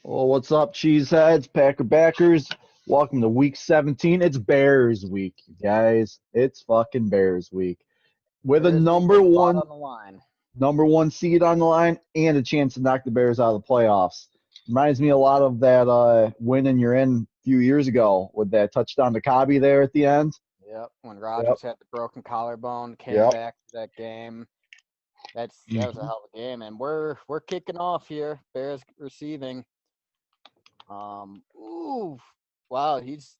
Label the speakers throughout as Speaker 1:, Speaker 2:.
Speaker 1: Well, what's up, cheeseheads, Packer backers? Welcome to week 17. It's Bears week, guys. It's fucking Bears week. With a
Speaker 2: Bears week with a lot on the line.
Speaker 1: number one seed on the line and a chance to knock the Bears out of the playoffs. Reminds me a lot of that win and you're in a few years ago with that touchdown to Cobby there at the end.
Speaker 2: Yep. When
Speaker 1: Yep.
Speaker 2: Rodgers had the broken collarbone, came
Speaker 1: Yep.
Speaker 2: back to that game. That was a
Speaker 1: Mhm.
Speaker 2: hell of a game, and we're kicking off here. Bears receiving. Ooh, wow, he's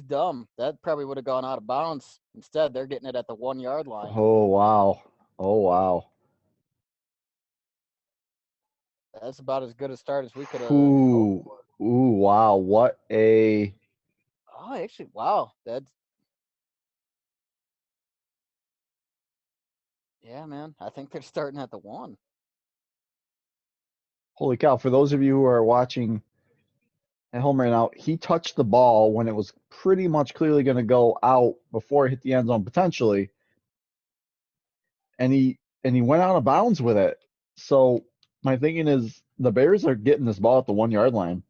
Speaker 2: dumb. That probably would have gone out of bounds. Instead, they're getting it at the 1 yard line.
Speaker 1: Oh wow. Oh wow.
Speaker 2: That's about as good a start as we could have hoped
Speaker 1: Ooh.
Speaker 2: for.
Speaker 1: Ooh wow. What a
Speaker 2: Oh, actually, wow. That's yeah, man. I think they're starting at the 1.
Speaker 1: holy cow. For those of you who are watching at home right now, he touched the ball when it was pretty much clearly going to go out before it hit the end zone potentially, and he went out of bounds with it. So my thinking is the Bears are getting this ball at the 1 yard line.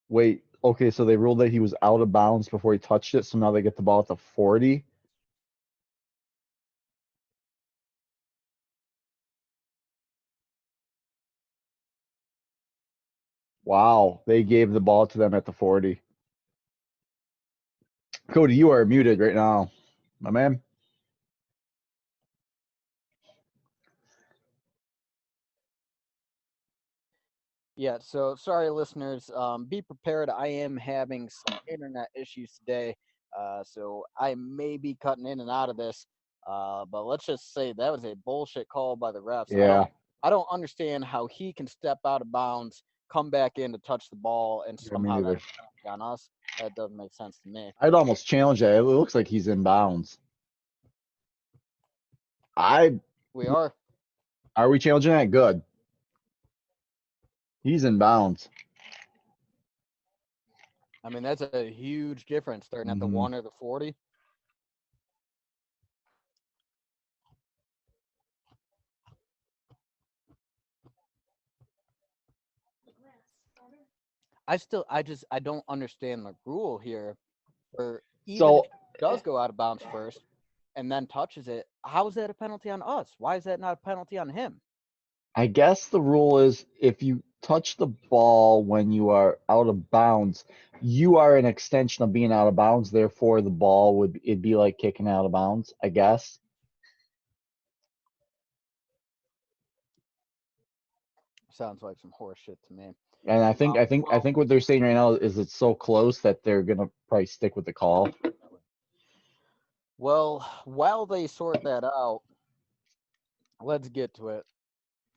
Speaker 1: Wait, okay, so they ruled that he was out of bounds before he touched it, so now they get the ball at the 40. Wow, they gave the ball to them at the 40. Cody, you are muted right now, my man.
Speaker 2: Yeah, so sorry, listeners. Be prepared. I am having some internet issues today, so I may be cutting in and out of this. But let's just say that was a bullshit call by the refs.
Speaker 1: Yeah,
Speaker 2: I don't understand how he can step out of bounds, come back in to touch the ball, and
Speaker 1: yeah, me
Speaker 2: somehow
Speaker 1: neither.
Speaker 2: that's a penalty on us. That doesn't make sense to me.
Speaker 1: I'd almost challenge that. It looks like he's in bounds. I
Speaker 2: We are.
Speaker 1: Are we challenging that? Good. He's in bounds.
Speaker 2: I mean, that's a huge difference starting at the
Speaker 1: Hmm.
Speaker 2: 1 or the 40. I don't understand the rule here. Or even if
Speaker 1: So
Speaker 2: he does go out of bounds first and then touches it, how is that a penalty on us? Why is that not a penalty on him?
Speaker 1: I guess the rule is if you touch the ball when you are out of bounds, you are an extension of being out of bounds. Therefore, the ball would it'd be like kicking out of bounds, I guess.
Speaker 2: Sounds like some horse shit to me.
Speaker 1: And I think what they're saying right now is it's so close that they're gonna probably stick with the call.
Speaker 2: Well, while they sort that out, let's get to it.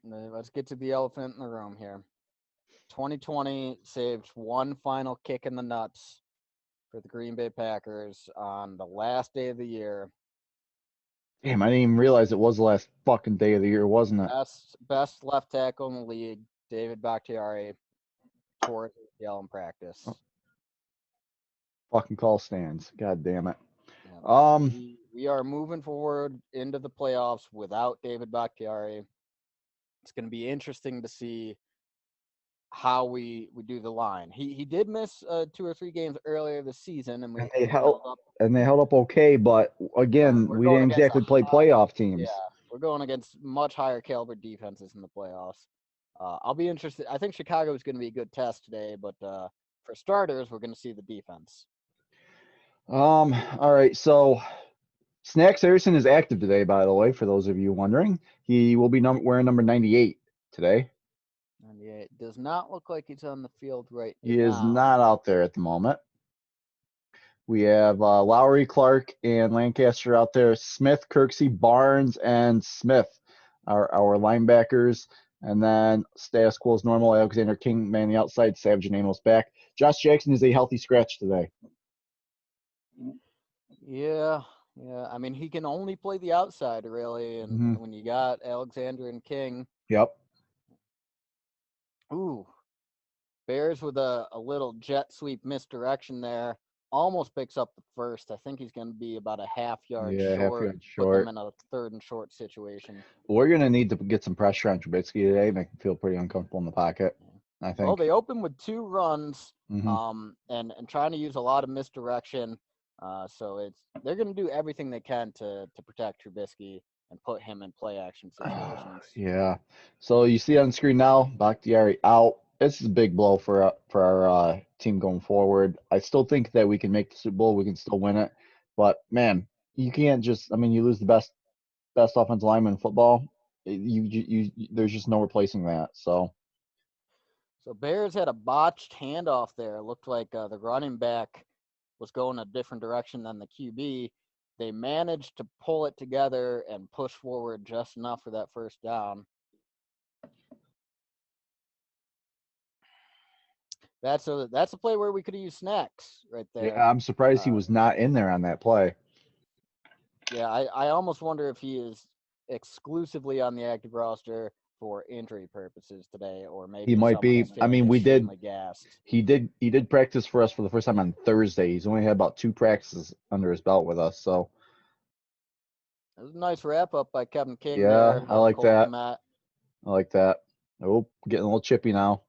Speaker 2: Let's get to the elephant in the room here. 2020 saved one final kick in the nuts for the Green Bay Packers on the last day of the year.
Speaker 1: Damn, I didn't even realize it was the last fucking day of the year, wasn't it?
Speaker 2: Best left tackle in the league, David Bakhtiari, tore his ACL in practice.
Speaker 1: Oh, fucking call stands. God damn it.
Speaker 2: Yeah,
Speaker 1: Um,
Speaker 2: we are moving forward into the playoffs without David Bakhtiari. It's going to be interesting to see how we do the line. He did miss 2 or 3 games earlier this season, and
Speaker 1: and
Speaker 2: we
Speaker 1: they
Speaker 2: held
Speaker 1: held
Speaker 2: up.
Speaker 1: and they held up okay, but
Speaker 2: But
Speaker 1: again,
Speaker 2: we're
Speaker 1: we
Speaker 2: going
Speaker 1: didn't
Speaker 2: against a
Speaker 1: exactly play
Speaker 2: high,
Speaker 1: playoff
Speaker 2: yeah,
Speaker 1: teams.
Speaker 2: we're going against much higher caliber defenses in the playoffs. I'll be interested. I think Chicago is going to be a good test today, but for starters, we're going to see the defense.
Speaker 1: All right, so Snacks Harrison is active today, by the way, for those of you wondering. He will be wearing number 98 today.
Speaker 2: And yeah, it does not look like he's on the field right
Speaker 1: He is
Speaker 2: now.
Speaker 1: not out there at the moment. We have Lowry, Clark, and Lancaster out there. Smith, Kirksey, Barnes, and Smith are our linebackers. And then status quo is normal. Alexander King, man the outside. Savage and Amos back. Josh Jackson is a healthy scratch today.
Speaker 2: Yeah, yeah. I mean, he can only play the outside, really. And
Speaker 1: Mm-hmm.
Speaker 2: when you got Alexander and King,
Speaker 1: Yep.
Speaker 2: ooh, Bears with a little jet sweep misdirection there, almost picks up the first. I think he's going to be about a half yard
Speaker 1: Yeah, half
Speaker 2: short,
Speaker 1: yard
Speaker 2: put them
Speaker 1: short.
Speaker 2: in a 3rd and short situation.
Speaker 1: We're gonna need to get some pressure on Trubisky today, make him feel pretty uncomfortable in the pocket. I
Speaker 2: Well,
Speaker 1: think.
Speaker 2: they open with 2 runs,
Speaker 1: Hmm.
Speaker 2: and trying to use a lot of misdirection. So they're going to do everything they can to protect Trubisky and put him in play action situations.
Speaker 1: Yeah. So you see on screen now, Bakhtiari out. This is a big blow for our team going forward. I still think that we can make the Super Bowl. We can still win it. But man, you can't just. I mean, you lose the best offensive lineman in football. There's just no replacing that. So
Speaker 2: So Bears had a botched handoff there. It looked like the running back was going a different direction than the QB. They managed to pull it together and push forward just enough for that first down. That's a play where we could have used Snacks right there.
Speaker 1: yeah, I'm surprised he
Speaker 2: Uh,
Speaker 1: was not in there on that play.
Speaker 2: yeah, I almost wonder if he is exclusively on the active roster for injury purposes today, or
Speaker 1: He
Speaker 2: maybe
Speaker 1: might
Speaker 2: someone
Speaker 1: be.
Speaker 2: is
Speaker 1: I
Speaker 2: feeling
Speaker 1: mean, we did.
Speaker 2: extremely gassed.
Speaker 1: He did practice for us for the first time on Thursday. He's only had about 2 practices under his belt with us. So
Speaker 2: It was a nice wrap up by Kevin King
Speaker 1: yeah,
Speaker 2: there
Speaker 1: I
Speaker 2: on
Speaker 1: like
Speaker 2: Cole
Speaker 1: that.
Speaker 2: Kmet.
Speaker 1: I like that. Oh, getting a little chippy now.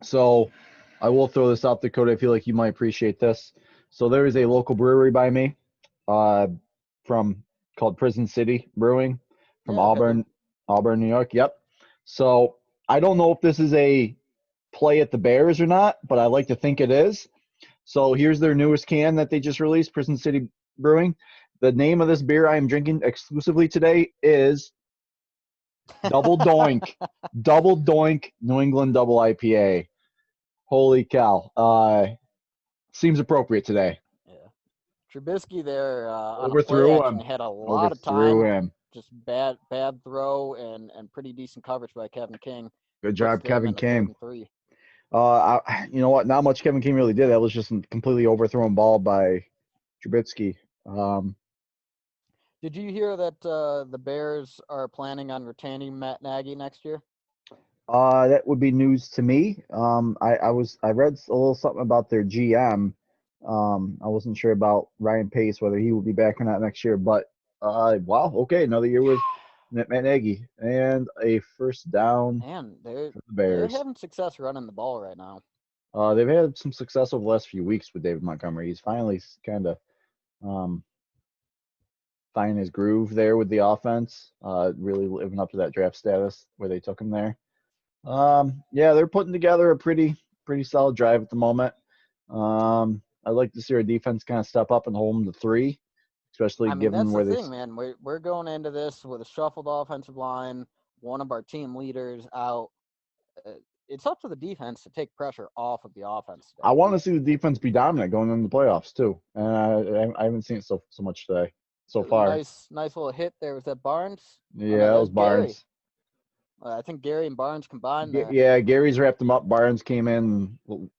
Speaker 1: So I will throw this out there, Cody. I feel like you might appreciate this. So there is a local brewery by me, uh, from called Prison City Brewing from
Speaker 2: Yeah, okay, good.
Speaker 1: Auburn, New York. Yep. So I don't know if this is a play at the Bears or not, but I like to think it is. So here's their newest can that they just released, Prison City Brewing. The name of this beer I am drinking exclusively today is Double Doink. Double Doink New England Double IPA. Holy cow. Seems appropriate today.
Speaker 2: Yeah. Trubisky there on a play
Speaker 1: Overthrew
Speaker 2: action
Speaker 1: him.
Speaker 2: had a lot of
Speaker 1: Overthrew
Speaker 2: time.
Speaker 1: him.
Speaker 2: Just bad throw and pretty decent coverage by Kevin King.
Speaker 1: Good
Speaker 2: Puts
Speaker 1: job,
Speaker 2: them
Speaker 1: Kevin
Speaker 2: in the 3rd
Speaker 1: King.
Speaker 2: and 3.
Speaker 1: You know what? Not much Kevin King really did. That was just a completely overthrown ball by Trubisky.
Speaker 2: Did you hear that the Bears are planning on retaining Matt Nagy next year?
Speaker 1: That would be news to me. I read a little something about their GM. I wasn't sure about Ryan Pace whether he will be back or not next year. But wow, okay, another year with Matt Nagy and a first down
Speaker 2: Man,
Speaker 1: for the
Speaker 2: they're
Speaker 1: Bears.
Speaker 2: having success running the ball right now.
Speaker 1: They've had some success over the last few weeks with David Montgomery. He's finally kind of um, finding his groove there with the offense. Really living up to that draft status where they took him there. Yeah, they're putting together a pretty solid drive at the moment. I'd like to see our defense kind of step up and hold them to 3, especially
Speaker 2: I mean,
Speaker 1: given
Speaker 2: that's the
Speaker 1: where they.
Speaker 2: thing, man. We're going into this with a shuffled offensive line, one of our team leaders out. Uh, it's up to the defense to take pressure off of the offense
Speaker 1: I
Speaker 2: today.
Speaker 1: want to see the defense be dominant going into the playoffs too, and I haven't seen it so much today so
Speaker 2: It was a
Speaker 1: far.
Speaker 2: nice little hit there. Was that Barnes? Oh no,
Speaker 1: Yeah, it
Speaker 2: that
Speaker 1: was
Speaker 2: was Gary.
Speaker 1: Barnes.
Speaker 2: I think Gary and Barnes combined there.
Speaker 1: Yeah, Gary's wrapped him up. Barnes came in, and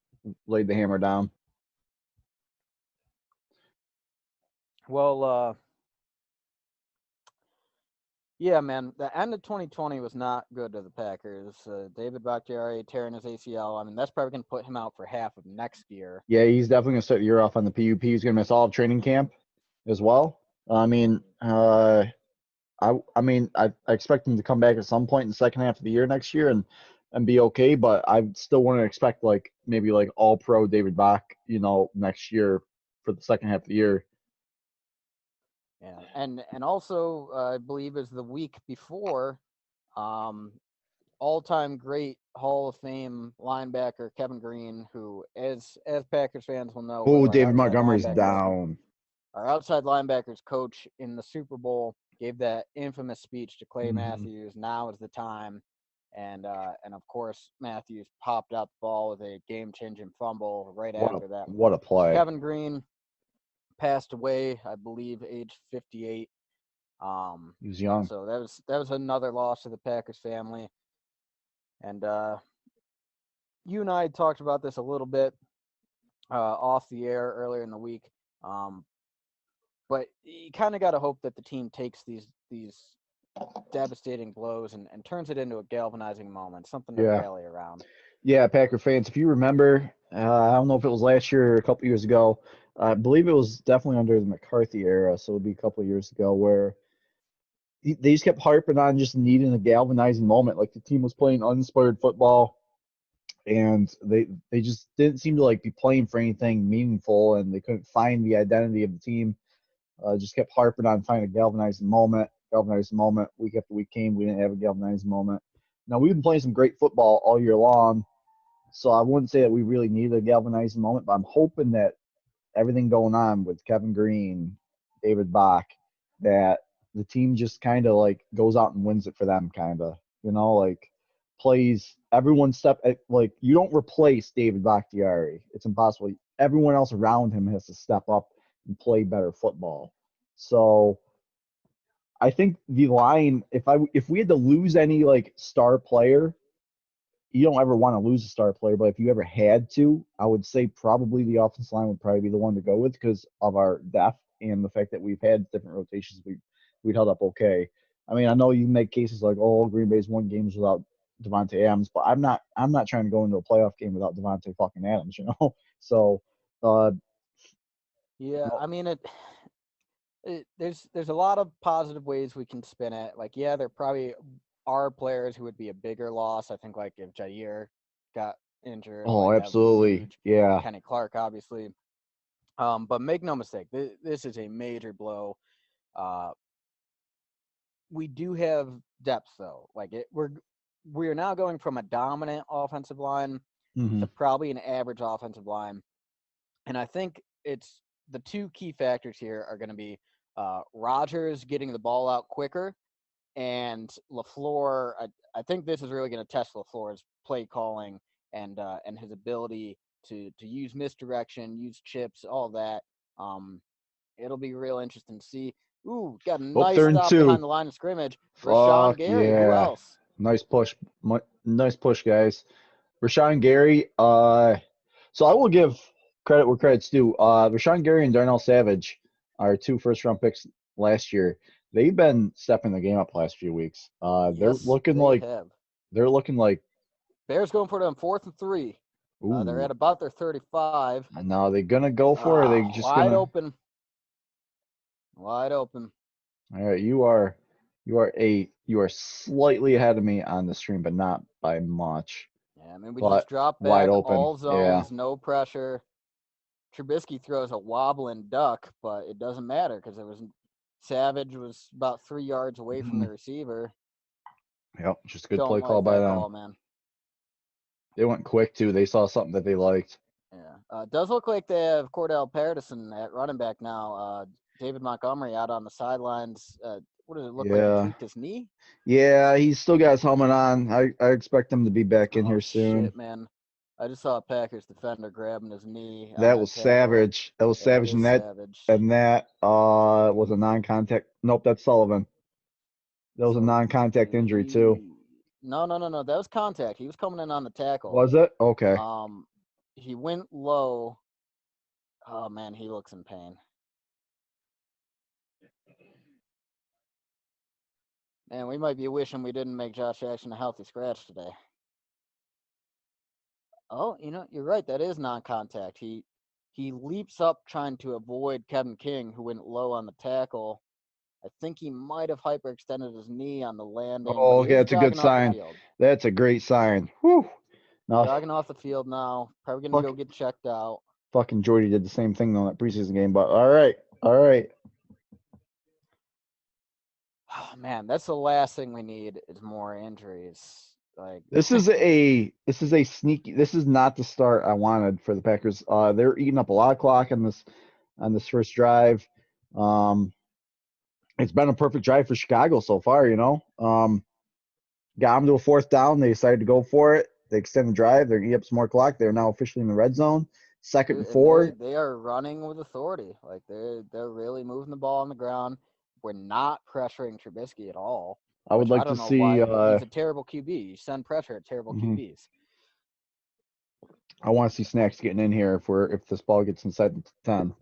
Speaker 1: laid the hammer down.
Speaker 2: Well, yeah, man. The end of 2020 was not good to the Packers. David Bakhtiari tearing his ACL. I mean, that's probably going to put him out for half of next year.
Speaker 1: Yeah, he's definitely gonna start the year off on the PUP. He's gonna miss all of training camp as well. I mean, I expect him to come back at some point in the second half of the year next year and be okay. But I still want to expect like maybe like all pro David Bach, next year for the second half of the year.
Speaker 2: Yeah, and also I believe is the week before, um, all-time great Hall of Fame linebacker Kevin Green, who as Packers fans will know, was
Speaker 1: Oh, David Montgomery's down.
Speaker 2: our outside linebackers coach in the Super Bowl, gave that infamous speech to Clay
Speaker 1: Hmm.
Speaker 2: Matthews. Now is the time, and of course Matthews popped out the ball with a game-changing fumble right
Speaker 1: What a
Speaker 2: after that.
Speaker 1: what a
Speaker 2: So
Speaker 1: play.
Speaker 2: Kevin Green passed away, I believe, age 58.
Speaker 1: He was young.
Speaker 2: So that was another loss to the Packers family. And you and I talked about this a little bit off the air earlier in the week. Um, but you kind of got to hope that the team takes these devastating blows and turns it into a galvanizing moment, something to
Speaker 1: Yeah.
Speaker 2: rally around.
Speaker 1: Yeah, Packer fans, if you remember, I don't know if it was last year or a couple years ago. I believe it was definitely under the McCarthy era, so it'd be a couple of years ago, where they just kept harping on just needing a galvanizing moment. Like the team was playing uninspired football, and they just didn't seem to like be playing for anything meaningful, and they couldn't find the identity of the team. Just kept harping on finding a galvanizing moment, galvanizing moment. Week after week came, we didn't have a galvanizing moment. Now we've been playing some great football all year long, so I wouldn't say that we really need a galvanizing moment, but I'm hoping that everything going on with Kevin Green, David Bach, that the team just kind of like goes out and wins it for them, kind of, like plays everyone step like you don't replace David Bakhtiari. It's impossible. Everyone else around him has to step up and play better football. So I think the line, if we had to lose any like star player, you don't ever want to lose a star player, but if you ever had to, I would say probably the offensive line would probably be the one to go with because of our depth and the fact that we've had different rotations. We'd held up okay. I mean, I know you make cases like, oh, Green Bay's won games without Devontae Adams, but I'm not trying to go into a playoff game without Devontae fucking Adams. So, uh,
Speaker 2: Yeah,
Speaker 1: no,
Speaker 2: I mean there's a lot of positive ways we can spin it. Like, yeah, there probably are players who would be a bigger loss. I think like if Jair got injured,
Speaker 1: oh,
Speaker 2: like that would be
Speaker 1: absolutely,
Speaker 2: huge.
Speaker 1: yeah.
Speaker 2: Kenny Clark, obviously. But make no mistake, this is a major blow. Uh, we do have depth though. Like we're now going from a dominant offensive line
Speaker 1: Hmm.
Speaker 2: to probably an average offensive line, and I think it's the two key factors here are going to be Rodgers getting the ball out quicker and LaFleur. I think this is really going to test LaFleur's play calling and his ability to use misdirection, use chips, all that. Um, it'll be real interesting to see. Ooh, got a
Speaker 1: Oh,
Speaker 2: nice
Speaker 1: third and
Speaker 2: stop behind
Speaker 1: two.
Speaker 2: the line of scrimmage. Rashawn
Speaker 1: Fuck
Speaker 2: Gary. Who
Speaker 1: yeah.
Speaker 2: else?
Speaker 1: Nice push. Nice push, guys. Rashawn Gary. So I will give credit where credit's due. Rashawn Gary and Darnell Savage, our two first round picks last year, they've been stepping the game up last few weeks. They're
Speaker 2: Yes,
Speaker 1: looking
Speaker 2: they
Speaker 1: like
Speaker 2: have.
Speaker 1: they're looking like
Speaker 2: Bears going for it on 4th and 3. They're
Speaker 1: ooh.
Speaker 2: at about their 35.
Speaker 1: Now are they gonna go for it? Or are they just
Speaker 2: Wide
Speaker 1: gonna?
Speaker 2: open. Wide open.
Speaker 1: All right, you are slightly ahead of me on the stream, but not by much.
Speaker 2: Yeah, I mean, we just
Speaker 1: But
Speaker 2: drop
Speaker 1: wide
Speaker 2: back,
Speaker 1: open.
Speaker 2: all
Speaker 1: Yeah.
Speaker 2: zones, no pressure. Trubisky throws a wobbling duck, but it doesn't matter because it was Savage was about 3 yards away from
Speaker 1: Hmm.
Speaker 2: the receiver.
Speaker 1: Yep. Just a good
Speaker 2: Don't
Speaker 1: play call
Speaker 2: like
Speaker 1: by
Speaker 2: that
Speaker 1: them.
Speaker 2: call, man.
Speaker 1: They went quick too. They saw something that they liked.
Speaker 2: Yeah, does look like they have Cordell Patterson at running back now. David Montgomery out on the sidelines. What does it look like? He
Speaker 1: Yeah.
Speaker 2: tweaked his knee.
Speaker 1: Yeah, he's still got his helmet on. I expect him to be back in
Speaker 2: Oh
Speaker 1: here soon.
Speaker 2: shit, man! I just saw a Packers defender grabbing his knee on
Speaker 1: That
Speaker 2: that
Speaker 1: was
Speaker 2: tackle.
Speaker 1: Savage. That was
Speaker 2: Yeah, it
Speaker 1: Savage,
Speaker 2: is
Speaker 1: and that
Speaker 2: Savage.
Speaker 1: and that was a non-contact. Nope, that's Sullivan. That was a
Speaker 2: So
Speaker 1: non-contact injury too.
Speaker 2: he no. That was contact. He was coming in on the tackle.
Speaker 1: Was it? Okay.
Speaker 2: Um, he went low. Oh man, he looks in pain. Man, we might be wishing we didn't make Josh Jackson a healthy scratch today. Oh, you're right. That is non-contact. He leaps up trying to avoid Kevin King, who went low on the tackle. I think he might have hyperextended his knee on the landing, but
Speaker 1: Oh,
Speaker 2: he
Speaker 1: okay,
Speaker 2: is
Speaker 1: that's a good
Speaker 2: jogging off the
Speaker 1: sign.
Speaker 2: field.
Speaker 1: That's a great sign. Whew. Now,
Speaker 2: Jogging off the field now. Probably gonna
Speaker 1: fuck,
Speaker 2: go get checked out.
Speaker 1: fucking Jordy did the same thing on that preseason game. But all right, all right.
Speaker 2: Oh, man, that's the last thing we need is more injuries. Like,
Speaker 1: This is a sneaky. This is not the start I wanted for the Packers. They're eating up a lot of clock on this first drive. Um, it's been a perfect drive for Chicago so far. Got them to a fourth down. They decided to go for it. They extend the drive. They're eating up some more clock. They're now officially in the red zone. Second and
Speaker 2: and they
Speaker 1: 4.
Speaker 2: they are running with authority. Like they're really moving the ball on the ground. We're not pressuring Trubisky at all,
Speaker 1: I would
Speaker 2: which I
Speaker 1: like to
Speaker 2: don't know
Speaker 1: see.
Speaker 2: why. He's a terrible QB. You send pressure at terrible
Speaker 1: Mhm.
Speaker 2: QBs.
Speaker 1: I want to see Snacks getting in here if this ball gets inside the 10.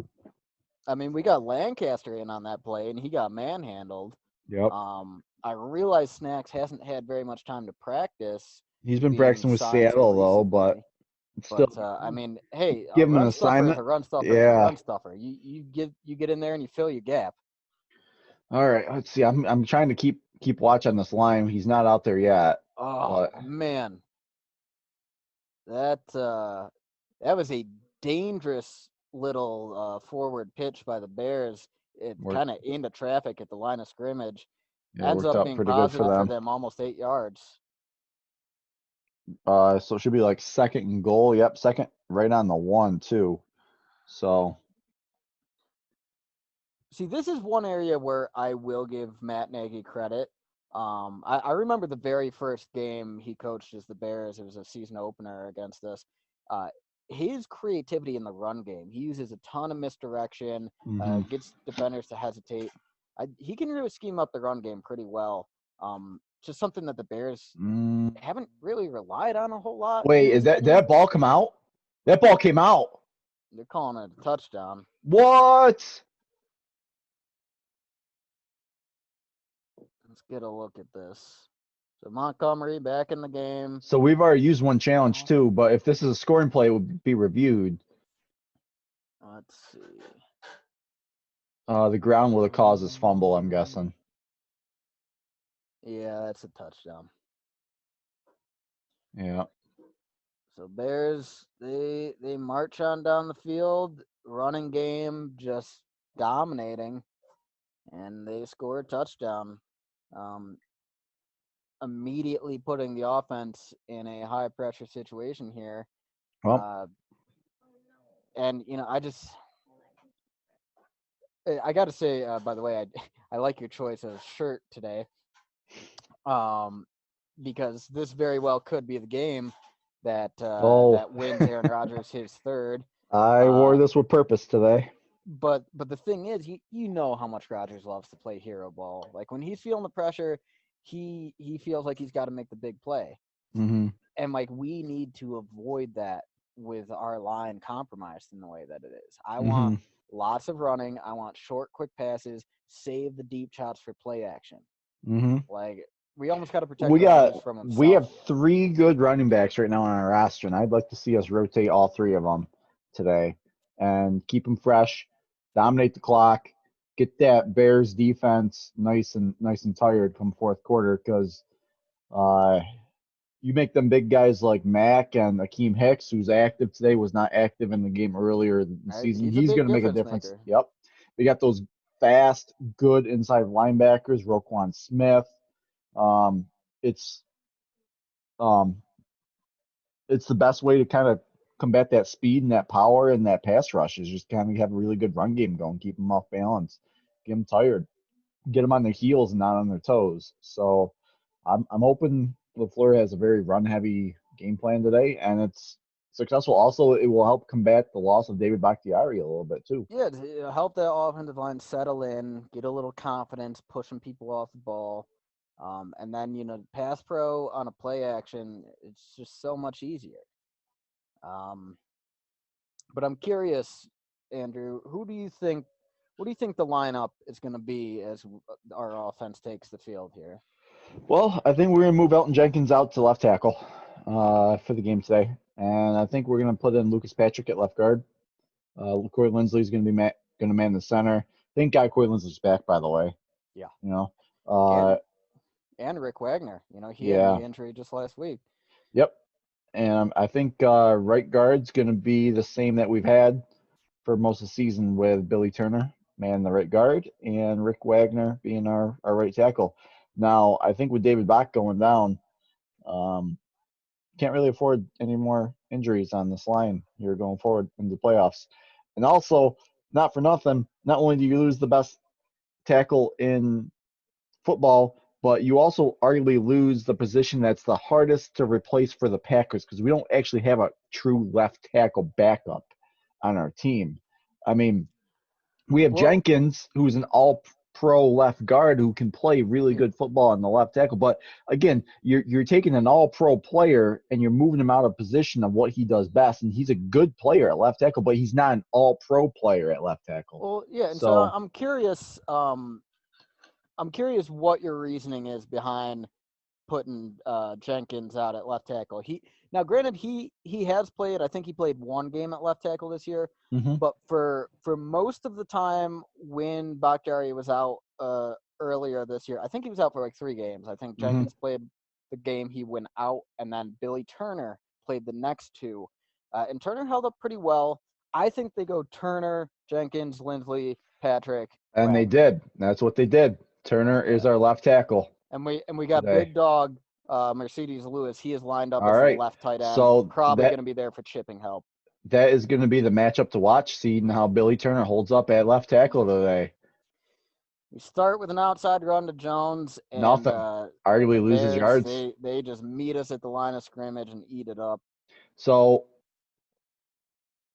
Speaker 2: I mean, we got Lancaster in on that play, and he got manhandled.
Speaker 1: Yep.
Speaker 2: I realize Snacks hasn't had very much time to practice,
Speaker 1: He's been
Speaker 2: being
Speaker 1: practicing with
Speaker 2: signed to
Speaker 1: Seattle though, but
Speaker 2: recently.
Speaker 1: still,
Speaker 2: But I mean, hey, a
Speaker 1: give him an
Speaker 2: run stuffer is
Speaker 1: assignment.
Speaker 2: a run stuffer is a
Speaker 1: Yeah.
Speaker 2: run stuffer. You get in there and you fill your gap.
Speaker 1: All right. Let's see. I'm trying to keep watch on this line. He's not out there yet,
Speaker 2: Oh
Speaker 1: but
Speaker 2: man, that was a dangerous little forward pitch by the Bears. It
Speaker 1: worked.
Speaker 2: kind of into traffic at the line of scrimmage.
Speaker 1: Yeah,
Speaker 2: Ends
Speaker 1: worked
Speaker 2: up
Speaker 1: out
Speaker 2: being
Speaker 1: pretty good for
Speaker 2: positive for
Speaker 1: them.
Speaker 2: them, almost 8 yards.
Speaker 1: So it should be like second and goal. Yep, second right on the 1 too. So
Speaker 2: See, this is one area where I will give Matt Nagy credit. I remember the very first game he coached as the Bears. It was a season opener against us. Uh, his creativity in the run game, he uses a ton of misdirection, gets defenders to hesitate. He can really scheme up the run game pretty well. Just something that the Bears haven't really relied on a whole lot.
Speaker 1: wait,
Speaker 2: In my
Speaker 1: is that
Speaker 2: opinion.
Speaker 1: that ball come out? That ball came out.
Speaker 2: They're calling it a touchdown.
Speaker 1: What?
Speaker 2: Let's get a look at this. So Montgomery back in the game.
Speaker 1: So we've already used one challenge too, but if this is a scoring play, it would be reviewed.
Speaker 2: Let's see.
Speaker 1: The ground will cause this fumble, I'm guessing.
Speaker 2: Yeah, that's a touchdown.
Speaker 1: Yeah.
Speaker 2: So Bears, they march on down the field, running game just dominating, and they score a touchdown. Immediately putting the offense in a high pressure situation here.
Speaker 1: Well,
Speaker 2: And I got to say, by the way, I like your choice of shirt today. Because this very well could be the game that that wins Aaron Rodgers his third.
Speaker 1: I wore this with purpose today.
Speaker 2: But the thing is, you know how much Rodgers loves to play hero ball. Like when he's feeling the pressure, he feels like he's got to make the big play.
Speaker 1: Mm-hmm.
Speaker 2: And like we need to avoid that with our line compromised in the way that it is. I want lots of running. I want short, quick passes. Save the deep shots for play action. Like we almost got to protect Rodgers from himself.
Speaker 1: We have 3 good running backs right now on our roster, and I'd like to see us rotate all 3 of them today and keep them fresh, dominate the clock, get that Bears defense nice and tired come fourth quarter because you make them big guys like Mack and Akeem Hicks, who's active today, was not active in the game earlier in the season. He's going to make a difference.
Speaker 2: Maker.
Speaker 1: Yep. We got those fast, good inside linebackers, Roquan Smith. It's the best way to kind of combat that speed and that power and that pass rush is just kind of have a really good run game going, keep them off balance, get them tired, get them on their heels and not on their toes. So I'm hoping LaFleur has a very run heavy game plan today, and it's successful. Also, it will help combat the loss of David Bakhtiari a little bit too.
Speaker 2: Yeah, to help that offensive line settle in, get a little confidence, pushing people off the ball. And then, pass pro on a play action, it's just so much easier. But I'm curious, Andrew, what do you think the lineup is going to be as our offense takes the field here?
Speaker 1: Well, I think we're going to move Elton Jenkins out to left tackle for the game today. And I think we're going to put in Lucas Patrick at left guard. Corey Lindsley is going to be going to man the center. Thank God Corey Lindsley's back, by the way.
Speaker 2: Yeah. And Rick Wagner. He had a knee injury just last week.
Speaker 1: Yep. And I think right guard's going to be the same that we've had for most of the season with Billy Turner, man the right guard, and Rick Wagner being our right tackle. Now, I think with David Bach going down, can't really afford any more injuries on this line here going forward in the playoffs. And also, not for nothing, not only do you lose the best tackle in football, but you also arguably lose the position that's the hardest to replace for the Packers because we don't actually have a true left tackle backup on our team. I mean, we have Jenkins, who's an all-pro left guard who can play really good football on the left tackle. But again, you're taking an all-pro player and you're moving him out of position of what he does best, and he's a good player at left tackle, but he's not an all-pro player at left tackle.
Speaker 2: Well, yeah, and so I'm curious. I'm curious what your reasoning is behind putting Jenkins out at left tackle. Now, granted, he has played. I think he played one game at left tackle this year.
Speaker 1: Mm-hmm.
Speaker 2: But for most of the time when Bakhtiari was out earlier this year, I think he was out for like 3 games. I think
Speaker 1: Mm-hmm.
Speaker 2: Jenkins played the game he went out, and then Billy Turner played the next 2. And Turner held up pretty well. I think they go Turner, Jenkins, Lindsley, Patrick.
Speaker 1: And they
Speaker 2: Wagner.
Speaker 1: did. That's what they did. Turner is our left tackle
Speaker 2: And we got
Speaker 1: today.
Speaker 2: Big Dog Mercedes Lewis. He is lined up
Speaker 1: All
Speaker 2: as the
Speaker 1: right.
Speaker 2: left tight end.
Speaker 1: So
Speaker 2: Probably going to be there for chipping help.
Speaker 1: that is going to be the matchup to watch, seeing how Billy Turner holds up at left tackle today.
Speaker 2: We start with an outside run to Jones, and
Speaker 1: Nothing. Arguably
Speaker 2: the
Speaker 1: loses
Speaker 2: Bears,
Speaker 1: yards.
Speaker 2: They just meet us at the line of scrimmage and eat it up.
Speaker 1: So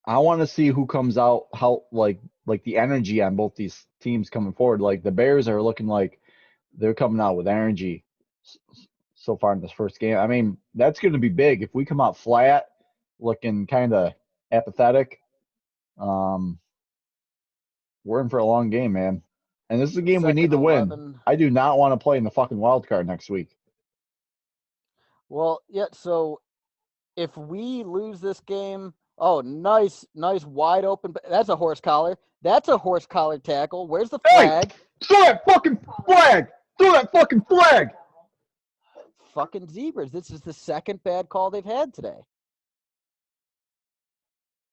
Speaker 1: I want to see who comes out, how like the energy on both these teams coming forward. Like the Bears are looking like they're coming out with energy so far in this first game. I mean, that's going to be big if we come out flat, looking kind of apathetic. We're in for a long game, man. And this is a game we need to win. I do not want to play in the fucking wild card next week.
Speaker 2: Well, yeah, so if we lose this game, nice wide open. That's a horse collar. That's a horse collar tackle. Where's the flag?
Speaker 1: Hey, throw that fucking flag! Throw that fucking flag!
Speaker 2: Fucking zebras. This is the second bad call they've had today.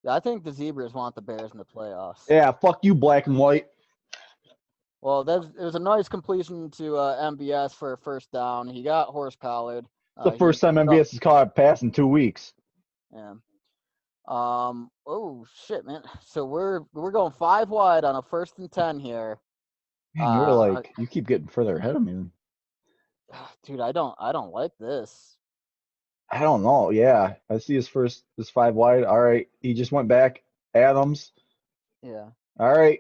Speaker 2: I think the zebras want the Bears in the playoffs.
Speaker 1: Yeah, fuck you, black and white.
Speaker 2: Well, it was a nice completion to MBS for a first down. He got horse collared.
Speaker 1: It's the first time MBS has caught a pass in 2 weeks.
Speaker 2: Yeah. Oh shit, man. So we're going 5 wide on a 1st and 10 here.
Speaker 1: Man, you keep getting further ahead of me.
Speaker 2: Dude, I don't like this.
Speaker 1: I don't know. Yeah, I see his 5 wide. All right, he just went back. Adams.
Speaker 2: Yeah.
Speaker 1: All right.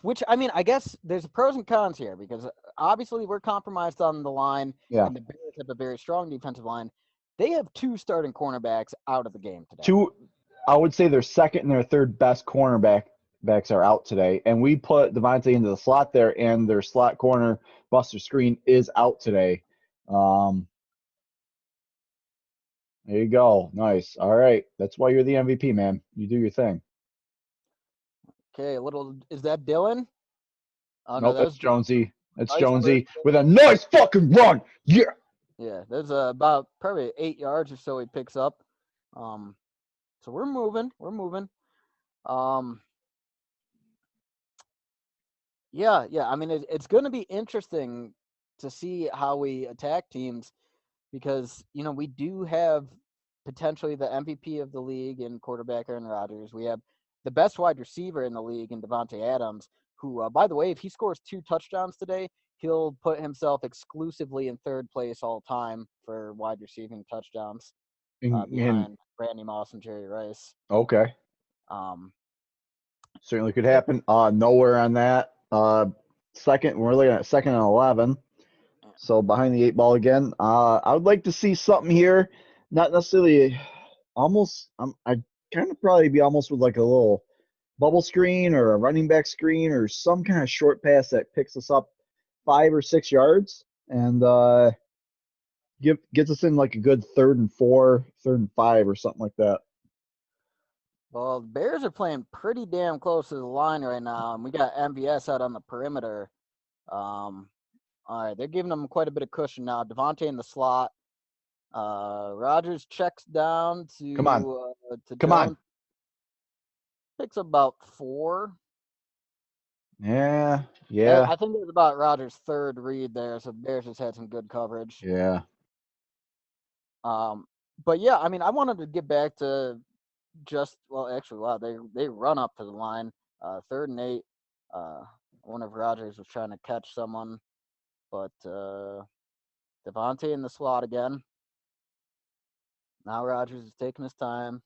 Speaker 2: Which, I mean, I guess there's pros and cons here because obviously we're compromised on the line.
Speaker 1: Yeah.
Speaker 2: And the Bears have a very strong defensive line. They have 2 starting cornerbacks out of the game today.
Speaker 1: 2, I would say their second and their third best cornerbacks are out today. And we put Devontae into the slot there, and their slot corner, Buster Screen, is out today. There you go. Nice. All right. That's why you're the MVP, man. You do your thing.
Speaker 2: Okay, is that Dylan?
Speaker 1: Oh, nope, that's Jonesy. That's nice Jonesy with a nice fucking run. Yeah.
Speaker 2: Yeah, there's about probably 8 yards or so he picks up. So we're moving. Yeah. I mean, it's going to be interesting to see how we attack teams because, we do have potentially the MVP of the league in quarterback Aaron Rodgers. We have the best wide receiver in the league in Davante Adams, who, by the way, if he scores 2 touchdowns today, he'll put himself exclusively in 3rd place all time for wide receiving touchdowns behind Randy Moss and Jerry Rice.
Speaker 1: Okay. Certainly could happen. Nowhere on that. Second, we're looking at 2nd and 11. So behind the 8 ball again. I would like to see something here. Not necessarily almost. I'd kind of probably be almost with like a little bubble screen or a running back screen or some kind of short pass that picks us up 5 or 6 yards and gets us in like a good 3rd and 4, 3rd and 5 or something like that.
Speaker 2: Well, the Bears are playing pretty damn close to the line right now, and we got MVS out on the perimeter. All right, they're giving them quite a bit of cushion now. Devontae in the slot. Rodgers checks down to
Speaker 1: Come on.
Speaker 2: To
Speaker 1: Come
Speaker 2: Jones.
Speaker 1: on.
Speaker 2: Picks about 4.
Speaker 1: Yeah.
Speaker 2: I think it was about Rodgers' 3rd read there, so Bears just had some good coverage.
Speaker 1: Yeah.
Speaker 2: But yeah, I mean, I wanted to get back to they run up to the line, 3rd and 8. One of Rodgers was trying to catch someone, but Devontae in the slot again. Now Rodgers is taking his time.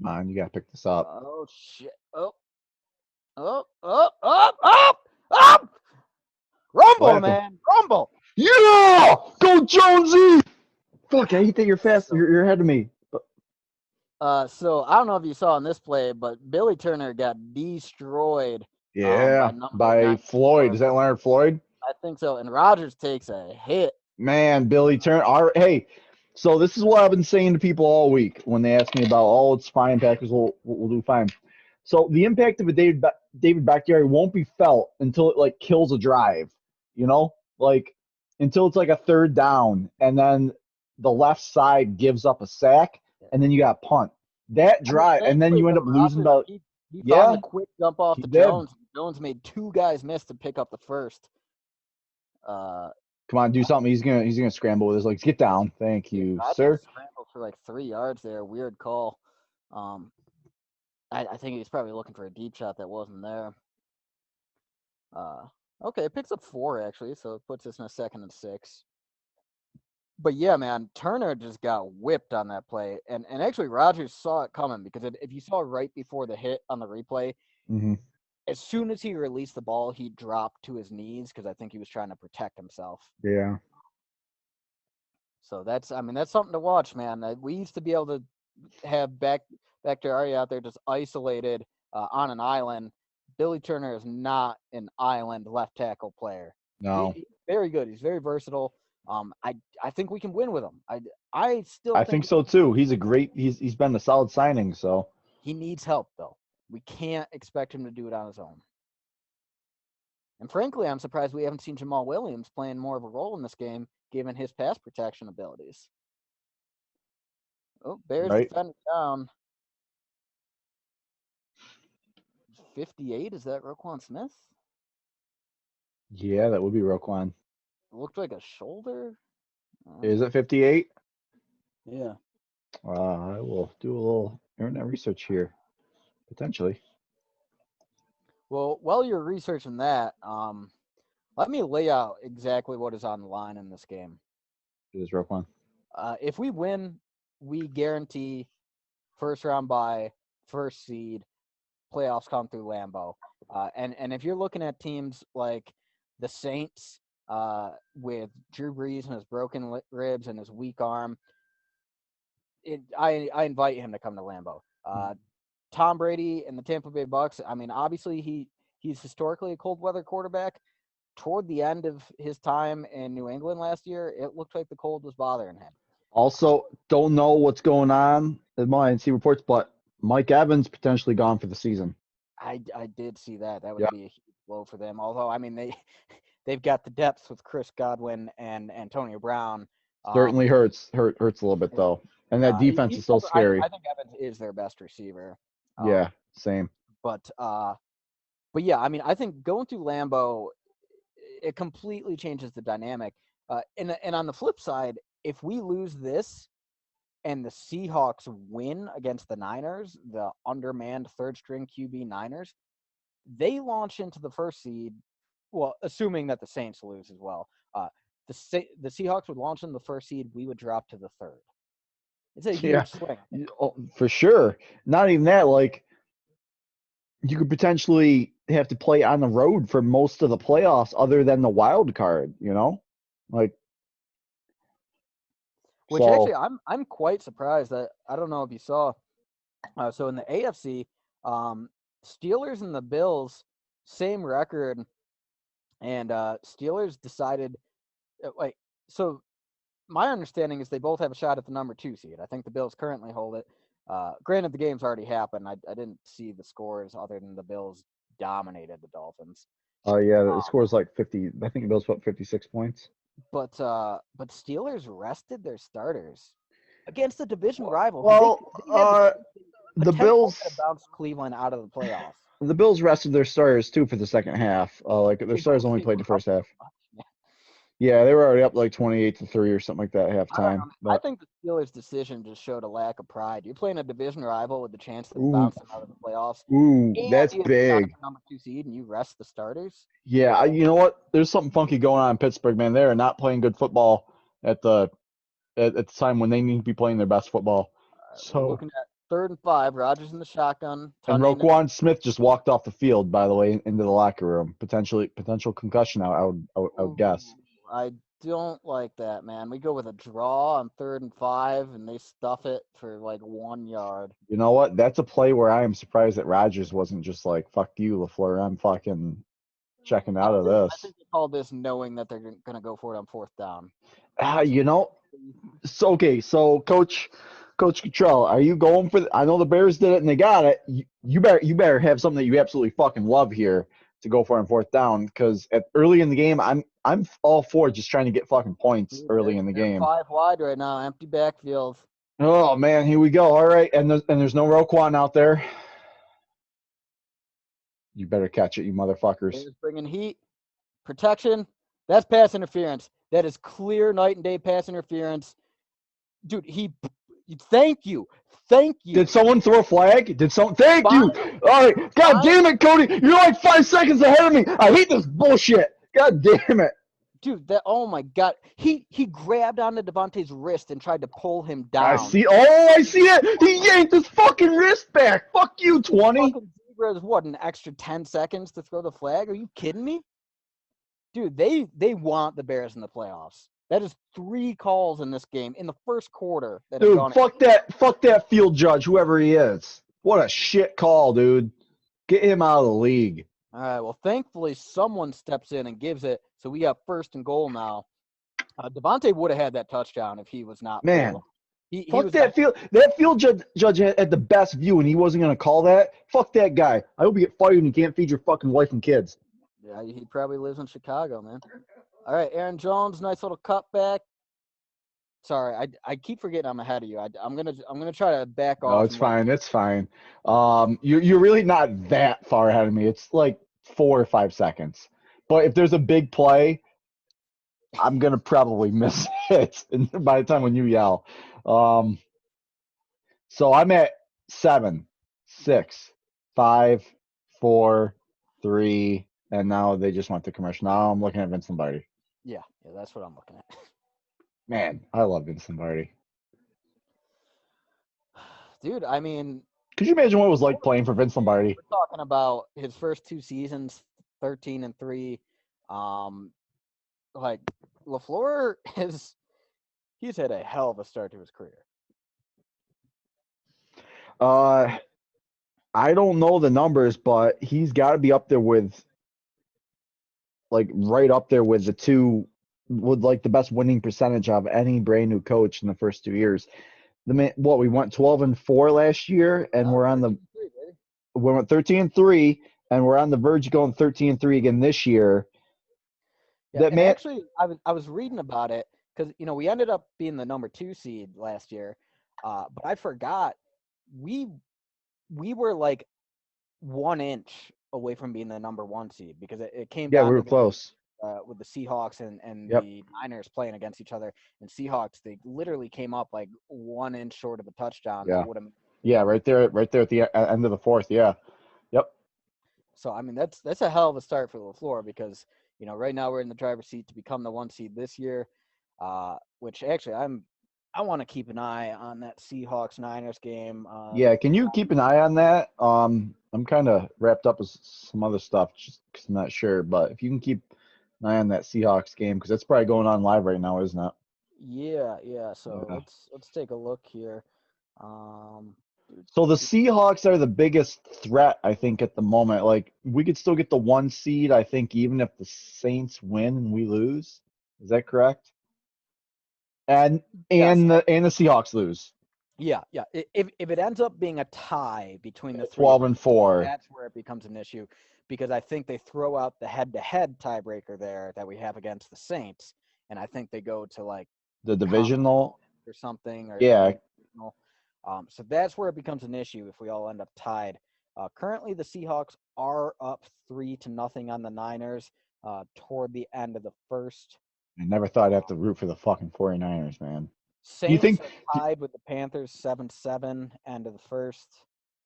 Speaker 1: Come on, you gotta pick this up.
Speaker 2: Oh shit! Rumble, man! Rumble!
Speaker 1: Yeah! Go Jonesy! Fuck! I hate that you're fast. You're ahead of me.
Speaker 2: So I don't know if you saw in this play, but Billy Turner got destroyed
Speaker 1: Yeah,
Speaker 2: number
Speaker 1: by
Speaker 2: 9.
Speaker 1: Floyd. Is that Leonard Floyd?
Speaker 2: I think so. And Rodgers takes a hit.
Speaker 1: Man, Billy Turner. Hey, so this is what I've been saying to people all week when they ask me about, oh, it's fine, Packers will do fine. So the impact of a David Bakhtiari won't be felt until it like kills a drive, like until it's like a third down, and then the left side gives up a sack, and then you got a punt. That
Speaker 2: I mean,
Speaker 1: drive, and then
Speaker 2: thankfully,
Speaker 1: you end
Speaker 2: though,
Speaker 1: up losing
Speaker 2: Rodgers,
Speaker 1: the.
Speaker 2: he found
Speaker 1: Yeah,
Speaker 2: the quick jump off
Speaker 1: he
Speaker 2: to
Speaker 1: did.
Speaker 2: Jones. Jones made 2 guys miss to pick up the first.
Speaker 1: Come on, do something. He's gonna scramble with his legs. Get down. Thank you,
Speaker 2: Rodgers
Speaker 1: sir.
Speaker 2: scrambled for like 3 yards there. Weird call. I think he was probably looking for a deep shot that wasn't there. Okay, it picks up 4 actually, so it puts us in a 2nd and 6. But yeah, man, Turner just got whipped on that play, and actually Rodgers saw it coming because if you saw right before the hit on the replay,
Speaker 1: Mm-hmm.
Speaker 2: as soon as he released the ball, he dropped to his knees because I think he was trying to protect himself.
Speaker 1: Yeah.
Speaker 2: So that's something to watch, man. We used to be able to have Bakhtiari out there just isolated on an island. Billy Turner is not an island left tackle player.
Speaker 1: No.
Speaker 2: He's very good. He's very versatile. I think we can win with him. I still
Speaker 1: I
Speaker 2: think
Speaker 1: think so too. He's been a solid signing. So
Speaker 2: he needs help though. We can't expect him to do it on his own. And frankly, I'm surprised we haven't seen Jamal Williams playing more of a role in this game, given his pass protection abilities. Oh, Bears
Speaker 1: right.
Speaker 2: defender down. 58, is that Roquan Smith?
Speaker 1: Yeah, that would be Roquan.
Speaker 2: It looked like a shoulder.
Speaker 1: Is it 58?
Speaker 2: Yeah.
Speaker 1: I will do a little internet research here, potentially.
Speaker 2: Well, while you're researching that, let me lay out exactly what is on the line in this game.
Speaker 1: It is Roquan.
Speaker 2: If we win, we guarantee first round bye, first seed, playoffs come through Lambeau. And if you're looking at teams like the Saints with Drew Brees and his broken ribs and his weak arm, I invite him to come to Lambeau. Tom Brady and the Tampa Bay Bucks, I mean, obviously he's historically a cold weather quarterback. Toward the end of his time in New England last year, it looked like the cold was bothering him.
Speaker 1: Also, don't know what's going on in my NC reports, but Mike Evans potentially gone for the season.
Speaker 2: I did see that. That would
Speaker 1: Yeah.
Speaker 2: be a huge blow for them. Although, I mean, they've got the depth with Chris Godwin and Antonio Brown.
Speaker 1: Certainly hurts a little bit though, and that defense is so scary.
Speaker 2: I think Evans is their best receiver.
Speaker 1: Yeah, same.
Speaker 2: But yeah, I mean, I think going through Lambeau, it completely changes the dynamic. And on the flip side, if we lose this and the Seahawks win against the Niners, the undermanned third string QB Niners, they launch into the first seed. Well, assuming that the Saints lose as well. The Seahawks would launch in the first seed. We would drop to the third. It's a huge swing.
Speaker 1: Oh, for sure. Not even that. Like, you could potentially have to play on the road for most of the playoffs, other than the wild card. Like.
Speaker 2: Which actually, I'm quite surprised that I don't know if you saw. So in the AFC, Steelers and the Bills, same record, and Steelers decided, so my understanding is they both have a shot at the number 2 seed. I think the Bills currently hold it. Granted, the game's already happened. I didn't see the scores other than the Bills dominated the Dolphins.
Speaker 1: Oh yeah, the score is like 50. I think the Bills put 56 points.
Speaker 2: But Steelers rested their starters against a division rival.
Speaker 1: Well, the Bills
Speaker 2: bounced Cleveland out of the playoffs.
Speaker 1: The Bills rested their starters too for the second half. Like their starters only played the first half. Yeah, they were already up like 28-3 or something like that at halftime.
Speaker 2: I think the Steelers' decision just showed a lack of pride. You're playing a division rival with the chance to bounce them out of the playoffs.
Speaker 1: That's big.
Speaker 2: Number 2 seed, and you rest the starters.
Speaker 1: Yeah, you know what? There's something funky going on in Pittsburgh, man. They are not playing good football at the time when they need to be playing their best football.
Speaker 2: We're looking at 3rd and 5. Rodgers in the shotgun.
Speaker 1: And Roquan Smith just walked off the field, by the way, into the locker room. Potential concussion out. I would guess.
Speaker 2: don't like that, man. We go with a draw on 3rd and 5, and they stuff it for like 1 yard.
Speaker 1: You know what? That's a play where I am surprised that Rodgers wasn't just like, fuck you, LaFleur. I'm fucking checking out of
Speaker 2: I
Speaker 1: this.
Speaker 2: think they called this knowing that they're going to go for it on 4th down.
Speaker 1: You know, so Coach Cottrell, are you going for? I know the Bears did it and they got it. You better have something that you absolutely fucking love here to go for on 4th down because at early in the game, I'm all for just trying to get fucking points
Speaker 2: Dude,
Speaker 1: early in the
Speaker 2: they're
Speaker 1: game.
Speaker 2: 5 wide right now, empty backfield.
Speaker 1: Oh man, here we go. All right, and there's no Roquan out there. You better catch it, you motherfuckers.
Speaker 2: Bears bringing heat, protection. That's pass interference. That is clear night and day pass interference. Dude, thank you.
Speaker 1: Did someone throw a flag? Thank you.
Speaker 2: Finally,
Speaker 1: All right. God damn it, Cody. You're like 5 seconds ahead of me. I hate this bullshit. God damn it.
Speaker 2: dude, oh my god, he grabbed onto Devontae's wrist and tried to pull him down.
Speaker 1: I see it. He yanked his fucking wrist back. Fuck you, 20.
Speaker 2: Fucking Zebra is what, an extra 10 seconds to throw the flag? Are you kidding me? Dude, they want the Bears in the playoffs. That is 3 calls in this game in the first quarter.
Speaker 1: Dude, fuck that field judge, whoever he is. What a shit call, dude. Get him out of the league.
Speaker 2: All right, well, thankfully someone steps in and gives it, so we got 1st and goal now. Devontae would have had that touchdown if he was not.
Speaker 1: Man,
Speaker 2: he
Speaker 1: fuck
Speaker 2: was
Speaker 1: that field. That field judge had the best view, and he wasn't gonna call that. Fuck that guy. I hope you get fired and you can't feed your fucking wife and kids.
Speaker 2: Yeah, he probably lives in Chicago, man. All right, Aaron Jones, nice little cutback. Sorry, I keep forgetting I'm ahead of you. I'm gonna try to back off.
Speaker 1: No, it's fine. It's fine. You're really not that far ahead of me. It's like 4 or 5 seconds. But if there's a big play, I'm gonna probably miss it by the time when you yell. So I'm at 7, 6, 5, 4, 3, and now they just went to commercial. Now I'm looking at Vince Lombardi.
Speaker 2: Yeah, that's what I'm looking at.
Speaker 1: Man, I love Vince Lombardi.
Speaker 2: Dude, I mean,
Speaker 1: could you imagine what it was like playing for Vince Lombardi?
Speaker 2: We're talking about his first 2 seasons, 13 and 3. Like LaFleur he's had a hell of a start to his career.
Speaker 1: I don't know the numbers, but he's got to be up there with, like, right up there with the 2, with like the best winning percentage of any brand new coach in the first 2 years. We went 12-4 last year, and we went 13-3, and we're on the verge of going 13-3 again this year.
Speaker 2: Yeah, actually, I was reading about it because we ended up being the number 2 seed last year, but I forgot we were like 1 inch away from being the number 1 seed because it came down.
Speaker 1: Yeah, we were close.
Speaker 2: With the Seahawks and
Speaker 1: Yep.
Speaker 2: the Niners playing against each other, and Seahawks, they literally came up like 1 inch short of a touchdown.
Speaker 1: Yeah.
Speaker 2: That would have.
Speaker 1: Yeah, right there at the end of the 4th. Yeah. Yep.
Speaker 2: So I mean, that's a hell of a start for LaFleur because right now we're in the driver's seat to become the 1 seed this year, which actually I want to keep an eye on that Seahawks Niners game.
Speaker 1: Yeah, can you keep an eye on that? I'm kind of wrapped up with some other stuff just because I'm not sure, but if you can keep an eye on that Seahawks game because it's probably going on live right now, isn't it?
Speaker 2: Yeah. So let's take a look here.
Speaker 1: So the Seahawks are the biggest threat, I think, at the moment. Like, we could still get the 1 seed, I think, even if the Saints win and we lose. Is that correct? And
Speaker 2: Yes.
Speaker 1: the Seahawks lose.
Speaker 2: Yeah. If it ends up being a tie between the 3,
Speaker 1: 12-4,
Speaker 2: that's where it becomes an issue because I think they throw out the head-to-head tiebreaker there that we have against the Saints, and I think they go to like
Speaker 1: the divisional
Speaker 2: or something.
Speaker 1: Yeah.
Speaker 2: So that's where it becomes an issue if we all end up tied. Currently, the Seahawks are up 3-0 on the Niners toward the end of the first.
Speaker 1: I never thought I'd have to root for the fucking 49ers, man.
Speaker 2: Saints are tied with the Panthers 7-7 end of the first.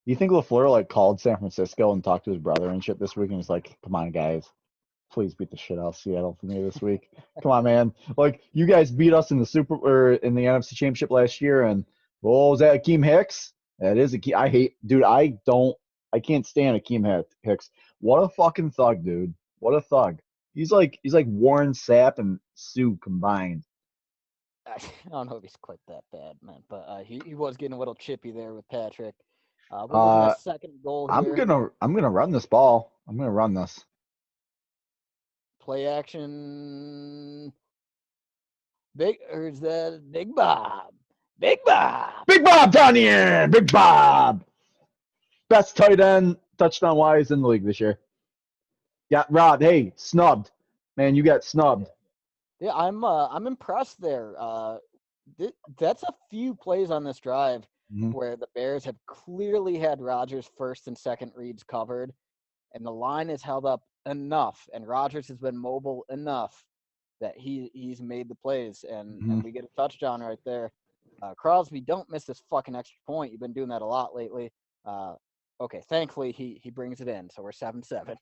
Speaker 1: Do you think LaFleur like called San Francisco and talked to his brother and shit this week and was like, "Come on, guys, please beat the shit out of Seattle for me this week. Come on, man. Like, you guys beat us in the in the NFC Championship last year, and was that Akeem Hicks? That is I can't stand Akeem Hicks. What a fucking thug, dude. What a thug. He's like Warren Sapp and Sue combined.
Speaker 2: I don't know if he's quite that bad, man, but he was getting a little chippy there with Patrick. We're looking
Speaker 1: Uh,
Speaker 2: at second goal
Speaker 1: I'm
Speaker 2: here.
Speaker 1: gonna run this ball. I'm gonna run this.
Speaker 2: Play action. Big, or is that Big Bob? Big Bob.
Speaker 1: Big Bob down here. Big Bob. Best tight end touchdown wise in the league this year. Yeah, Rob. Hey, snubbed. Man, you got snubbed.
Speaker 2: Yeah, I'm impressed there. That's a few plays on this drive
Speaker 1: Mhm.
Speaker 2: where the Bears have clearly had Rodgers' first and second reads covered, and the line is held up enough, and Rodgers has been mobile enough that he's made the plays, and
Speaker 1: Mhm.
Speaker 2: we get a touchdown right there. Crosby, don't miss this fucking extra point. You've been doing that a lot lately. Okay, thankfully he brings it in, so we're 7-7.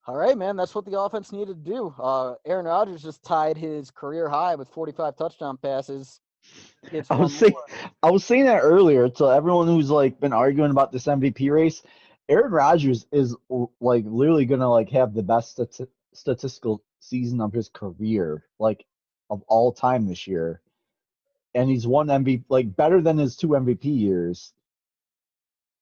Speaker 2: All right, man. That's what the offense needed to do. Aaron Rodgers just tied his career high with 45 touchdown passes. Gets
Speaker 1: I
Speaker 2: one
Speaker 1: was
Speaker 2: more.
Speaker 1: saying, I was saying that earlier to everyone who's like been arguing about this MVP race. Aaron Rodgers is like literally gonna like have the best statistical season of his career, like of all time this year, and he's won MVP like better than his two MVP years.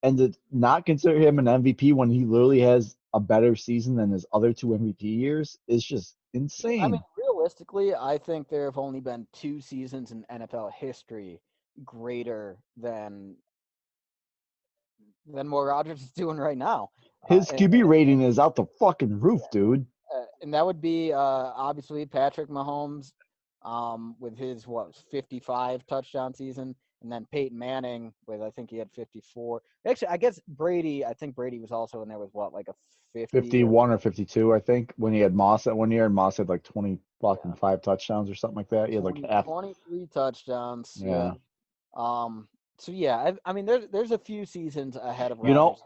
Speaker 1: And to not consider him an MVP when he literally has a better season than his other two MVP years is just
Speaker 2: I mean,
Speaker 1: insane.
Speaker 2: realistically, I think there have only been 2 seasons in NFL history greater than what Rodgers is doing right now.
Speaker 1: His QB rating is out the fucking roof, dude.
Speaker 2: And that would be obviously Patrick Mahomes with his 55 touchdown season, and then Peyton Manning with I think he had 54. Actually, I guess Brady. I think Brady was also in there with like a 50 or
Speaker 1: 51 or 52, I think, when he had Moss at one year, and Moss had like 20 fucking
Speaker 2: yeah,
Speaker 1: 5 touchdowns or something like that. He had like half.
Speaker 2: 23 touchdowns. Yeah.
Speaker 1: Yeah.
Speaker 2: So yeah, I mean, there's a few seasons ahead of
Speaker 1: You know,
Speaker 2: Rodgers.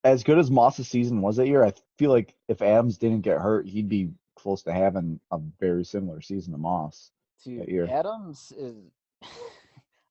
Speaker 1: as good as Moss's season was that year, I feel like if Adams didn't get hurt, he'd be close to having a very similar season to Moss that
Speaker 2: Dude,
Speaker 1: year.
Speaker 2: Adams is.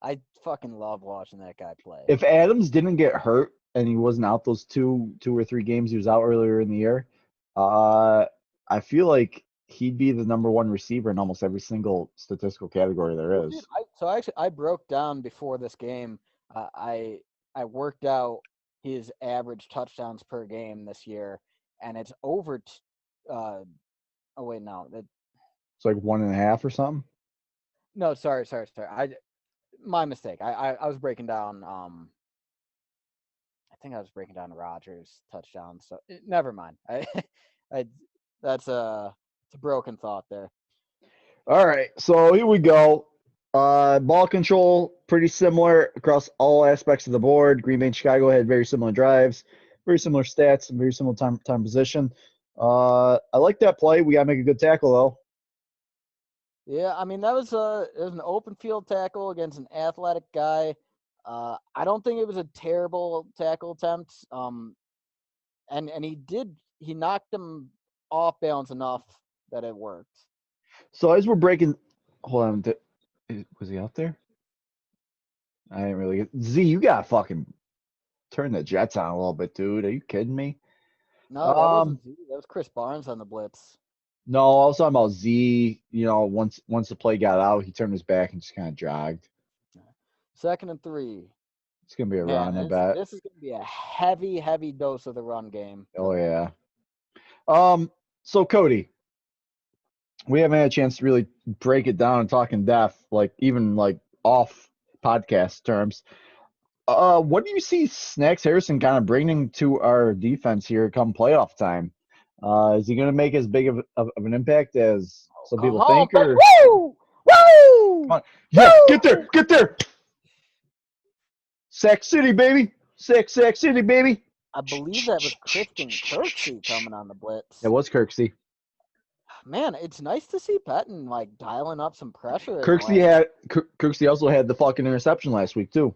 Speaker 2: I fucking love watching that guy play.
Speaker 1: If Adams didn't get hurt and he wasn't out those two or three games he was out earlier in the year, uh, I feel like he'd be the number one receiver in almost every single statistical category there
Speaker 2: Well, dude,
Speaker 1: is.
Speaker 2: I broke down before this game. I worked out his average touchdowns per game this year, and it's over. Oh wait, no,
Speaker 1: It's like 1.5 or something.
Speaker 2: no, sorry. My mistake. I was breaking down. I think I was breaking down Rodgers touchdowns. So never mind. I that's it's a broken thought there.
Speaker 1: All right, so here we go. Ball control, pretty similar across all aspects of the board. Green Bay and Chicago had very similar drives, very similar stats, and very similar time position. I like that play. We gotta make a good tackle though.
Speaker 2: Yeah, I mean that was it was an open field tackle against an athletic guy. I don't think it was a terrible tackle attempt. And he knocked him off balance enough that it worked.
Speaker 1: So as we're breaking, hold on, was he out there? I didn't really get. Z, you gotta fucking turn the Jets on a little bit, dude. Are you kidding me?
Speaker 2: No, that wasn't Z. That was Chris Barnes on the blitz.
Speaker 1: No, I was talking about Z. You know, once the play got out, he turned his back and just kind of jogged.
Speaker 2: 2nd and 3.
Speaker 1: It's gonna be a
Speaker 2: Man,
Speaker 1: run, I bet.
Speaker 2: this is going to be a heavy dose of the run game.
Speaker 1: Oh yeah. So Cody, we haven't had a chance to really break it down and talk in depth, like even like off podcast terms. What do you see Snacks Harrison kind of bringing to our defense here come playoff time? Is he going to make as big of an impact as some
Speaker 2: Come
Speaker 1: people
Speaker 2: on,
Speaker 1: think? Or
Speaker 2: woo! Woo!
Speaker 1: come on, yeah, get
Speaker 2: Woo!
Speaker 1: there, Sack City, baby, Sack City, baby.
Speaker 2: I believe that was Christian Kirksey coming on the blitz.
Speaker 1: It was Kirksey.
Speaker 2: Man, it's nice to see Patton like dialing up some pressure.
Speaker 1: Kirksey also had the fucking interception last week too.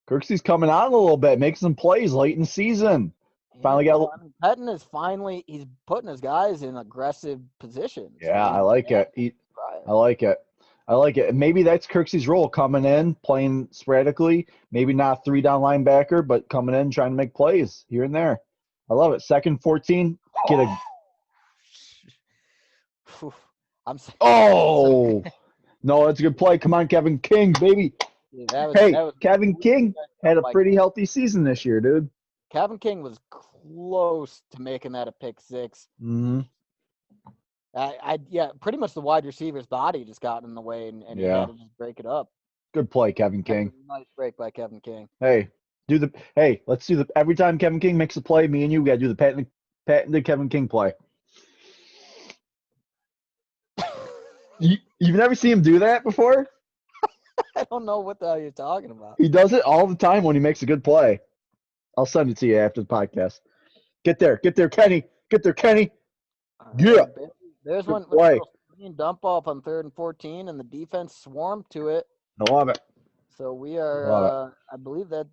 Speaker 1: Kirksey's coming out a little bit, making some plays late in the season. Finally got.
Speaker 2: I mean, Patton is he's putting his guys in aggressive positions.
Speaker 1: Yeah, I like it. I like it. I like it. Maybe that's Kirksey's role, coming in, playing sporadically, maybe not 3-down linebacker, but coming in, trying to make plays here and there. I love it. 2nd 14, get a
Speaker 2: Phew. I'm sorry.
Speaker 1: oh no, that's a good play. Come on, Kevin King, baby.
Speaker 2: Dude, that
Speaker 1: Hey,
Speaker 2: was
Speaker 1: Kevin King had a
Speaker 2: like
Speaker 1: pretty healthy season this year, dude.
Speaker 2: Kevin King was close to making that a pick six.
Speaker 1: Hmm.
Speaker 2: Yeah, pretty much the wide receiver's body just got in the way, and he
Speaker 1: Yeah,
Speaker 2: had to just break it up.
Speaker 1: good play, Kevin
Speaker 2: That was
Speaker 1: King.
Speaker 2: a nice break by Kevin King.
Speaker 1: Hey, let's do the every time Kevin King makes a play, me and you gotta do the patented Kevin King play. You've never seen him do that before?
Speaker 2: I don't know what the hell you're talking about.
Speaker 1: He does it all the time when he makes a good play. I'll send it to you after the podcast. Get there, Kenny. Get there, Kenny. Yeah,
Speaker 2: There's
Speaker 1: good
Speaker 2: one with a
Speaker 1: play.
Speaker 2: little screen dump off on 3rd and 14, and the defense swarmed to it.
Speaker 1: I love it.
Speaker 2: So we
Speaker 1: Love it.
Speaker 2: are, I believe that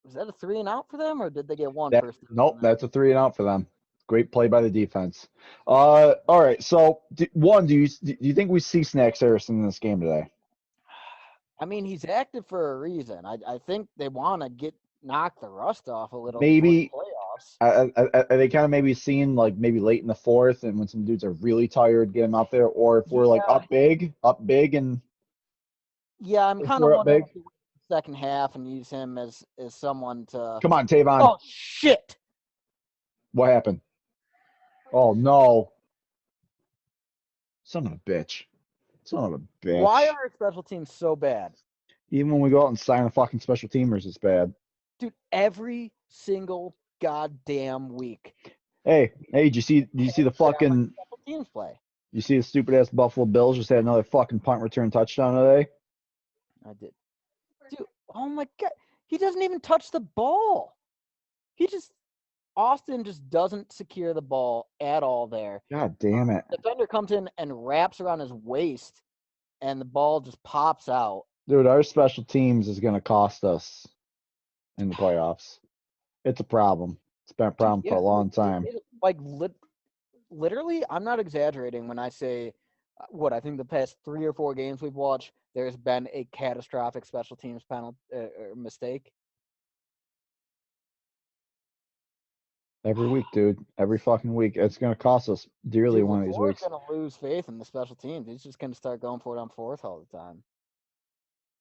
Speaker 2: was that a 3 and out for them, or did they get one
Speaker 1: That,
Speaker 2: first down
Speaker 1: nope,
Speaker 2: on that?
Speaker 1: that's a 3-and-out for them. Great play by the defense. All right. So, do you think we see Snacks Harrison in this game today?
Speaker 2: I mean, he's active for a reason. I think they want to knock the rust off a little before the
Speaker 1: Maybe
Speaker 2: playoffs.
Speaker 1: are they kind of maybe seeing like maybe late in the 4th, and when some dudes are really tired, get him out there, or if we're like up big, and
Speaker 2: Yeah, I'm
Speaker 1: if
Speaker 2: kind of
Speaker 1: we're up
Speaker 2: wondering
Speaker 1: big,
Speaker 2: if they win the second half and use him as someone to.
Speaker 1: come on, Tavon.
Speaker 2: Oh shit!
Speaker 1: What happened? Oh no, son of a bitch. Son of a bitch.
Speaker 2: Why are our special teams so bad?
Speaker 1: Even when we go out and sign a fucking special teamers, it's bad.
Speaker 2: Dude, every single goddamn week.
Speaker 1: Hey, did you see the fucking
Speaker 2: Special teams play.
Speaker 1: you see the stupid ass Buffalo Bills just had another fucking punt return touchdown today?
Speaker 2: I did. Dude, oh my god. He doesn't even touch the ball. Austin just doesn't secure the ball at all there.
Speaker 1: God damn it.
Speaker 2: Defender comes in and wraps around his waist, and the ball just pops out.
Speaker 1: Dude, our special teams is going to cost us in the playoffs. It's a problem. It's been a problem for a long time.
Speaker 2: Literally, I'm not exaggerating when I say I think the past 3 or 4 games we've watched, there's been a catastrophic special teams penalty mistake.
Speaker 1: Every week, dude. Every fucking week. It's going to cost us dearly one of these weeks.
Speaker 2: He's going to lose faith in the special teams. He's just going to start going for it on 4th all the time.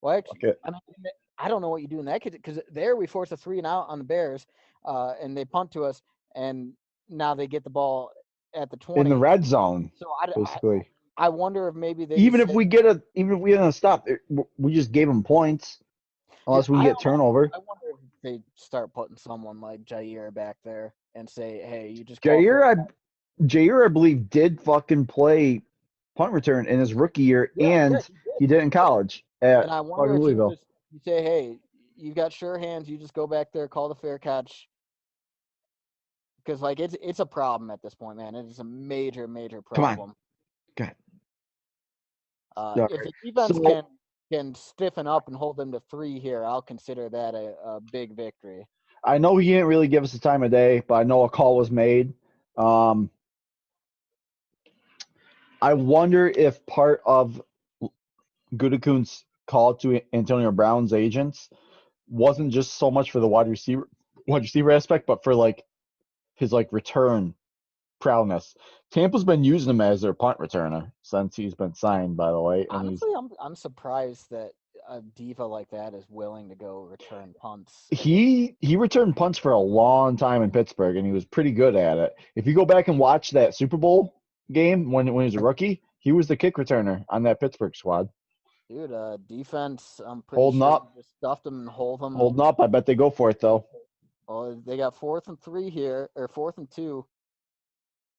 Speaker 2: Well, actually, I don't know what you do in that case, because there we force a 3 and out on the Bears, and they punt to us, and now they get the ball at the 20
Speaker 1: in the red zone.
Speaker 2: So
Speaker 1: basically,
Speaker 2: I wonder if maybe they
Speaker 1: even if we get a stop, we just gave them points. Unless we get turnover.
Speaker 2: I wonder if they start putting someone like Jair back there and say, "Hey, you just."
Speaker 1: Jair, I believe, did fucking play punt return in his rookie year, and he did in college at
Speaker 2: I wonder
Speaker 1: Louisville.
Speaker 2: if you say, "Hey, you've got sure hands. You just go back there, call the fair catch." Because it's a problem at this point, man. It is a major problem.
Speaker 1: Come on.
Speaker 2: If the defense can stiffen up and hold them to 3 here, I'll consider that a big victory.
Speaker 1: I know he didn't really give us the time of day, but I know a call was made. I wonder if part of Gutekunst's call to Antonio Brown's agents wasn't just so much for the wide receiver aspect, but for like his return prowess. Tampa's been using him as their punt returner since he's been signed, by the way. And
Speaker 2: honestly, I'm surprised that a diva like that is willing to go return punts.
Speaker 1: He returned punts for a long time in Pittsburgh, and he was pretty good at it. If you go back and watch that Super Bowl game when he was a rookie, he was the kick returner on that Pittsburgh squad.
Speaker 2: Dude, defense, I'm pretty
Speaker 1: holding
Speaker 2: sure
Speaker 1: up,
Speaker 2: just stuffed them and hold them.
Speaker 1: Holding up. I bet they go for it though.
Speaker 2: Oh, they got 4th and 3 here, or 4th and 2.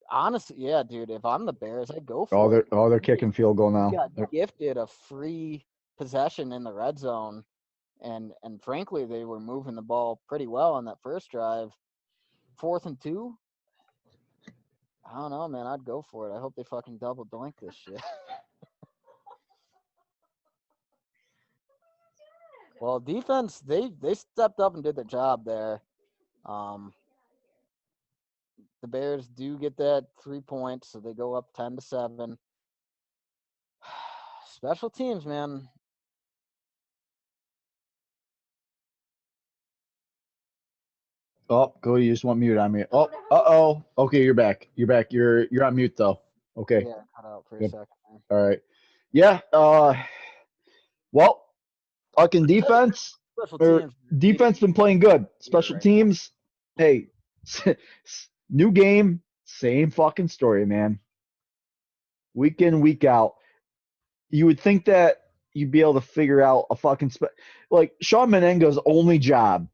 Speaker 2: Honestly, yeah, dude. If I'm the Bears, I go for it.
Speaker 1: They're kicking field goal now.
Speaker 2: Got gifted a free possession in the red zone, and frankly, they were moving the ball pretty well on that first drive. 4th and 2. I don't know, man. I'd go for it. I hope they fucking double doink this shit. Well, defense, they stepped up and did their job there. The Bears do get that 3 points, so they go up 10-7. Special teams, man.
Speaker 1: Oh, Cody, you just want mute on me. Oh, uh-oh. Okay, you're back. You're back. You're on mute though. Okay,
Speaker 2: Yeah, cut out for a
Speaker 1: good.
Speaker 2: second. There.
Speaker 1: All right. Yeah. Well, talking defense
Speaker 2: Special
Speaker 1: or
Speaker 2: teams.
Speaker 1: defense been playing good.
Speaker 2: Here
Speaker 1: Special
Speaker 2: right now.
Speaker 1: teams. Hey, new game, same fucking story, man. Week in, week out. You would think that you'd be able to figure out a fucking like Sean Menenga's only job,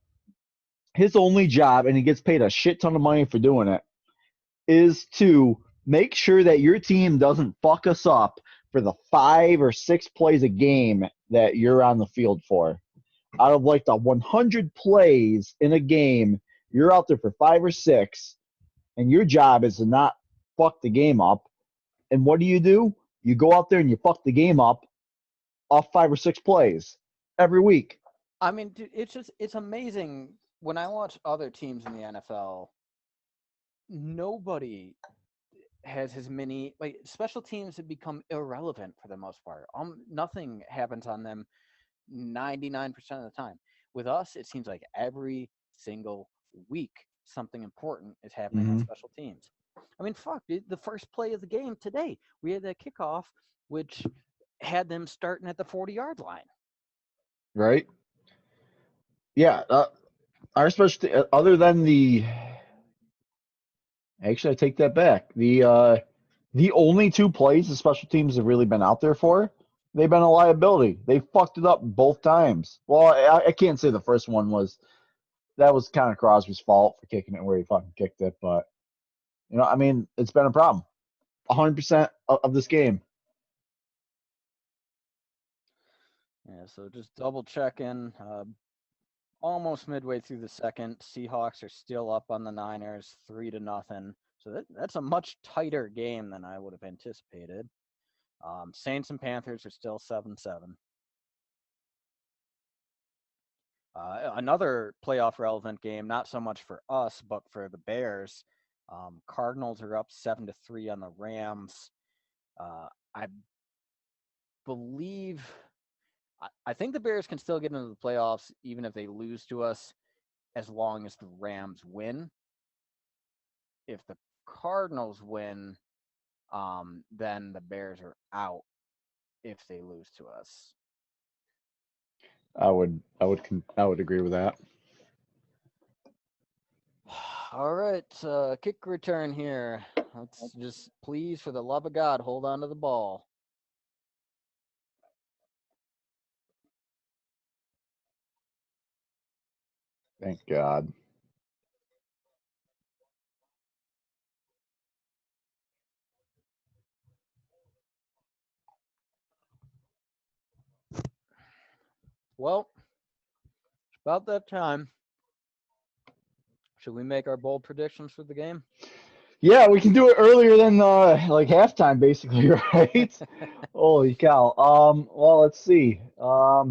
Speaker 1: his only job, and he gets paid a shit ton of money for doing it, is to make sure that your team doesn't fuck us up for the 5 or 6 plays a game that you're on the field for. Out of like the 100 plays in a game, you're out there for 5 or 6, and your job is to not fuck the game up. And what do? You go out there and you fuck the game up off 5 or 6 plays every week.
Speaker 2: I mean, dude, it's amazing when I watch other teams in the NFL. Nobody has as many like special teams have become irrelevant for the most part. Nothing happens on them 99% of the time. With us, it seems like every single week something important is happening on special teams. I mean, fuck, dude, the first play of the game today, we had that kickoff, which had them starting at the 40-yard line.
Speaker 1: Right? Yeah. Our special other than the. Actually, I take that back. The only 2 plays the special teams have really been out there for, they've been a liability. They fucked it up both times. Well, I can't say the first one was that was kind of Crosby's fault for kicking it where he fucking kicked it, but I mean, it's been a problem. 100% of this game.
Speaker 2: Yeah, so just double checking. Almost midway through the second, Seahawks are still up on the Niners 3-0. So that's a much tighter game than I would have anticipated. Saints and Panthers are still 7-7. Another playoff relevant game, not so much for us, but for the Bears. Cardinals are up 7-3 on the Rams. I believe, I think the Bears can still get into the playoffs even if they lose to us, as long as the Rams win. If the Cardinals win, then the Bears are out if they lose to us.
Speaker 1: I would agree with that.
Speaker 2: All right, kick return here. Let's just, please, for the love of God, hold on to the ball.
Speaker 1: Thank God.
Speaker 2: Well, it's about that time. Should we make our bold predictions for the game?
Speaker 1: Yeah, we can do it earlier than like halftime, basically, right? Holy cow. Well, let's see. I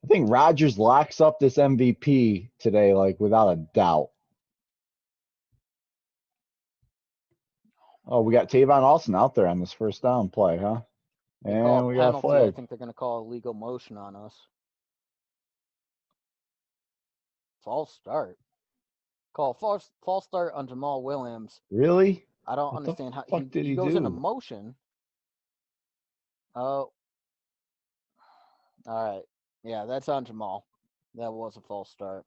Speaker 1: think Rodgers locks up this MVP today, like without a doubt. Oh, we got Tavon Austin out there on this first down play, huh?
Speaker 2: They call
Speaker 1: And
Speaker 2: a
Speaker 1: we got a
Speaker 2: penalty. I
Speaker 1: flag.
Speaker 2: think they're going to call illegal motion on us. False start. Call false start on Jamal Williams.
Speaker 1: Really?
Speaker 2: I don't
Speaker 1: What
Speaker 2: understand how
Speaker 1: the fuck did
Speaker 2: he
Speaker 1: he
Speaker 2: goes into
Speaker 1: do?
Speaker 2: motion. Oh, all right. Yeah, that's on Jamal. That was a false start.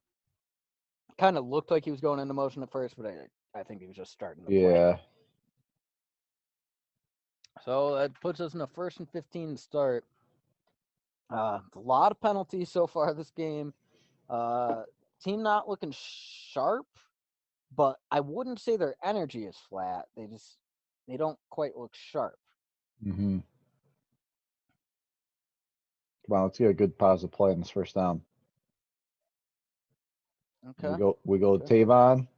Speaker 2: Kind of looked like he was going into motion at first, but I think he was just starting the play.
Speaker 1: Yeah.
Speaker 2: So that puts us in a 1st and 15 start. A lot of penalties so far this game. Team not looking sharp, but I wouldn't say their energy is flat. They don't quite look sharp.
Speaker 1: Mm-hmm. Come on, let's get a good positive play in this first down.
Speaker 2: Okay.
Speaker 1: We go Tavon.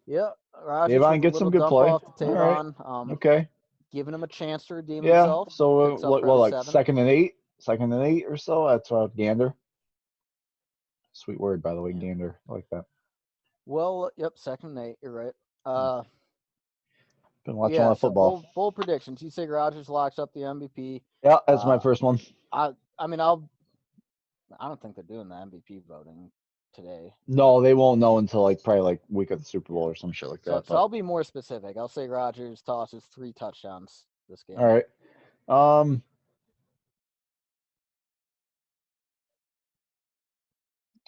Speaker 2: Yeah, Rodgers
Speaker 1: Tavon
Speaker 2: with a
Speaker 1: gets some
Speaker 2: little
Speaker 1: good
Speaker 2: dump
Speaker 1: play.
Speaker 2: off to
Speaker 1: All right.
Speaker 2: Tavon.
Speaker 1: Okay.
Speaker 2: Giving him a chance to redeem
Speaker 1: Yeah.
Speaker 2: himself.
Speaker 1: So
Speaker 2: Picks up
Speaker 1: what,
Speaker 2: about
Speaker 1: like
Speaker 2: 7.
Speaker 1: 2nd and 8 or so? That's gander. Sweet word, by the way,
Speaker 2: Yeah.
Speaker 1: gander. I like that.
Speaker 2: Well, yep, 2nd and 8. You're right.
Speaker 1: Been watching a lot of
Speaker 2: So
Speaker 1: football.
Speaker 2: bold predictions. You say Rodgers locks up the MVP.
Speaker 1: Yeah, that's my first one.
Speaker 2: I mean, I don't think they're doing the MVP voting today.
Speaker 1: No, they won't know until like probably like week of the Super Bowl or some shit like that.
Speaker 2: So I'll be more specific. I'll say Rodgers tosses 3 touchdowns this game.
Speaker 1: All right.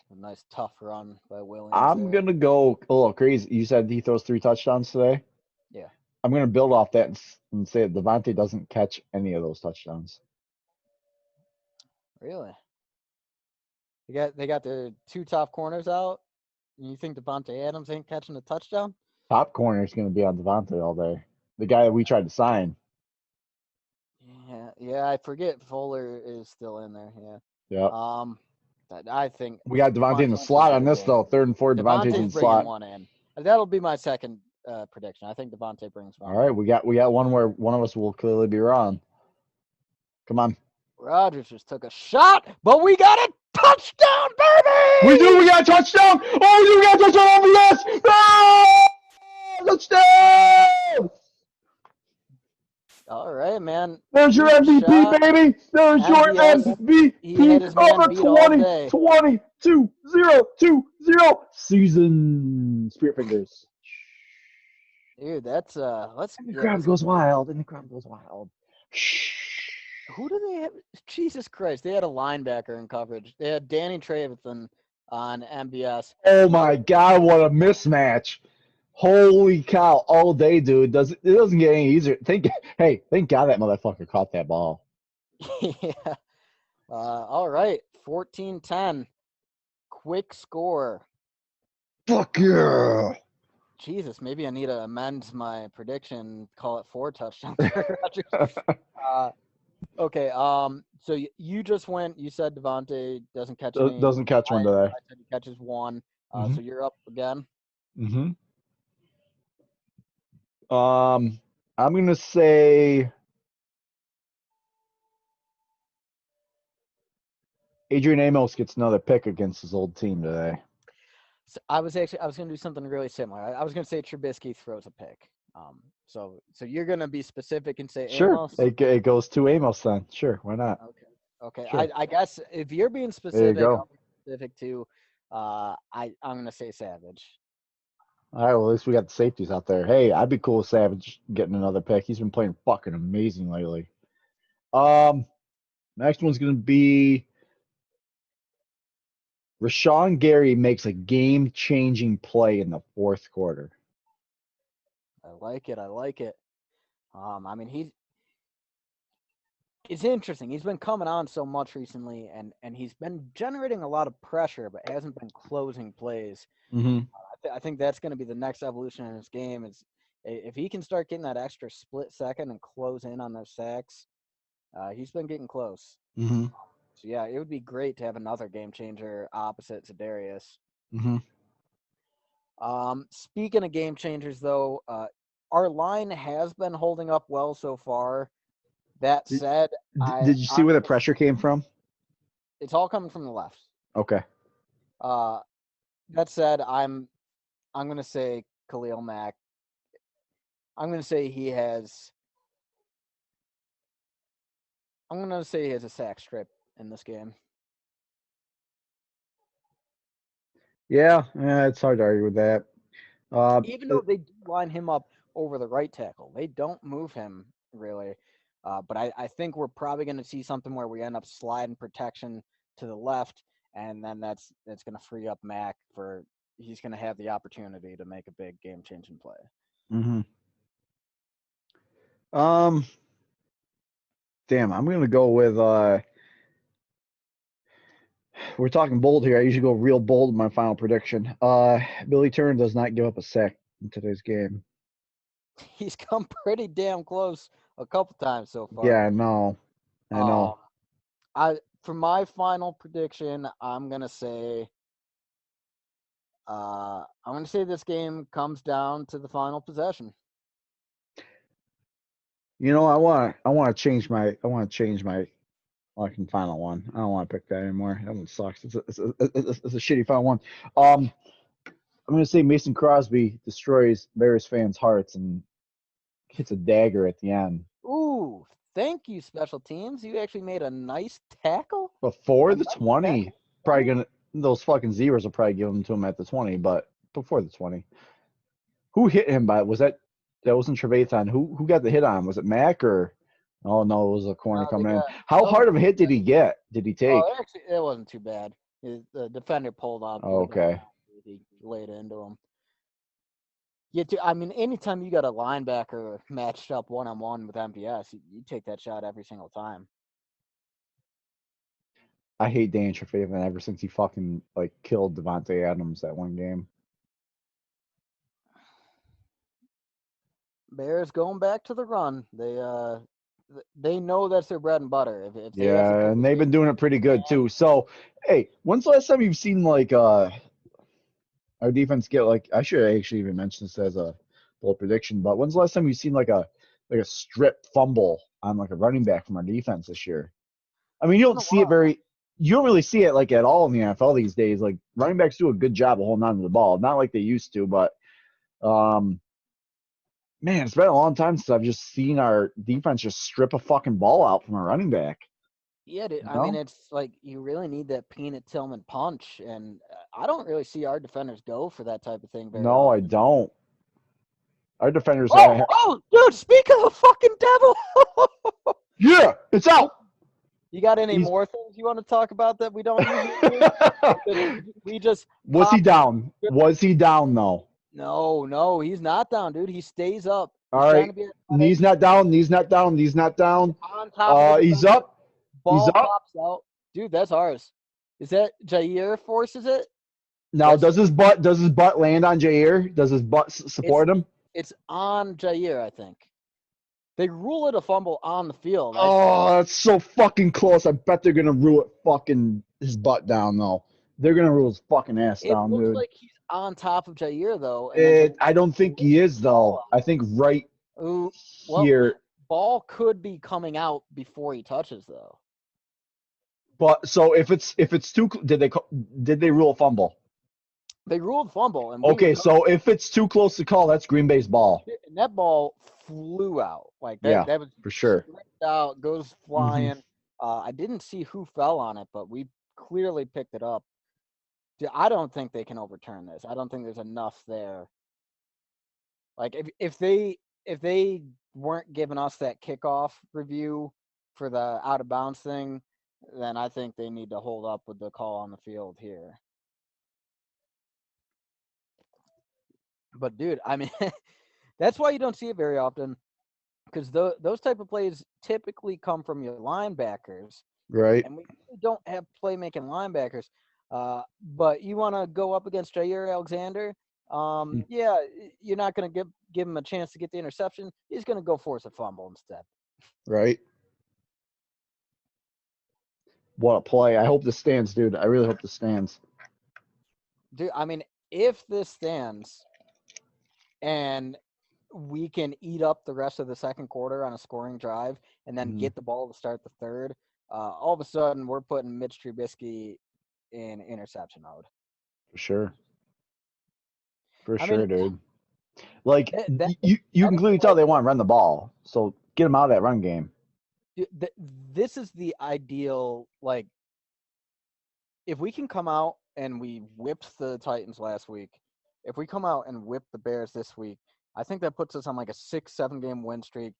Speaker 2: A nice tough run by Williams.
Speaker 1: I'm gonna go a little crazy. You said he throws 3 touchdowns today.
Speaker 2: Yeah.
Speaker 1: I'm gonna build off that and say that Devontae doesn't catch any of those touchdowns.
Speaker 2: Really? They got their 2 top corners out. And you think Devontae Adams ain't catching a touchdown?
Speaker 1: Top corner is gonna be on Devontae all day. The guy that we tried to sign.
Speaker 2: Yeah. I forget Fuller is still in there. Yeah.
Speaker 1: Yeah.
Speaker 2: I think
Speaker 1: We got Devontae in the slot on this though. 3rd and 4, Devontae's in the slot.
Speaker 2: one in. That'll be my second prediction. I think Devontae brings one.
Speaker 1: All right, we got one where one of us will clearly be wrong. Come on.
Speaker 2: Rodgers just took a shot, but we got a touchdown, baby!
Speaker 1: We do. We got a touchdown. Oh, we got a touchdown over this. Ah! Touchdown!
Speaker 2: All right, man.
Speaker 1: There's your MVP, baby. There's your MVP.
Speaker 2: He had his man
Speaker 1: Over
Speaker 2: beat all day.
Speaker 1: 20-0-2-0 season. Spirit fingers.
Speaker 2: Dude, that's let's.
Speaker 1: And the crowd goes wild.
Speaker 2: Who do they have? Jesus Christ! They had a linebacker in coverage. They had Danny Trevathan on MBS.
Speaker 1: Oh my God! What a mismatch! Holy cow! All day, dude. It doesn't get any easier. Thank God that motherfucker caught that ball.
Speaker 2: Yeah. All right. 14-10. Quick score.
Speaker 1: Fuck yeah!
Speaker 2: Jesus, maybe I need to amend my prediction. Call it 4 touchdowns. Okay. So you just went. You said Devontae doesn't catch any.
Speaker 1: Doesn't catch one today.
Speaker 2: I said he catches 1.
Speaker 1: Mhm.
Speaker 2: So you're up again.
Speaker 1: Mm-hmm. I'm gonna say Adrian Amos gets another pick against his old team today.
Speaker 2: So I was gonna do something really similar. I was gonna say Trubisky throws a pick. So you're gonna be specific and say
Speaker 1: Sure,
Speaker 2: Amos.
Speaker 1: it goes to Amos then. Sure, why not?
Speaker 2: Okay.
Speaker 1: Sure.
Speaker 2: I guess if you're being specific, I'll be specific too. I'm gonna say Savage.
Speaker 1: All right, well, at least we got the safeties out there. Hey, I'd be cool with Savage getting another pick. He's been playing fucking amazing lately. Next one's gonna be Rashawn Gary makes a game-changing play in the 4th quarter.
Speaker 2: I like it. I mean, it's interesting. He's been coming on so much recently, and he's been generating a lot of pressure, but hasn't been closing plays.
Speaker 1: Mm-hmm.
Speaker 2: I think that's going to be the next evolution in his game. Is if he can start getting that extra split second and close in on those sacks, he's been getting close.
Speaker 1: Mm-hmm.
Speaker 2: So yeah, it would be great to have another game changer opposite Za'Darius.
Speaker 1: Mm-hmm.
Speaker 2: Speaking of game changers, though, our line has been holding up well so far. That said,
Speaker 1: did you see where the pressure came from?
Speaker 2: It's all coming from the left.
Speaker 1: Okay.
Speaker 2: That said, I'm going to say Khalil Mack. I'm going to say he has a sack strip in this game.
Speaker 1: Yeah, it's hard to argue with that.
Speaker 2: Even though they do line him up over the right tackle, they don't move him really. But I think we're probably going to see something where we end up sliding protection to the left, and then that's going to free up Mack for he's going to have the opportunity to make a big game-changing play.
Speaker 1: Mm-hmm. Damn, I'm going to go with we're talking bold here. I usually go real bold in my final prediction. Billy Turner does not give up a sack in today's game.
Speaker 2: He's come pretty damn close a couple times so far.
Speaker 1: Yeah, I know.
Speaker 2: For my final prediction, I'm gonna say this game comes down to the final possession.
Speaker 1: You know, I want to change my fucking final one. I don't want to pick that anymore. That one sucks. It's a shitty final one. I'm gonna say Mason Crosby destroys Bears fans' hearts and hits a dagger at the end.
Speaker 2: Ooh, thank you, special teams. You actually made a nice tackle.
Speaker 1: Before
Speaker 2: A
Speaker 1: the
Speaker 2: nice
Speaker 1: 20,
Speaker 2: tackle.
Speaker 1: probably gonna those fucking zeros will probably give them to him at the 20, but before the 20. Who hit him by that wasn't Trevathan. Who got the hit on him? Was it Mac or oh no, it was a corner
Speaker 2: They
Speaker 1: coming in.
Speaker 2: got
Speaker 1: How
Speaker 2: that was
Speaker 1: hard of a hit did he get? Did he take?
Speaker 2: actually it wasn't too bad. The defender pulled up a
Speaker 1: Oh,
Speaker 2: little bit.
Speaker 1: okay.
Speaker 2: He laid into him. Yeah, I mean, anytime you got a linebacker matched up 1-on-1 with MVS, you take that shot every single time.
Speaker 1: I hate Dan Trevathan ever since he fucking like killed Devontae Adams that one game.
Speaker 2: Bears going back to the run. They know that's their bread and butter. If they have to
Speaker 1: Yeah,
Speaker 2: do
Speaker 1: and
Speaker 2: it,
Speaker 1: they've been doing it pretty good too. So, hey, when's the last time you've seen like our defense get like I should actually even mention this as a bold prediction, but when's the last time you've seen like a strip fumble on like a running back from our defense this year? I mean,
Speaker 2: it's been a while.
Speaker 1: you don't really see it like at all in the NFL these days. Like running backs do a good job of holding on to the ball, not like they used to, but um, man, it's been a long time since I've just seen our defense just strip a fucking ball out from a running back.
Speaker 2: Yeah, dude,
Speaker 1: You
Speaker 2: I mean,
Speaker 1: know?
Speaker 2: it's like you really need that Peanut Tillman punch, and I don't really see our defenders go for that type of thing very
Speaker 1: No, I
Speaker 2: often.
Speaker 1: don't. Our defenders,
Speaker 2: Oh, dude! Speak of the fucking devil.
Speaker 1: yeah, it's out.
Speaker 2: You got any
Speaker 1: He's
Speaker 2: more things you want to talk about that we don't usually do? Because we just
Speaker 1: was he
Speaker 2: popped.
Speaker 1: down? Was he down though?
Speaker 2: No, he's not down, dude. He stays up. He's
Speaker 1: All
Speaker 2: trying
Speaker 1: right,
Speaker 2: to be athletic.
Speaker 1: knees not down. Knees not down. Knees not down.
Speaker 2: On top of the
Speaker 1: He's
Speaker 2: defender.
Speaker 1: up. He's
Speaker 2: Ball
Speaker 1: up.
Speaker 2: pops out. Dude, that's ours. Is that Jair forces it?
Speaker 1: Now, does his butt land on Jair? Does his butt support him?
Speaker 2: It's on Jair, I think. They rule it a fumble on the field.
Speaker 1: Oh, that's so fucking close. I bet they're gonna rule it fucking his butt down though. They're gonna rule his fucking ass
Speaker 2: It
Speaker 1: down,
Speaker 2: looks
Speaker 1: dude.
Speaker 2: like he's on top of Jair though, and then Jair
Speaker 1: I don't think he is though. I think right
Speaker 2: Ooh, well,
Speaker 1: here.
Speaker 2: ball could be coming out before he touches though.
Speaker 1: But so if it's too, did they rule a fumble?
Speaker 2: They ruled fumble, and
Speaker 1: Okay, so if it's too close to call, that's Green Bay's ball.
Speaker 2: and that ball flew out like that.
Speaker 1: Yeah,
Speaker 2: That was
Speaker 1: for sure.
Speaker 2: out, goes
Speaker 1: Mm-hmm.
Speaker 2: flying. I didn't see who fell on it, but we clearly picked it up. Dude, I don't think they can overturn this. I don't think there's enough there. Like if they weren't giving us that kickoff review for the out of bounds thing, then I think they need to hold up with the call on the field here. But dude, I mean, that's why you don't see it very often, because those type of plays typically come from your linebackers,
Speaker 1: Right.
Speaker 2: and we really don't have playmaking linebackers. But you want to go up against Jair Alexander? Yeah, you're not going to give him a chance to get the interception. He's going to go force a fumble instead.
Speaker 1: Right. What a play. I hope this stands, dude. I really hope this stands.
Speaker 2: Dude, I mean, if this stands and we can eat up the rest of the second quarter on a scoring drive and then get the ball to start the third, all of a sudden we're putting Mitch Trubisky in interception mode.
Speaker 1: For sure. For
Speaker 2: I
Speaker 1: sure,
Speaker 2: mean,
Speaker 1: dude. Like
Speaker 2: that
Speaker 1: you can clearly tell they want to run the ball. So get them out of that run game.
Speaker 2: this is the ideal, like, if we can come out and we whipped the Titans last week, if we come out and whip the Bears this week, I think that puts us on like a 6-7 game win streak.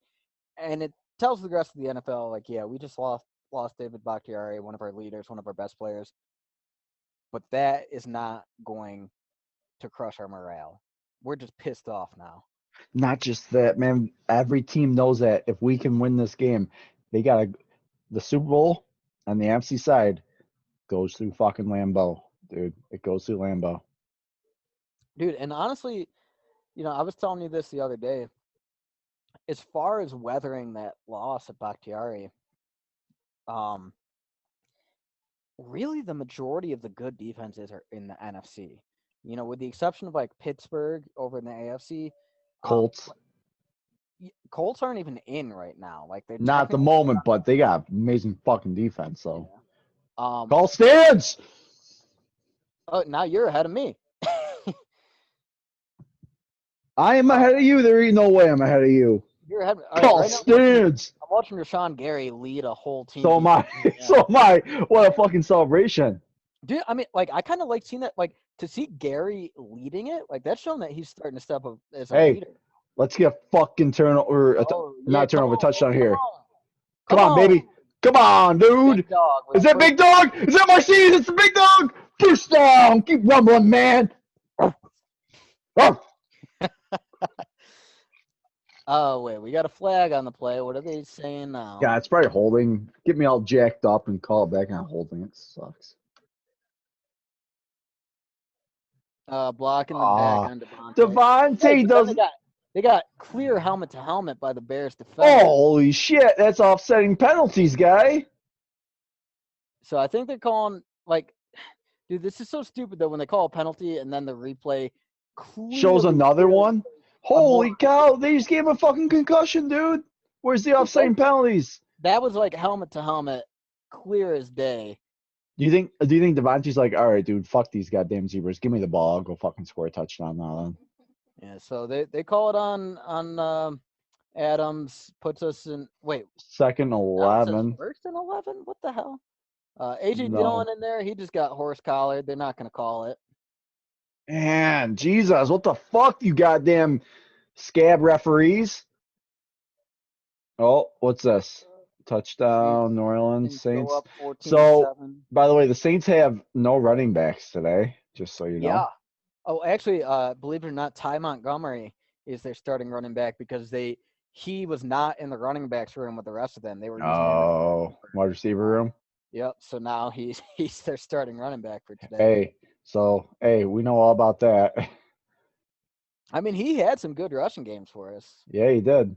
Speaker 2: And it tells the rest of the NFL, like, yeah, we just lost David Bakhtiari, one of our leaders, one of our best players. But that is not going to crush our morale. We're just pissed off now.
Speaker 1: Not just that, man. Every team knows that if we can win this game, they got the Super Bowl on the AFC side goes through fucking Lambeau, dude. It goes through Lambeau.
Speaker 2: Dude, and honestly, I was telling you this the other day. As far as weathering that loss at Bakhtiari, really the majority of the good defenses are in the NFC. With the exception of like Pittsburgh over in the AFC.
Speaker 1: Colts.
Speaker 2: Colts aren't even in right now. Like they're
Speaker 1: Not at the moment, but they got amazing fucking defense. So, call stands.
Speaker 2: Oh, now you're ahead of me.
Speaker 1: I am ahead of you. There ain't no way I'm ahead of you.
Speaker 2: You're ahead. All right,
Speaker 1: Call
Speaker 2: right now
Speaker 1: stands.
Speaker 2: I'm watching Rashawn Gary lead a whole team.
Speaker 1: So am I. So am I. What a fucking celebration.
Speaker 2: Dude, I mean, like, I kind of like seeing that. Like, to see Gary leading it, like, that's showing that he's starting to step up as a
Speaker 1: Hey,
Speaker 2: leader.
Speaker 1: let's get a fucking turnover.
Speaker 2: Oh, yeah,
Speaker 1: Not turnover, touchdown here. Come
Speaker 2: Come
Speaker 1: on,
Speaker 2: on.
Speaker 1: baby. Come on, dude.
Speaker 2: Big dog.
Speaker 1: Is that big dog? Is that Marcinez? It's the big dog. First down. Keep rumbling, man. Oh,
Speaker 2: Oh, wait, we got a flag on the play. What are they saying now?
Speaker 1: God, it's probably holding. Get me all jacked up and call it back on holding. It sucks.
Speaker 2: Blocking the back on Devontae.
Speaker 1: Devontae
Speaker 2: Hey, but then
Speaker 1: does.
Speaker 2: they got clear helmet to helmet by the Bears defender.
Speaker 1: Holy shit. That's offsetting penalties, guy.
Speaker 2: So I think they're calling, like, dude, this is so stupid though when they call a penalty and then the replay
Speaker 1: Shows another
Speaker 2: clearly
Speaker 1: one. Holy cow. They just gave him a fucking concussion, dude. Where's the offsetting penalties?
Speaker 2: That was like helmet to helmet, clear as day.
Speaker 1: Do you think Devontae's like, all right, dude, fuck these goddamn zebras. Give me the ball. I'll go fucking score a touchdown now then.
Speaker 2: Yeah, so they call it on Adams, puts us in
Speaker 1: Second 11.
Speaker 2: First and 11? What the hell? AJ
Speaker 1: No.
Speaker 2: Dillon in there, he just got horse collared. They're not gonna call it.
Speaker 1: Man, Jesus, what the fuck, you goddamn scab referees? Oh, what's this? Touchdown, New Orleans Saints. So, by the way, the Saints have no running backs today, just so you know.
Speaker 2: Yeah. Oh, actually, believe it or not, Ty Montgomery is their starting running back because he was not in the running backs room with the rest of them. They were using him
Speaker 1: wide receiver room.
Speaker 2: Yep. So now he's their starting running back for today.
Speaker 1: Hey, we know all about that.
Speaker 2: I mean, he had some good rushing games for us.
Speaker 1: Yeah, he did.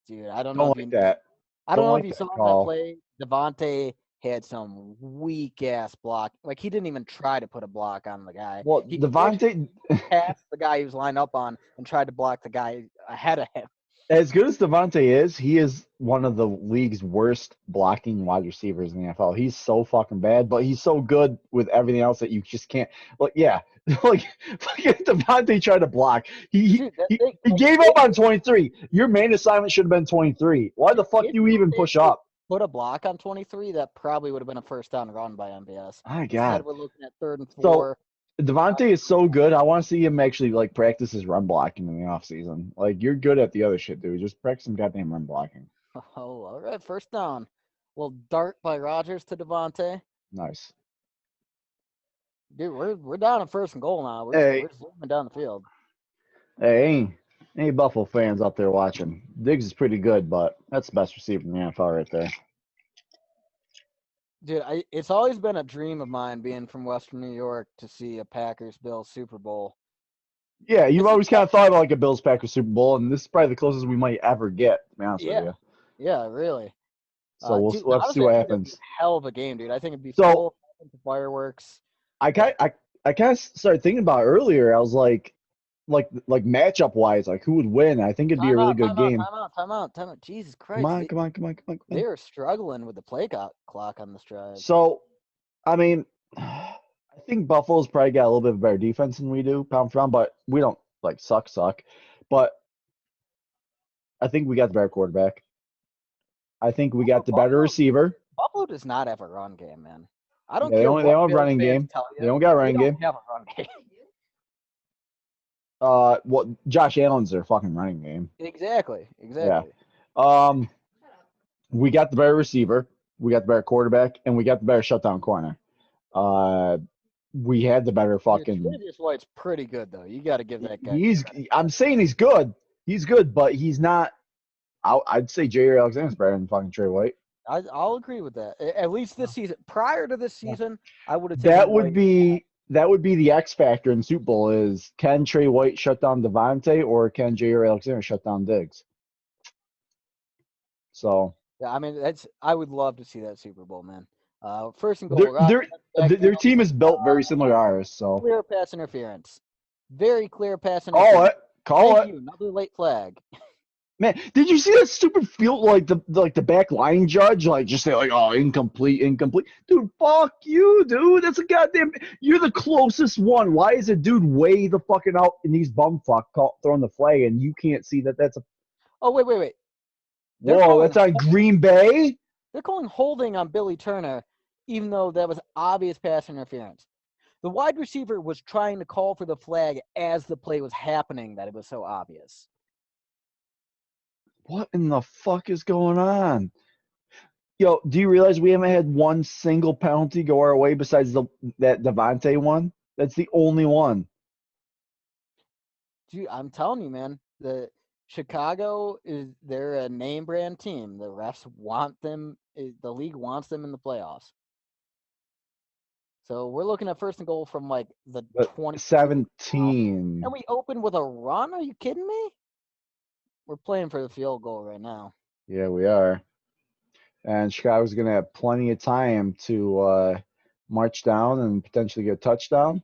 Speaker 2: Dude, I don't know if
Speaker 1: that.
Speaker 2: I don't know if you saw that play. Devontae had some weak ass block. Like, he didn't even try to put a block on the guy.
Speaker 1: Well,
Speaker 2: he
Speaker 1: Devontae
Speaker 2: passed the guy he was lined up on and tried to block the guy ahead of him.
Speaker 1: As good as Devontae is, he is one of the league's worst blocking wide receivers in the NFL. He's so fucking bad, but he's so good with everything else that you just can't. Like, yeah, like Devontae tried to block. He gave up on 23. Your main assignment should have been 23. Why the fuck do you even push up?
Speaker 2: Put a block on 23, that probably would have been a first down run by MVS.
Speaker 1: My God.
Speaker 2: Instead, we're looking at 3rd and 4.
Speaker 1: Devontae is so good. I want to see him actually like practice his run blocking in the offseason. Like, you're good at the other shit, dude. Just practice some goddamn run blocking.
Speaker 2: Oh, all right. First down. Little dart by Rodgers to Devontae.
Speaker 1: Nice.
Speaker 2: Dude, we're down in 1st and goal now. We're just moving down the field.
Speaker 1: Hey, any Buffalo fans out there watching? Diggs is pretty good, but that's the best receiver in the NFL right there.
Speaker 2: Dude, it's always been a dream of mine being from Western New York to see a Packers-Bills Super Bowl.
Speaker 1: Yeah, you've always kind of thought about like a Bills-Packers Super Bowl, and this is probably the closest we might ever get, to be honest with you.
Speaker 2: Yeah, really.
Speaker 1: So let's see what happens.
Speaker 2: Hell of a game, dude. I think it'd be full of fireworks.
Speaker 1: I kind of started thinking about it earlier. I was like matchup wise, like who would win? I think it'd be a really good game.
Speaker 2: Time out. Jesus Christ.
Speaker 1: Come on.
Speaker 2: They were struggling with the play clock on this drive.
Speaker 1: So, I mean, I think Buffalo's probably got a little bit of better defense than we do, pound for pound, but we don't like suck. But I think we got the better quarterback. I think we got the better receiver.
Speaker 2: Buffalo does not have a run game, man. I don't
Speaker 1: care. They don't have a running game. They don't got a running game.
Speaker 2: They don't have a run game.
Speaker 1: Josh Allen's their fucking running game.
Speaker 2: Exactly.
Speaker 1: Yeah. We got the better receiver, we got the better quarterback, and we got the better shutdown corner. We had the better fucking.
Speaker 2: Tre'Davious White's pretty good though. You got to give that guy.
Speaker 1: I'm saying he's good. He's good, but he's not. I'd say Jair Alexander's better than fucking Trey White.
Speaker 2: I'll agree with that. At least this season. Prior to this season, I would have.
Speaker 1: That would be the X factor in the Super Bowl is can Trey White shut down Devontae or can Jair Alexander shut down Diggs? So.
Speaker 2: Yeah, I mean I would love to see that Super Bowl, man. First and goal.
Speaker 1: Their team is built very similar to ours. So
Speaker 2: clear pass interference. Very clear pass interference.
Speaker 1: Call it.
Speaker 2: Another late flag.
Speaker 1: Man, did you see that stupid field like the back line judge like just say like oh incomplete, dude, fuck you, dude, that's a goddamn, you're the closest one. Why is a dude way the fucking out and he's bumfuck throwing the flag and you can't see that that's a
Speaker 2: Oh, wait. They're
Speaker 1: whoa,
Speaker 2: calling
Speaker 1: that's on Green Bay.
Speaker 2: they're calling holding on Billy Turner, even though that was obvious pass interference. The wide receiver was trying to call for the flag as the play was happening that it was so obvious.
Speaker 1: What in the fuck is going on? Yo, do you realize we haven't had one single penalty go our way besides that Devontae one? That's the only one.
Speaker 2: Dude, I'm telling you, man, the Chicago they're a name brand team. The refs want them. The league wants them in the playoffs. So we're looking at first and goal from like the
Speaker 1: But
Speaker 2: 22,
Speaker 1: 17.
Speaker 2: and we open with a run. Are you kidding me? We're playing for the field goal right now.
Speaker 1: Yeah, we are. And Chicago's going to have plenty of time to march down and potentially get a touchdown.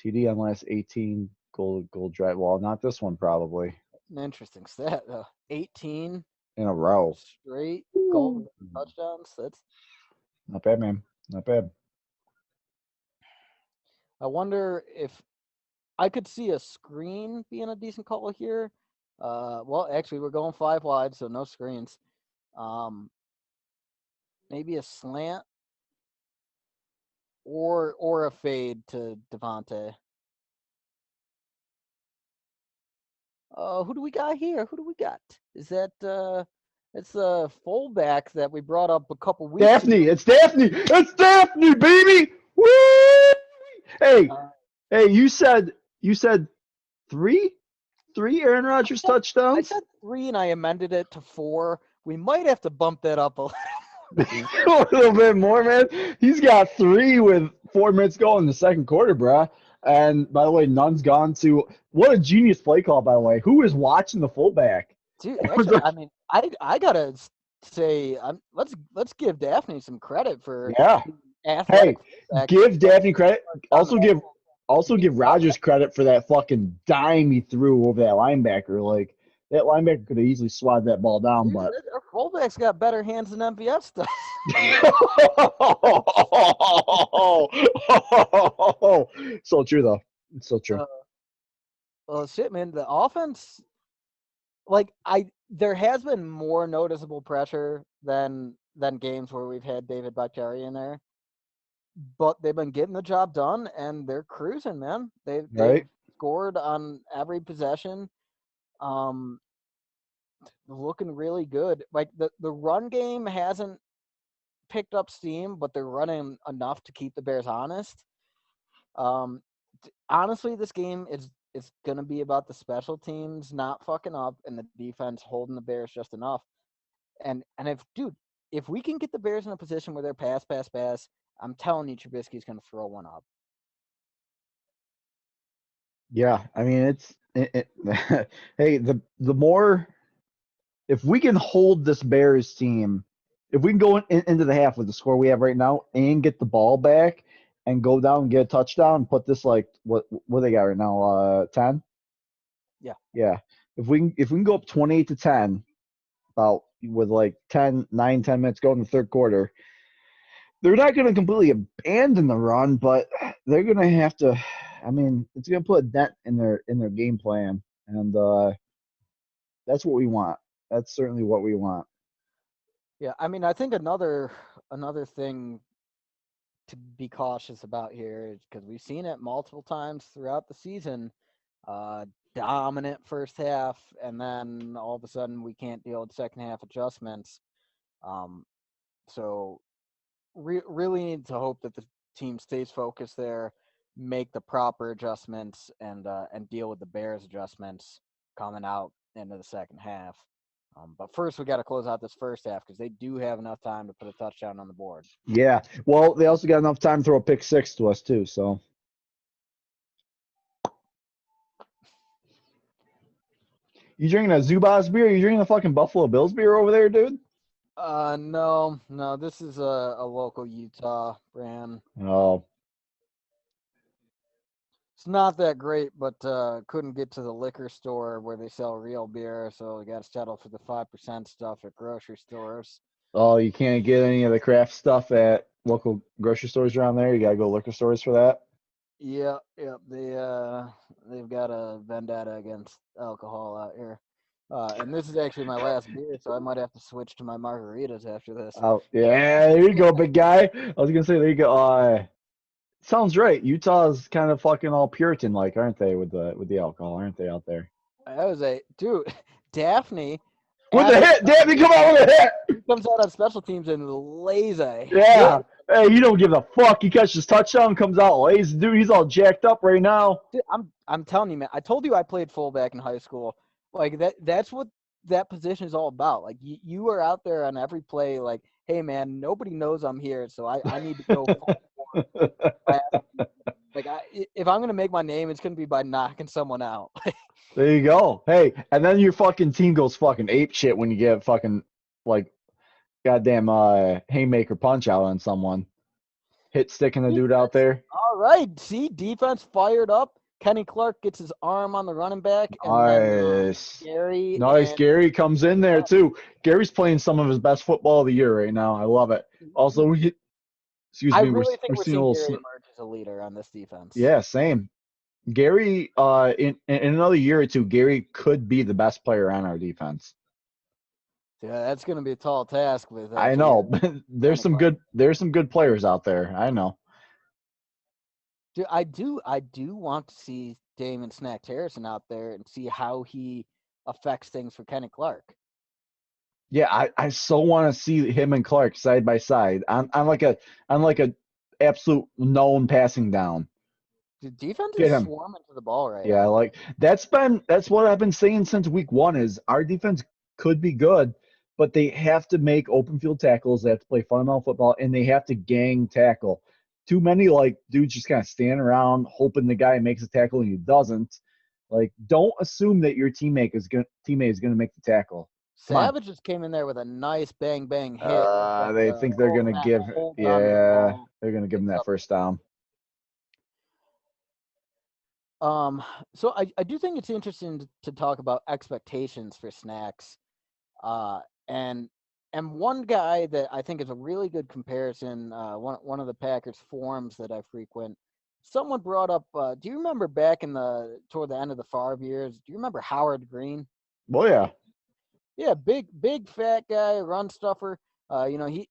Speaker 1: TD on last 18 goal drive. Well, not this one probably
Speaker 2: An interesting stat. 18
Speaker 1: in a row.
Speaker 2: straight goal
Speaker 1: Ooh.
Speaker 2: touchdowns. That's.
Speaker 1: Not bad, man. Not bad.
Speaker 2: I wonder if I could see a screen being a decent call here. Well, actually, we're going 5 wide, so no screens. Maybe a slant or a fade to Devontae. Who do we got here? Who do we got? Is that it's a fullback that we brought up a couple weeks ago.
Speaker 1: Daphne. It's Daphne. It's Daphne, baby. Woo! Hey,
Speaker 2: Uh,
Speaker 1: hey, you said three? Three Aaron Rodgers
Speaker 2: I
Speaker 1: touchdowns?
Speaker 2: said 3 and I amended it to 4. We might have to bump that up a little.
Speaker 1: A little bit more, man. He's got three with 4 minutes go in the second quarter, bruh. And by the way, none's gone to what a genius play call, by the way. Who is watching the fullback?
Speaker 2: Dude,
Speaker 1: It was
Speaker 2: actually,
Speaker 1: like,
Speaker 2: I mean, I gotta say, let's give Daphne some credit for
Speaker 1: yeah.
Speaker 2: being athletic
Speaker 1: Hey,
Speaker 2: fullback,
Speaker 1: give Daphne credit.
Speaker 2: on the
Speaker 1: Also give
Speaker 2: ball,
Speaker 1: also
Speaker 2: being
Speaker 1: give
Speaker 2: tough.
Speaker 1: Rodgers credit for that fucking dime he threw over that linebacker. Like that linebacker could have easily swatted that ball down,
Speaker 2: Dude,
Speaker 1: but
Speaker 2: our fullback's got better hands than MVS does.
Speaker 1: so true though. It's so true.
Speaker 2: uh, well, shit, man, the offense, there has been more noticeable pressure than games where we've had David Bakhtiari in there, but they've been getting the job done and they're cruising, man. They've
Speaker 1: Right?
Speaker 2: scored on every possession. Um, looking really good. Like the run game hasn't picked up steam, but they're running enough to keep the Bears honest. Um, honestly, this game is it's gonna be about the special teams not fucking up and the defense holding the Bears just enough. And if we can get the Bears in a position where they're pass, I'm telling you, Trubisky's gonna throw one up.
Speaker 1: Yeah. I mean hey, the more if we can hold this Bears team, if we can go into the half with the score we have right now and get the ball back and go down and get a touchdown and put this like what they got right now 10.
Speaker 2: Yeah.
Speaker 1: Yeah, if we can go up 28-10 about with like 10 minutes go in the third quarter, they're not going to completely abandon the run, but they're going to have to. I mean, it's going to put a dent in their game plan, and that's what we want. That's certainly what we want.
Speaker 2: Yeah, I mean, I think another thing to be cautious about here is because we've seen it multiple times throughout the season. Uh, Dominant first half, and then all of a sudden we can't deal with second half adjustments. Um, so really need to hope that the team stays focused there, make the proper adjustments, and deal with the Bears adjustments coming out into the second half. But first, we got to close out this first half because they do have enough time to put a touchdown on the board.
Speaker 1: Yeah. Well, they also got enough time to throw a pick six to us too. So you drinking a Zubaz beer? You drinking a fucking Buffalo Bills beer over there, dude?
Speaker 2: No, this is a local Utah brand.
Speaker 1: Oh,
Speaker 2: It's not that great, but couldn't get to the liquor store where they sell real beer, so we got to settle for the 5% stuff at grocery stores.
Speaker 1: Oh, you can't get any of the craft stuff at local grocery stores around there. You gotta go liquor stores for that.
Speaker 2: Yeah, yeah, they've got a vendetta against alcohol out here. And this is actually my last beer, so I might have to switch to my margaritas after this.
Speaker 1: Oh, yeah, there you go, big guy. I was gonna say, there you go. Sounds right. Utah's kind of fucking all Puritan like, aren't they, with the alcohol, aren't they out there?
Speaker 2: That was a dude, Daphne
Speaker 1: With the
Speaker 2: added
Speaker 1: hit, damn, he come out with a hit.
Speaker 2: he comes out on special teams and lays a
Speaker 1: Yeah.
Speaker 2: hit.
Speaker 1: Hey, you don't give a fuck. He catches touchdown, comes out lazy. Dude, he's all jacked up right now.
Speaker 2: Dude, I'm telling you, man. I told you I played fullback in high school. Like that's what that position is all about. Like you are out there on every play. Like, hey man, nobody knows I'm here, so I need to go full force. Like if I'm gonna make my name, it's gonna be by knocking someone out.
Speaker 1: There you go. Hey, and then your fucking team goes fucking ape shit when you get fucking like goddamn haymaker punch out on someone. Hit sticking the dude out there.
Speaker 2: All right, see, defense fired up. Kenny Clark gets his arm on the running back, and then
Speaker 1: Nice.
Speaker 2: Gary
Speaker 1: Nice.
Speaker 2: and
Speaker 1: Gary comes in there too. Gary's playing some of his best football of the year right now. I love it. Also, excuse
Speaker 2: I
Speaker 1: me,
Speaker 2: really think
Speaker 1: we're
Speaker 2: we're
Speaker 1: seeing a
Speaker 2: seeing
Speaker 1: little
Speaker 2: Gary emerge as a leader on this defense.
Speaker 1: yeah, same. Gary, in another year or two, Gary could be the best player on our defense.
Speaker 2: Yeah, that's going to be a tall task with
Speaker 1: I
Speaker 2: Gary.
Speaker 1: know, but there's some good players out there. I know.
Speaker 2: Dude, I do want to see Damon Snacks Harrison out there and see how he affects things for Kenny Clark.
Speaker 1: Yeah, I so want to see him and Clark side by side on like a absolute known passing down.
Speaker 2: The defense
Speaker 1: Get
Speaker 2: is
Speaker 1: him.
Speaker 2: swarming to the ball right
Speaker 1: Yeah,
Speaker 2: now.
Speaker 1: like that's what I've been saying since week one is our defense could be good, but they have to make open field tackles, they have to play fundamental football, and they have to gang tackle. Too many like dudes just kind of stand around hoping the guy makes a tackle and he doesn't. Like, don't assume that your teammate is gonna make the tackle. Come on.
Speaker 2: Savage just came in there with a nice bang bang hit.
Speaker 1: They think they're gonna
Speaker 2: That
Speaker 1: give
Speaker 2: hold onto the
Speaker 1: yeah,
Speaker 2: ball.
Speaker 1: they're gonna give him
Speaker 2: Picks
Speaker 1: that
Speaker 2: up.
Speaker 1: first down.
Speaker 2: So I do think it's interesting to talk about expectations for Snacks. Uh, and one guy that I think is a really good comparison, one of the Packers forums that I frequent, someone brought up. Do you remember back toward the end of the Favre years? Do you remember Howard Green?
Speaker 1: Well, yeah.
Speaker 2: Yeah, big fat guy, run stuffer.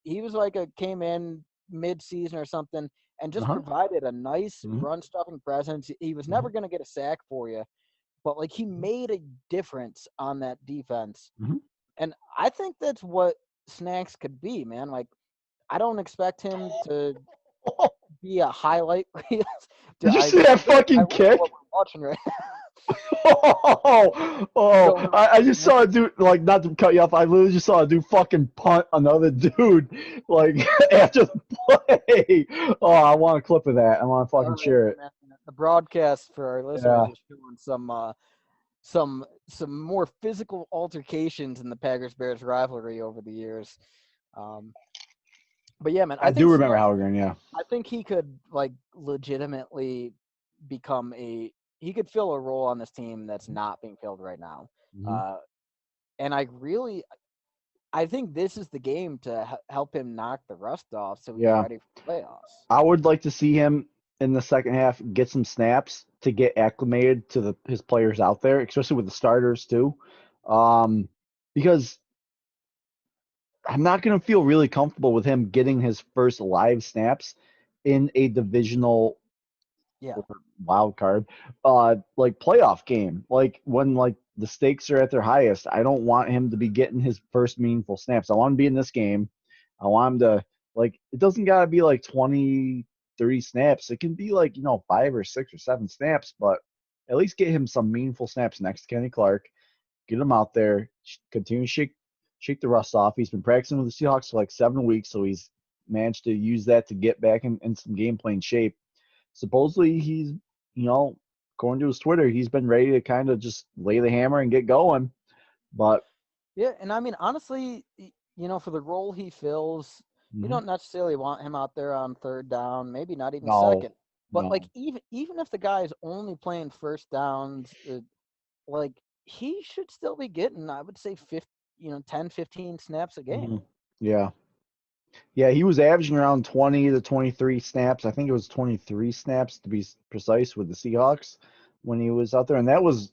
Speaker 2: He was like came in mid-season or something and just
Speaker 1: Uh-huh.
Speaker 2: provided a nice
Speaker 1: Hmm.
Speaker 2: run stuffing presence. He was
Speaker 1: Hmm.
Speaker 2: never going to get a sack for you, but like he made a difference on that defense.
Speaker 1: Hmm.
Speaker 2: And I think that's what Snacks could be, man. Like, I don't expect him to be a highlight reel. Dude,
Speaker 1: Did you
Speaker 2: I
Speaker 1: see that
Speaker 2: I
Speaker 1: fucking
Speaker 2: wish what
Speaker 1: kick?
Speaker 2: we're watching right
Speaker 1: Oh,
Speaker 2: now.
Speaker 1: I just saw a dude, like, not to cut you off, I literally just saw a dude fucking punt another dude, like, after the play. Oh, I want a clip of that. I want to fucking share it.
Speaker 2: Man, the broadcast for our listeners
Speaker 1: Yeah.
Speaker 2: is showing some more physical altercations in the Packers Bears rivalry over the years. Um, but yeah, man,
Speaker 1: I do remember Howard Green, yeah.
Speaker 2: I think he could like legitimately become he could fill a role on this team that's not being filled right now.
Speaker 1: Hmm.
Speaker 2: Uh, and I think this is the game to help him knock the rust off so he's
Speaker 1: Yeah.
Speaker 2: ready for playoffs.
Speaker 1: I would like to see him in the second half get some snaps to get acclimated to his players out there, especially with the starters too. Because I'm not going to feel really comfortable with him getting his first live snaps in a divisional
Speaker 2: Yeah.
Speaker 1: or wild card like playoff game. Like when like the stakes are at their highest, I don't want him to be getting his first meaningful snaps. I want him to be in this game. I want him to like it doesn't got to be like 20, 30 snaps. It can be like, 5 or 6 or 7 snaps, but at least get him some meaningful snaps next to Kenny Clark. Get him out there, continue to shake the rust off. He's been practicing with the Seahawks for like 7 weeks, so he's managed to use that to get back in some game playing shape. Supposedly he's, according to his Twitter, he's been ready to kind of just lay the hammer and get going. But
Speaker 2: Yeah, and I mean honestly, for the role he fills, you
Speaker 1: mhm.
Speaker 2: don't necessarily want him out there on third down, maybe not even
Speaker 1: No,
Speaker 2: second. But
Speaker 1: No.
Speaker 2: like even if the guy is only playing first downs, like he should still be getting, I would say 50, 10, 15 snaps a game.
Speaker 1: Hmm. Yeah. Yeah, he was averaging around 20 to 23 snaps. I think it was 23 snaps to be precise with the Seahawks when he was out there. And that was,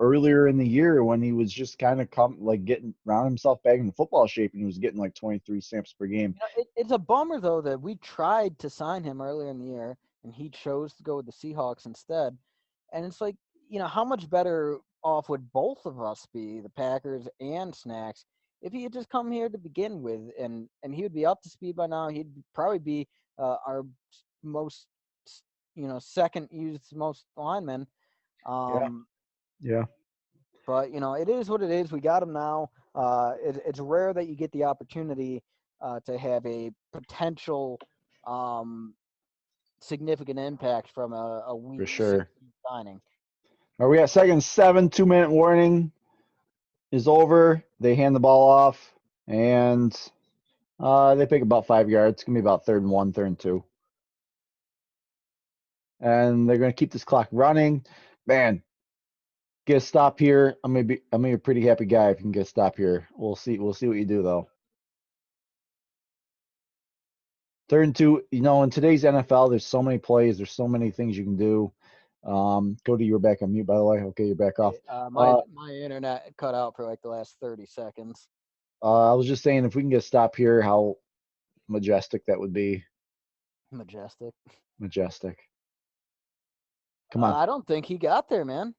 Speaker 1: earlier in the year when he was just kind of getting around himself back in the football shape and he was getting like 23 snaps per game.
Speaker 2: It's a bummer though that we tried to sign him earlier in the year and he chose to go with the Seahawks instead. And it's like, how much better off would both of us be, the Packers and Snacks, if he had just come here to begin with, and he would be up to speed by now. He'd probably be our most, second used most lineman.
Speaker 1: Yeah.
Speaker 2: Um,
Speaker 1: Yeah,
Speaker 2: but it is what it is. We got him now. It's rare that you get the opportunity to have a potential um, significant impact from a
Speaker 1: for
Speaker 2: week
Speaker 1: sure.
Speaker 2: 16 signing.
Speaker 1: Are we at second and 7? 2-minute warning is over. They hand the ball off and they pick about 5 yards. It's gonna be about 3rd and 1, 3rd and 2. And they're gonna keep this clock running. Man, get a stop here. I'm gonna be a pretty happy guy if you can get a stop here. We'll see. We'll see what you do though. 3rd and 2. In today's NFL, there's so many plays. There's so many things you can do. Cody, you're back on mute, by the way. Okay, you're back off.
Speaker 2: My my internet cut out for like the last 30 seconds.
Speaker 1: I was just saying if we can get a stop here, how majestic that would be.
Speaker 2: Majestic.
Speaker 1: Majestic. Come on.
Speaker 2: I don't think he got there, man.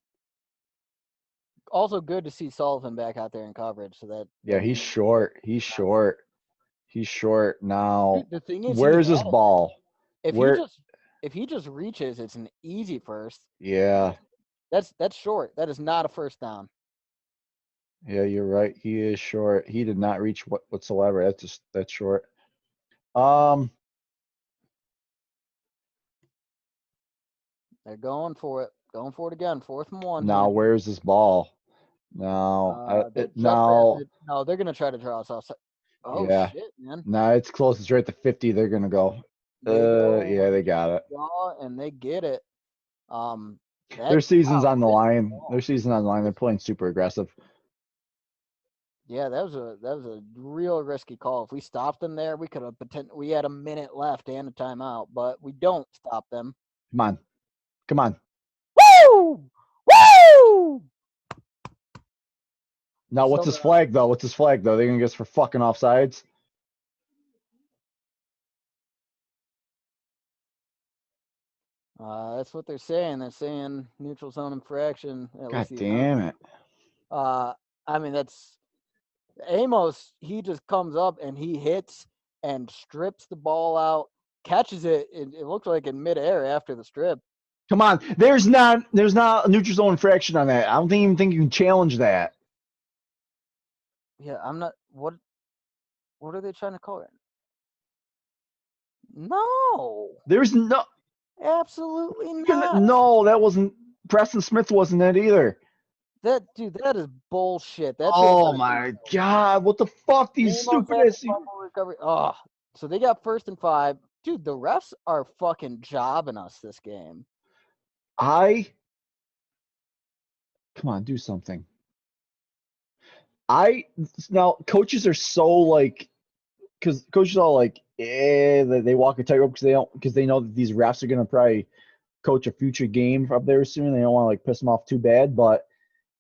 Speaker 2: Also, good to see Sullivan back out there in coverage. So
Speaker 1: Yeah,
Speaker 2: that
Speaker 1: he's
Speaker 2: means
Speaker 1: short. He's short. He's short now.
Speaker 2: dude, the thing is, he
Speaker 1: Where's this
Speaker 2: had it.
Speaker 1: ball?
Speaker 2: If he
Speaker 1: Where?
Speaker 2: just if he just reaches, it's an easy first.
Speaker 1: Yeah.
Speaker 2: That's short. That is not a first down.
Speaker 1: Yeah, you're right. He is short. He did not reach whatsoever. That's short. Um,
Speaker 2: They're going for it. Going for it again. 4th and 1
Speaker 1: now
Speaker 2: here.
Speaker 1: where's this ball? Now,
Speaker 2: They just passed
Speaker 1: now,
Speaker 2: it. No, they're gonna try to draw us off. Oh
Speaker 1: yeah.
Speaker 2: shit, man!
Speaker 1: Now it's close. It's right at the 50. They're gonna go.
Speaker 2: They
Speaker 1: Yeah,
Speaker 2: go
Speaker 1: they got it.
Speaker 2: draw and they get it.
Speaker 1: Their
Speaker 2: That
Speaker 1: season's
Speaker 2: wow,
Speaker 1: on the
Speaker 2: risky
Speaker 1: line. Their
Speaker 2: ball.
Speaker 1: season on the line. They're playing super aggressive.
Speaker 2: Yeah, that was a real risky call. If we stopped them there, we could have we had a minute left and a timeout, but we don't stop them.
Speaker 1: Come on. Come on.
Speaker 2: Woo! Woo!
Speaker 1: Now, what's
Speaker 2: So
Speaker 1: this flag though? What's this flag though? They're gonna get us for fucking offsides.
Speaker 2: that's what they're saying. They're saying neutral zone infraction. At
Speaker 1: God
Speaker 2: least the
Speaker 1: damn
Speaker 2: announcers.
Speaker 1: it.
Speaker 2: I mean that's Amos. He just comes up and he hits and strips the ball out, catches it. It looks like in midair after the strip.
Speaker 1: Come on. There's not a neutral zone infraction on that. I don't even think you can challenge that.
Speaker 2: Yeah, I'm not. What are they trying to call it? No,
Speaker 1: There's no
Speaker 2: absolutely not.
Speaker 1: no, that wasn't Preston Smith wasn't it either.
Speaker 2: That is bullshit. That should have
Speaker 1: Oh
Speaker 2: been a
Speaker 1: my God. What the fuck? These
Speaker 2: Amos
Speaker 1: stupid
Speaker 2: had the
Speaker 1: ass.
Speaker 2: fumble recovery. Oh, so they got 1st and 5. Dude, the refs are fucking jobbing us this game.
Speaker 1: I come on, do something. I now coaches are so like because coaches are like, they walk a tightrope because they know that these refs are gonna probably coach a future game up there soon. They don't want to like piss them off too bad, but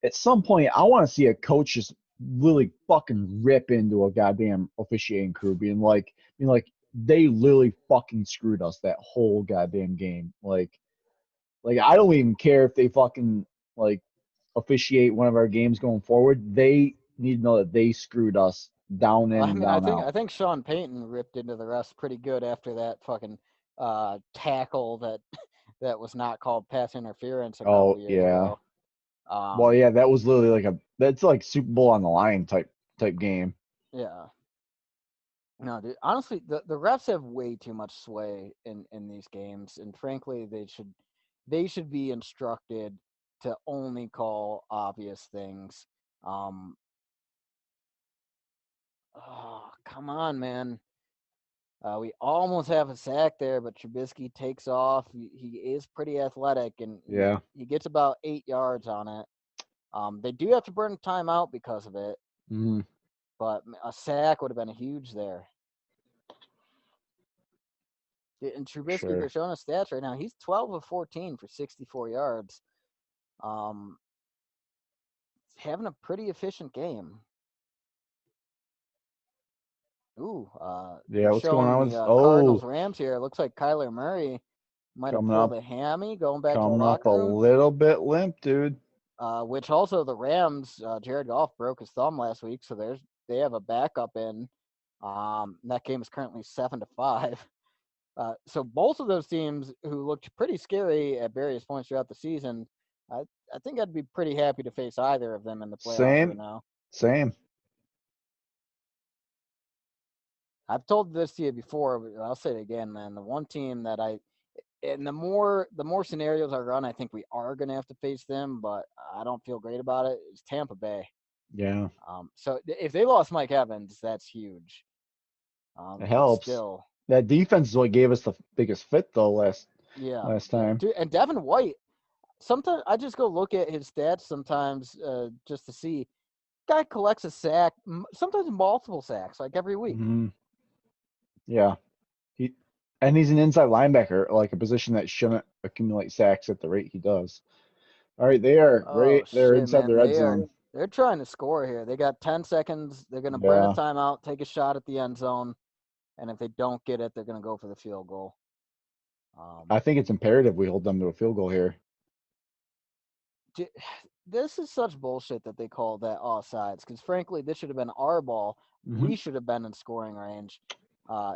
Speaker 1: at some point, I want to see a coach just really fucking rip into a goddamn officiating crew, being like they literally fucking screwed us that whole goddamn game. Like I don't even care if they fucking like officiate one of our games going forward. They need to know that they screwed us down in
Speaker 2: I
Speaker 1: and
Speaker 2: mean, I
Speaker 1: down
Speaker 2: think
Speaker 1: out.
Speaker 2: I think Sean Payton ripped into the refs pretty good after that fucking tackle that was not called pass interference a couple
Speaker 1: Oh
Speaker 2: years
Speaker 1: yeah.
Speaker 2: ago.
Speaker 1: Well,
Speaker 2: Um,
Speaker 1: yeah, that was literally that's like Super Bowl on the line type game.
Speaker 2: yeah. No, dude. Honestly, the refs have way too much sway in these games, and frankly, they should be instructed to only call obvious things. Um, oh, come on, man. We almost have a sack there, but Trubisky takes off. He is pretty athletic, and
Speaker 1: Yeah.
Speaker 2: he gets about 8 yards on it. They do have to burn a timeout because of it,
Speaker 1: Mm,
Speaker 2: but a sack would have been huge there. And Trubisky,
Speaker 1: sure.
Speaker 2: they're showing us stats right now. He's 12 of 14 for 64 yards. Um, having a pretty efficient game. Ooh,
Speaker 1: Yeah,
Speaker 2: they're
Speaker 1: what's going
Speaker 2: showing
Speaker 1: on with
Speaker 2: the Cardinals
Speaker 1: oh,
Speaker 2: Rams here. It looks like Kyler Murray might have
Speaker 1: coming
Speaker 2: pulled
Speaker 1: up
Speaker 2: a hammy going back to the
Speaker 1: coming up a
Speaker 2: locker room.
Speaker 1: little bit limp, dude.
Speaker 2: Which also the Rams, Jared Goff broke his thumb last week, so they have a backup in. That game is currently 7-5. So both of those teams who looked pretty scary at various points throughout the season, I I think I'd be pretty happy to face either of them in the playoffs right
Speaker 1: Same,
Speaker 2: now.
Speaker 1: same.
Speaker 2: I've told this to you before, but I'll say it again, man. The one team that and the more scenarios I run, I think we are going to have to face them, but I don't feel great about it. Is Tampa Bay.
Speaker 1: Yeah,
Speaker 2: So if they lost Mike Evans, that's huge.
Speaker 1: it
Speaker 2: But
Speaker 1: helps.
Speaker 2: still,
Speaker 1: That defense is what gave us the biggest fit though
Speaker 2: yeah,
Speaker 1: last
Speaker 2: yeah.
Speaker 1: time.
Speaker 2: Dude, and Devin White. Sometimes I just go look at his stats sometimes just to see. Guy collects a sack, sometimes multiple sacks, like every week.
Speaker 1: Hmm. Yeah, he and he's an inside linebacker, like a position that shouldn't accumulate sacks at the rate he does. All right, they are
Speaker 2: Oh
Speaker 1: right. They're
Speaker 2: shit,
Speaker 1: inside the
Speaker 2: man!
Speaker 1: red zone.
Speaker 2: They're trying to score here. They got 10 seconds. They're gonna burn a
Speaker 1: Yeah,
Speaker 2: timeout, take a shot at the end zone, and if they don't get it, they're gonna go for the field goal.
Speaker 1: I
Speaker 2: Um,
Speaker 1: think it's imperative we hold them to a field goal here.
Speaker 2: this is such bullshit that they call that offsides because frankly, this should have been our ball.
Speaker 1: Hmm.
Speaker 2: We should have been in scoring range.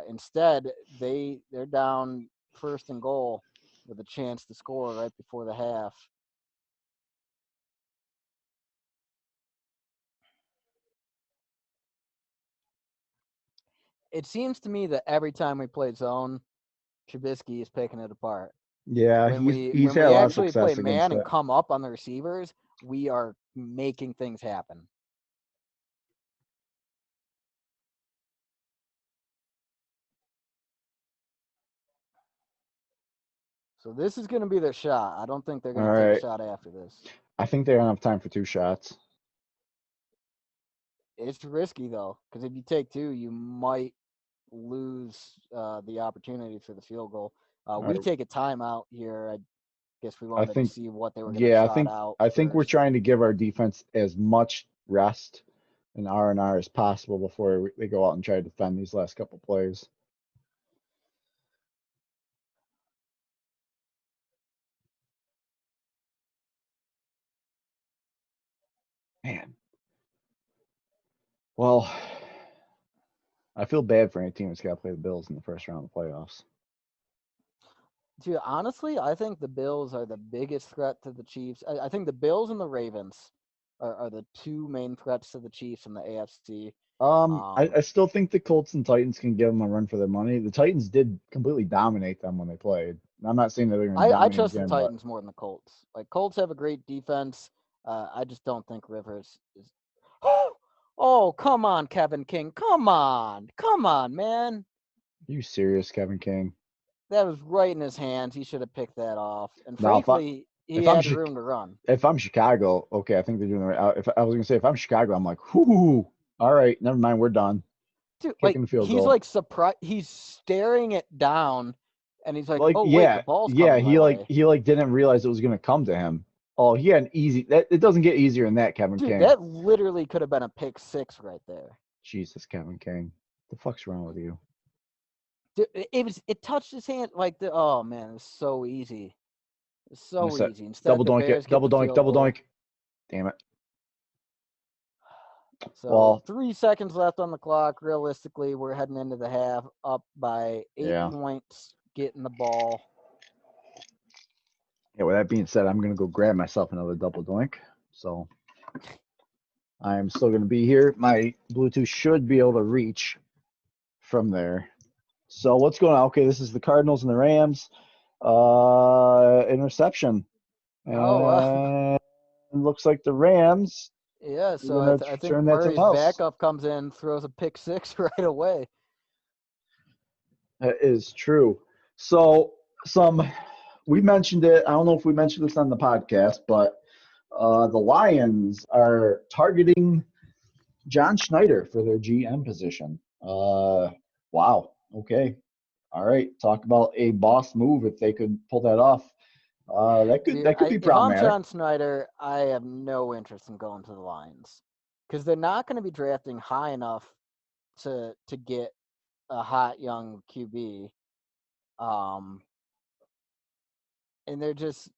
Speaker 2: Instead, they're down first and goal with a chance to score right before the half. It seems to me that every time we play zone, Trubisky is picking it apart.
Speaker 1: Yeah,
Speaker 2: When
Speaker 1: he's
Speaker 2: we
Speaker 1: he's
Speaker 2: when
Speaker 1: had a
Speaker 2: we
Speaker 1: lot of
Speaker 2: actually play
Speaker 1: success against
Speaker 2: man and
Speaker 1: that.
Speaker 2: come up on the receivers, we are making things happen. So this is going to be their shot. I don't think they're
Speaker 1: All
Speaker 2: going to take a
Speaker 1: right,
Speaker 2: shot after this.
Speaker 1: I think they don't have time for two shots.
Speaker 2: It's risky though, because if you take two, you might lose the opportunity for the field goal.
Speaker 1: All
Speaker 2: We
Speaker 1: right,
Speaker 2: take a timeout here. I guess we
Speaker 1: I
Speaker 2: wanted to
Speaker 1: think
Speaker 2: see what they were going to
Speaker 1: yeah,
Speaker 2: trot out
Speaker 1: I think we're
Speaker 2: first.
Speaker 1: trying to give our defense as much rest and R&R as possible before they go out and try to defend these last couple plays. Man, well, I feel bad for any team that's got to play the Bills in the first round of the playoffs.
Speaker 2: Dude, honestly, I think the Bills are the biggest threat to the Chiefs. I think the Bills and the Ravens are the two main threats to the Chiefs in the AFC.
Speaker 1: I still think the Colts and Titans can give them a run for their money. The Titans did completely dominate them when they played. I'm not saying that they're going to
Speaker 2: I
Speaker 1: dominate
Speaker 2: trust the
Speaker 1: again, but
Speaker 2: Titans more than the Colts. Like Colts have a great defense. I just don't think Rivers is. Oh, come on, Kevin King. Come on, man.
Speaker 1: are you serious, Kevin King?
Speaker 2: That was right in his hands. He should have picked that off. And
Speaker 1: Now,
Speaker 2: frankly, he
Speaker 1: if I'm
Speaker 2: had
Speaker 1: Chi-
Speaker 2: room to run.
Speaker 1: if I'm Chicago, okay, I think they're doing the right. If I was going to say if I'm Chicago, I'm like, whoo, all right, never mind, we're done.
Speaker 2: Dude, like
Speaker 1: Kicking the field
Speaker 2: he's
Speaker 1: goal.
Speaker 2: like surprised. He's staring it down, and he's like,
Speaker 1: Like,
Speaker 2: "Oh wait, the
Speaker 1: yeah,
Speaker 2: ball's
Speaker 1: yeah,
Speaker 2: coming my way."
Speaker 1: he like didn't realize it was going to come to him. Oh, he had an easy. That it doesn't get easier than that, Kevin
Speaker 2: Dude,
Speaker 1: King.
Speaker 2: that literally could have been a pick six right there.
Speaker 1: Jesus, Kevin King, the fuck's wrong with you?
Speaker 2: Dude, it touched his hand like the. Oh man, it's so easy. It's
Speaker 1: Miss
Speaker 2: so
Speaker 1: it.
Speaker 2: easy. Instead,
Speaker 1: Double
Speaker 2: the
Speaker 1: doink
Speaker 2: Bears
Speaker 1: it.
Speaker 2: get
Speaker 1: Double
Speaker 2: the
Speaker 1: doink.
Speaker 2: field
Speaker 1: Double
Speaker 2: goal.
Speaker 1: doink. Damn it.
Speaker 2: So
Speaker 1: Well,
Speaker 2: 3 seconds left on the clock. Realistically, we're heading into the half, up by eight
Speaker 1: yeah.
Speaker 2: points, getting the ball.
Speaker 1: Yeah. With that being said, I'm gonna go grab myself another double doink. So I am still gonna be here. My Bluetooth should be able to reach from there. So what's going on? Okay, this is the Cardinals and the Rams. Interception.
Speaker 2: Oh,
Speaker 1: And looks like the Rams
Speaker 2: yeah.
Speaker 1: are
Speaker 2: So
Speaker 1: gonna
Speaker 2: I think
Speaker 1: turn that to the
Speaker 2: Murray's
Speaker 1: house.
Speaker 2: backup comes in, throws a pick six right away.
Speaker 1: That is true. So we mentioned it. I don't know if we mentioned this on the podcast, but the Lions are targeting John Schneider for their GM position. Wow. Okay. All right. Talk about a boss move if they could pull that off.
Speaker 2: Dude,
Speaker 1: That could be
Speaker 2: if I'm
Speaker 1: problematic.
Speaker 2: John Snyder, I have no interest in going to the Lions because they're not going to be drafting high enough to get a hot young QB. And they're just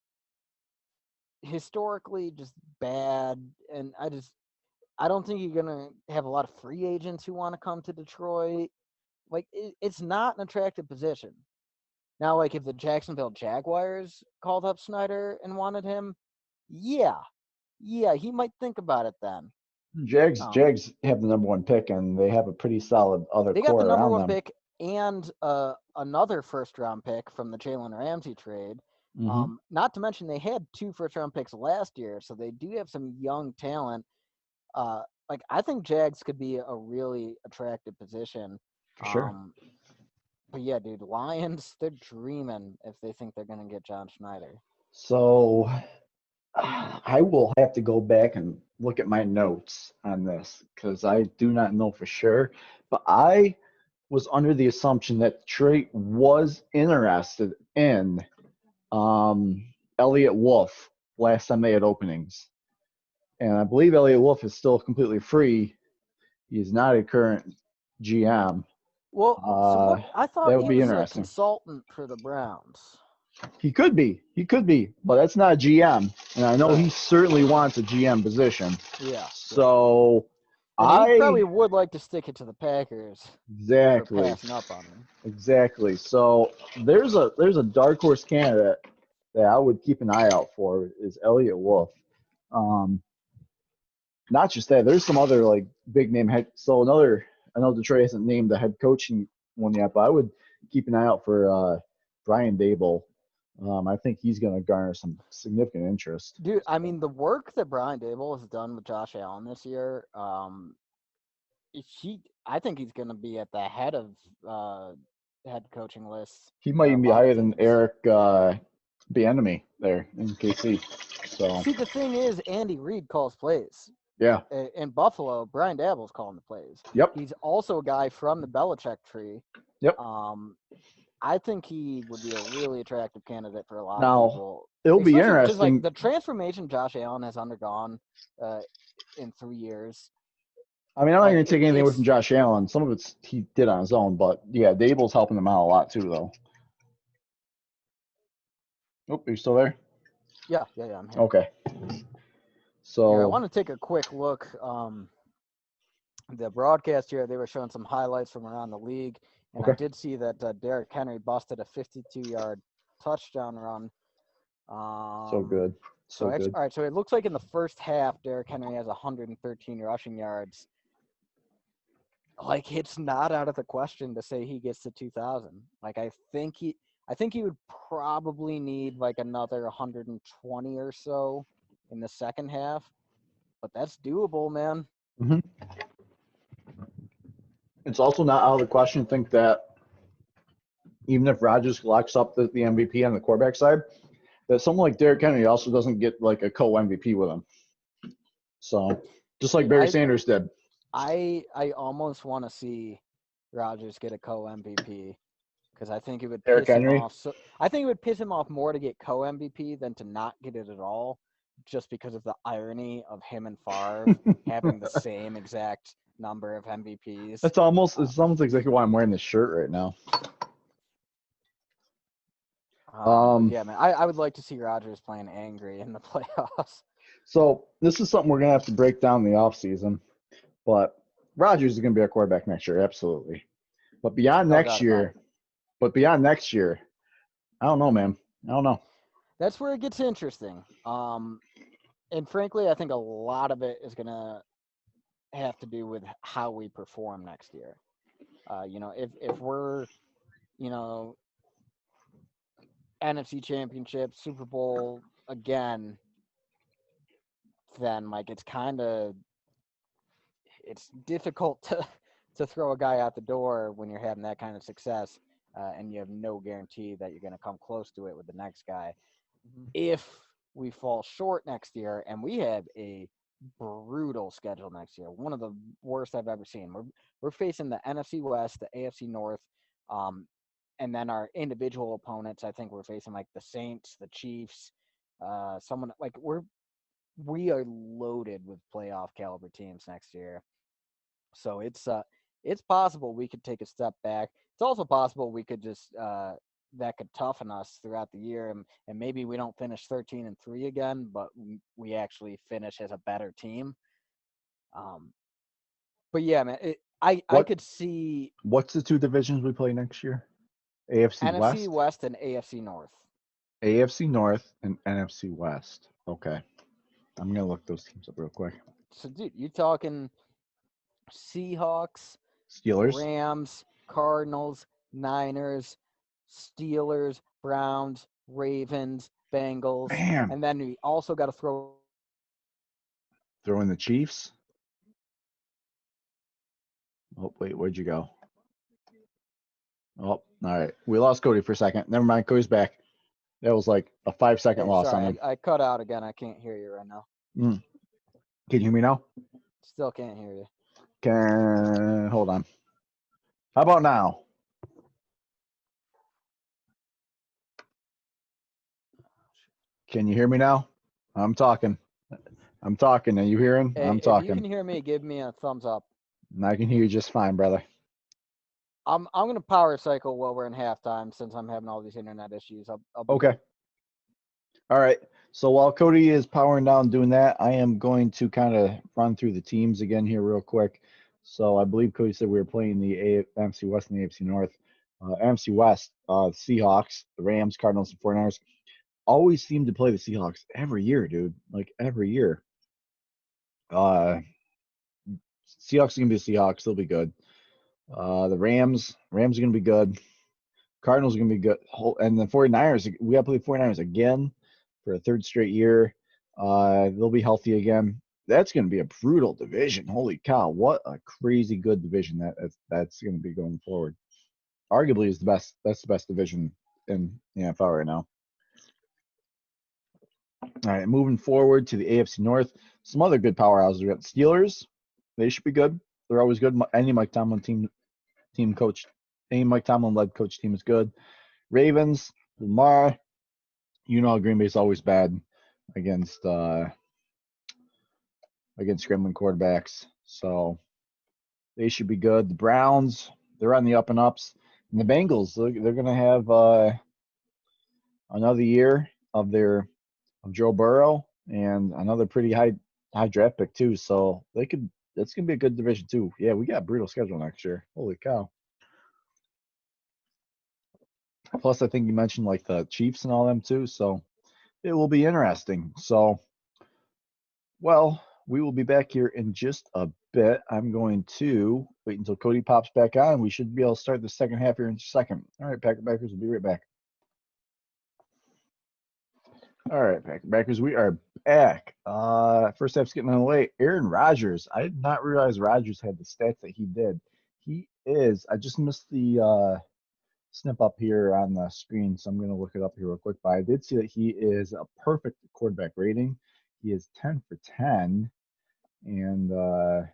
Speaker 2: historically just bad, and I don't think you're gonna have a lot of free agents who want to come to Detroit. Like it's not an attractive position. Now, like if the Jacksonville Jaguars called up Snyder and wanted him, yeah, he might think about it then.
Speaker 1: Jags have the number one pick, and they have a pretty solid other
Speaker 2: They got the
Speaker 1: core
Speaker 2: number
Speaker 1: around
Speaker 2: one
Speaker 1: them.
Speaker 2: pick and another first round pick from the Jalen Ramsey trade.
Speaker 1: Hmm.
Speaker 2: Not to mention they had 2 first round picks last year, so they do have some young talent. Like I think Jags could be a really attractive position.
Speaker 1: For sure.
Speaker 2: Um, but yeah, dude, Lions, they're dreaming if they think they're gonna get John Schneider.
Speaker 1: So I will have to go back and look at my notes on this because I do not know for sure. But I was under the assumption that Detroit was interested in Elliot Wolf last time they had openings. And I believe Elliot Wolf is still completely free. He is not a current GM.
Speaker 2: Well, so
Speaker 1: Uh,
Speaker 2: what? I
Speaker 1: that
Speaker 2: thought
Speaker 1: would
Speaker 2: he
Speaker 1: be
Speaker 2: was a
Speaker 1: interesting.
Speaker 2: consultant for the Browns.
Speaker 1: He could be, but that's not a GM. And I know he
Speaker 2: Right.
Speaker 1: certainly wants a GM position.
Speaker 2: Yeah.
Speaker 1: So
Speaker 2: And he
Speaker 1: I
Speaker 2: probably would like to stick it to the Packers for
Speaker 1: exactly,
Speaker 2: passing up on him.
Speaker 1: exactly. So there's a dark horse candidate that I would keep an eye out for is Elliot Wolf. Um, Not just that, there's some other like big name head. So I know Detroit hasn't named the head coaching one yet, but I would keep an eye out for Brian Dable. I think he's going to garner some significant interest.
Speaker 2: Dude, I
Speaker 1: So,
Speaker 2: mean, the work that Brian Dable has done with Josh Allen this year, I think he's going to be at the head of head coaching lists
Speaker 1: he might
Speaker 2: for a
Speaker 1: even be
Speaker 2: lot of
Speaker 1: higher than
Speaker 2: teams.
Speaker 1: Eric Bieniemy there in KC. So
Speaker 2: See, the thing is, Andy Reid calls plays.
Speaker 1: yeah,
Speaker 2: In Buffalo, Brian Daboll's calling the plays.
Speaker 1: yep,
Speaker 2: He's also a guy from the Belichick tree.
Speaker 1: yep.
Speaker 2: Um, I think he would be a really attractive candidate for a lot of
Speaker 1: Now
Speaker 2: people,
Speaker 1: it'll be
Speaker 2: especially because like
Speaker 1: interesting.
Speaker 2: the transformation Josh Allen has undergone uh, in 3 years.
Speaker 1: I mean, I'm not
Speaker 2: Like
Speaker 1: going to take anything away from
Speaker 2: it's
Speaker 1: Josh Allen. Some of it's he did on his own, but yeah, Dable's helping him out a lot too, though. Oh, are you still there?
Speaker 2: yeah, I'm here.
Speaker 1: Okay.
Speaker 2: Here, I
Speaker 1: So,
Speaker 2: want to take a quick look. The broadcast here, they were showing some highlights from around the league, and I
Speaker 1: okay.
Speaker 2: did see that Derrick Henry busted a 52-yard touchdown run.
Speaker 1: So good.
Speaker 2: So
Speaker 1: So
Speaker 2: actually,
Speaker 1: good.
Speaker 2: all right. So it looks like in the first half, Derrick Henry has 113 rushing yards. Like it's not out of the question to say he gets to 2,000. Like I think he would probably need like another 120 or so in the second half, but that's doable, man.
Speaker 1: Hmm. It's also not out of the question to think that even if Rodgers locks up the MVP on the quarterback side, that someone like Derrick Henry also doesn't get like a co MVP with him. So, just like
Speaker 2: Dude,
Speaker 1: Barry Sanders did.
Speaker 2: I almost want to see Rodgers get a co MVP because I think it would
Speaker 1: Derrick
Speaker 2: piss him
Speaker 1: Henry.
Speaker 2: off. So I think it would piss him off more to get co MVP than to not get it at all, just because of the irony of him and Favre having the same exact number of MVPs.
Speaker 1: It's almost exactly why I'm wearing this shirt right now.
Speaker 2: But
Speaker 1: Um,
Speaker 2: yeah, man, I would like to see Rodgers playing angry in the playoffs.
Speaker 1: so this is something we're gonna have to break down in the offseason, but Rodgers is gonna be our quarterback next year, absolutely. But beyond
Speaker 2: No
Speaker 1: next
Speaker 2: doubt about
Speaker 1: year,
Speaker 2: it.
Speaker 1: I don't know, man. I don't know.
Speaker 2: That's where it gets interesting. And frankly, I think a lot of it is gonna have to do with how we perform next year. If we're, you know, NFC Championship, Super Bowl again, then like it's difficult to throw a guy out the door when you're having that kind of success. and you have no guarantee that you're going to come close to it with the next guy.
Speaker 1: Mhm.
Speaker 2: If we fall short next year, and we have a brutal schedule next year, one of the worst I've ever seen. We're facing the NFC West, the AFC North, and then our individual opponents. I think we're facing like the Saints, the Chiefs, someone like we are loaded with playoff caliber teams next year. So it's possible we could take a step back. It's also possible we could just that could toughen us throughout the year, and maybe we don't finish 13-3 again, but we actually finish as a better team. Um, but yeah, man, I
Speaker 1: What
Speaker 2: could see
Speaker 1: what's the two divisions we play next year? AFC
Speaker 2: NFC
Speaker 1: West,
Speaker 2: West and AFC North.
Speaker 1: AFC North, and NFC West. Okay, I'm gonna look those teams up real quick.
Speaker 2: So, dude, you talking Seahawks,
Speaker 1: Steelers.
Speaker 2: Rams, Cardinals, Niners, Steelers, Browns, Ravens, Bengals,
Speaker 1: Bam.
Speaker 2: and then we also got to throw
Speaker 1: Throw in the Chiefs. Oh wait, where'd you go? Oh, all right. We lost Cody for a second. Never mind. Cody's back. That was like a 5 second
Speaker 2: Hey,
Speaker 1: loss on
Speaker 2: sorry,
Speaker 1: him.
Speaker 2: I cut out again. I can't hear you right now.
Speaker 1: Mm. Can you hear me now?
Speaker 2: Still can't hear you.
Speaker 1: Can hold on. How about now? Can you hear me now? I'm talking. I'm talking. Are you hearing?
Speaker 2: Hey,
Speaker 1: I'm
Speaker 2: if you
Speaker 1: talking.
Speaker 2: can hear me, give me a thumbs up.
Speaker 1: And I can hear you just fine, brother.
Speaker 2: I'm gonna power cycle while we're in halftime since I'm having all these internet issues. I'll be
Speaker 1: Okay. All right. So while Cody is powering down doing that, I am going to kind of run through the teams again here real quick. So I believe Cody said we were playing the AFC West and the AFC North. AFC West, Seahawks, the Rams, Cardinals, and 49ers always seem to play the Seahawks every year, dude. Like every year. Uh, Seahawks are gonna be the Seahawks. They'll be good. The Rams are gonna be good. Cardinals are gonna be good. And the 49ers, we gotta play the 49ers again for a third straight year. They'll be healthy again. That's gonna be a brutal division. Holy cow! What a crazy good division that's gonna be going forward. Arguably is the best. That's the best division in the NFL right now. All right, moving forward to the AFC North, some other good powerhouses. We got the Steelers. They should be good. They're always good. Any Mike Tomlin team coach, any Mike Tomlin led coach team is good. Ravens, Lamar. You know Green Bay's always bad against scrambling quarterbacks, so they should be good. The Browns, they're on the up and ups, and the Bengals, they're gonna have another year of Joe Burrow and another pretty high draft pick too. So they could. That's gonna be a good division too. Yeah, we got a brutal schedule next year. Holy cow! Plus, I think you mentioned like the Chiefs and all them too. So it will be interesting. So, well, we will be back here in just a bit. I'm going to wait until Cody pops back on. We should be able to start the second half here in a second. All right, Packers, we'll be right back. All right, Packers, we are back. First half's getting underway. Aaron Rodgers. I did not realize Rodgers had the stats that he did. He is. I just missed the snip up here on the screen, so I'm going to look it up here real quick. But I did see that he is a perfect quarterback rating. He is 10 for 10, and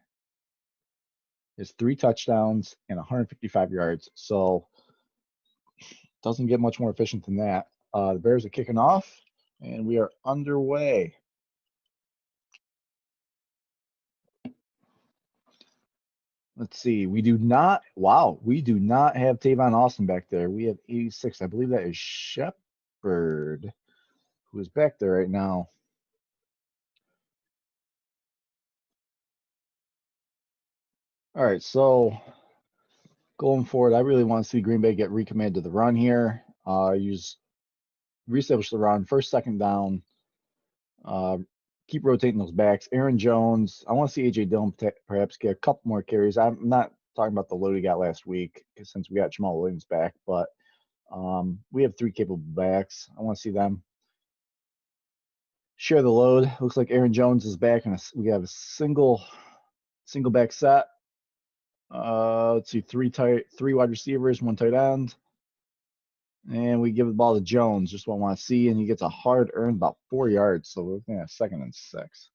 Speaker 1: has 3 touchdowns and 155 yards. So doesn't get much more efficient than that. The Bears are kicking off, and we are underway. Let's see. We do not. Wow, we do not have Tavon Austin back there. We have 86. I believe that is Shepard, who is back there right now. All right, so going forward, I really want to see Green Bay get recommanded to the run here. Reestablish the run, first, second down. Keep rotating those backs. Aaron Jones. I want to see AJ Dillon perhaps get a couple more carries. I'm not talking about the load he got last week since we got Jamal Williams back, but we have 3 capable backs. I want to see them share the load. Looks like Aaron Jones is back, and we have a single back set. Let's see, three wide receivers, 1 tight end. And we give the ball to Jones, just what I want to see, and he gets a hard earned about 4 yards. So we're looking at 2nd and 6.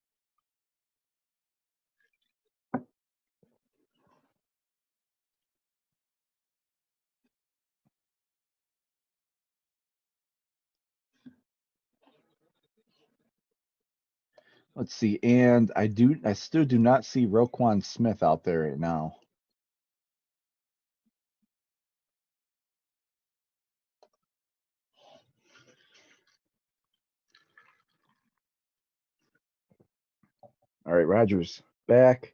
Speaker 1: Let's see, and I still do not see Roquan Smith out there right now. All right, Rodgers back,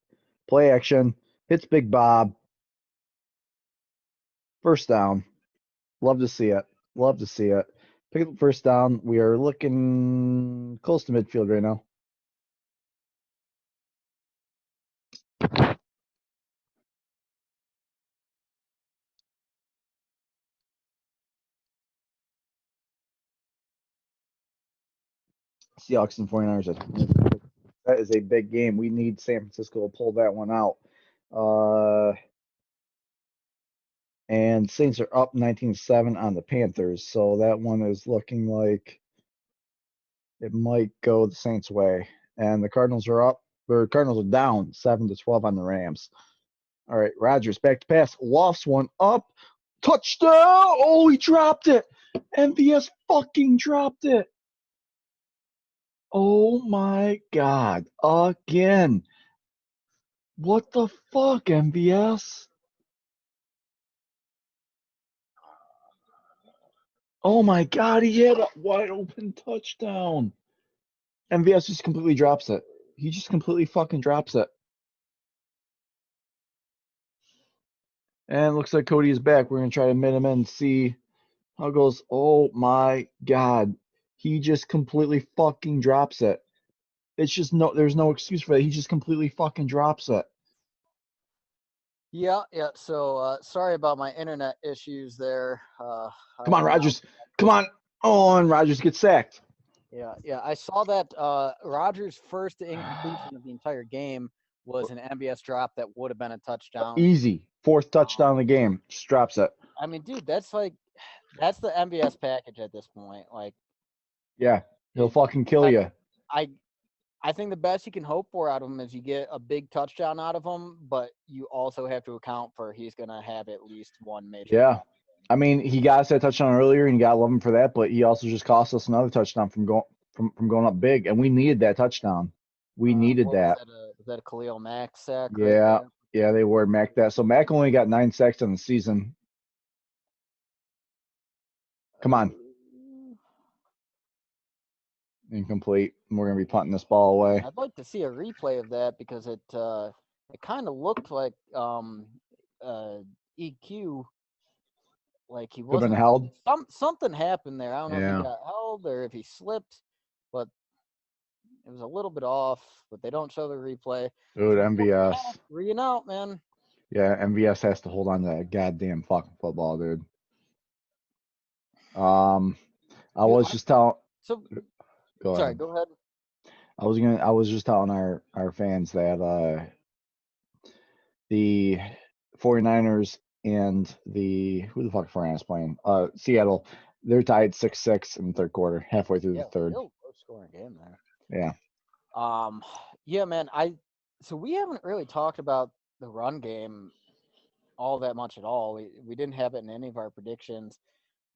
Speaker 1: play action, hits Big Bob, first down. Love to see it. Love to see it. Pick up the first down. We are looking close to midfield right now. Seahawks and 49ers. That is a big game. We need San Francisco to pull that one out. And Saints are up 19-7 on the Panthers. So that one is looking like it might go the Saints' way. And the Cardinals are up. Or Cardinals are down 7-12 on the Rams. All right, Rodgers back to pass. Lofts one up. Touchdown! Oh, he dropped it. MVS fucking dropped it. Oh my God. Again. What the fuck, MVS? Oh my God, he had a wide open touchdown. MVS just completely drops it. He just completely fucking drops it. And looks like Cody is back. We're going to try to min him in and see how it goes. Oh my God. He just completely fucking drops it. It's just there's no excuse for that. He just completely fucking drops it.
Speaker 2: Yeah. So sorry about my internet issues there.
Speaker 1: Come on, Rodgers. Come on. Oh, and Rodgers gets sacked.
Speaker 2: Yeah. I saw that Rodgers' first incompletion of the entire game was an MBS drop that would have been a touchdown.
Speaker 1: Easy. 4th touchdown of the game. Just drops it.
Speaker 2: I mean, dude, that's the MBS package at this point. Like,
Speaker 1: yeah, he'll fucking kill you.
Speaker 2: I think the best you can hope for out of him is you get a big touchdown out of him, but you also have to account for he's going to have at least one major.
Speaker 1: Yeah. I mean, he got us that touchdown earlier, and you got to love him for that. But he also just cost us another touchdown from going up big, and we needed that touchdown. We needed that.
Speaker 2: Was that a Khalil Mack sack?
Speaker 1: Yeah,
Speaker 2: right there?
Speaker 1: Yeah, they were Mack that. So Mack only got 9 sacks in the season. Come on, incomplete. We're gonna be punting this ball away.
Speaker 2: I'd like to see a replay of that because it kind of looked like EQ. Like he wasn't
Speaker 1: been held.
Speaker 2: Something happened there. I don't know if he got held or if he slipped, but it was a little bit off. But they don't show the replay.
Speaker 1: Dude, MVS.
Speaker 2: 3 and out, man.
Speaker 1: Yeah, MVS has to hold on to that goddamn fucking football, dude. I was just telling.
Speaker 2: So,
Speaker 1: go
Speaker 2: sorry,
Speaker 1: ahead.
Speaker 2: go ahead.
Speaker 1: I was just telling our fans that the 49ers and who the fuck 49ers playing? Seattle. They're tied 6-6 in the third quarter, halfway through the third.
Speaker 2: Low scoring game there.
Speaker 1: Yeah.
Speaker 2: Yeah, man. So we haven't really talked about the run game all that much at all. We didn't have it in any of our predictions,